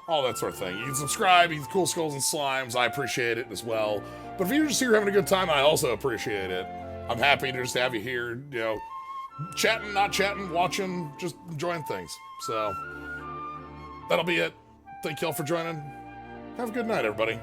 All that sort of thing. You can subscribe, eat cool skulls and slimes. I appreciate it as well. But if you're just here having a good time, I also appreciate it. I'm happy to just have you here, you know, chatting, not chatting, watching, just enjoying things. So, that'll be it. Thank y'all for joining. Have a good night, everybody.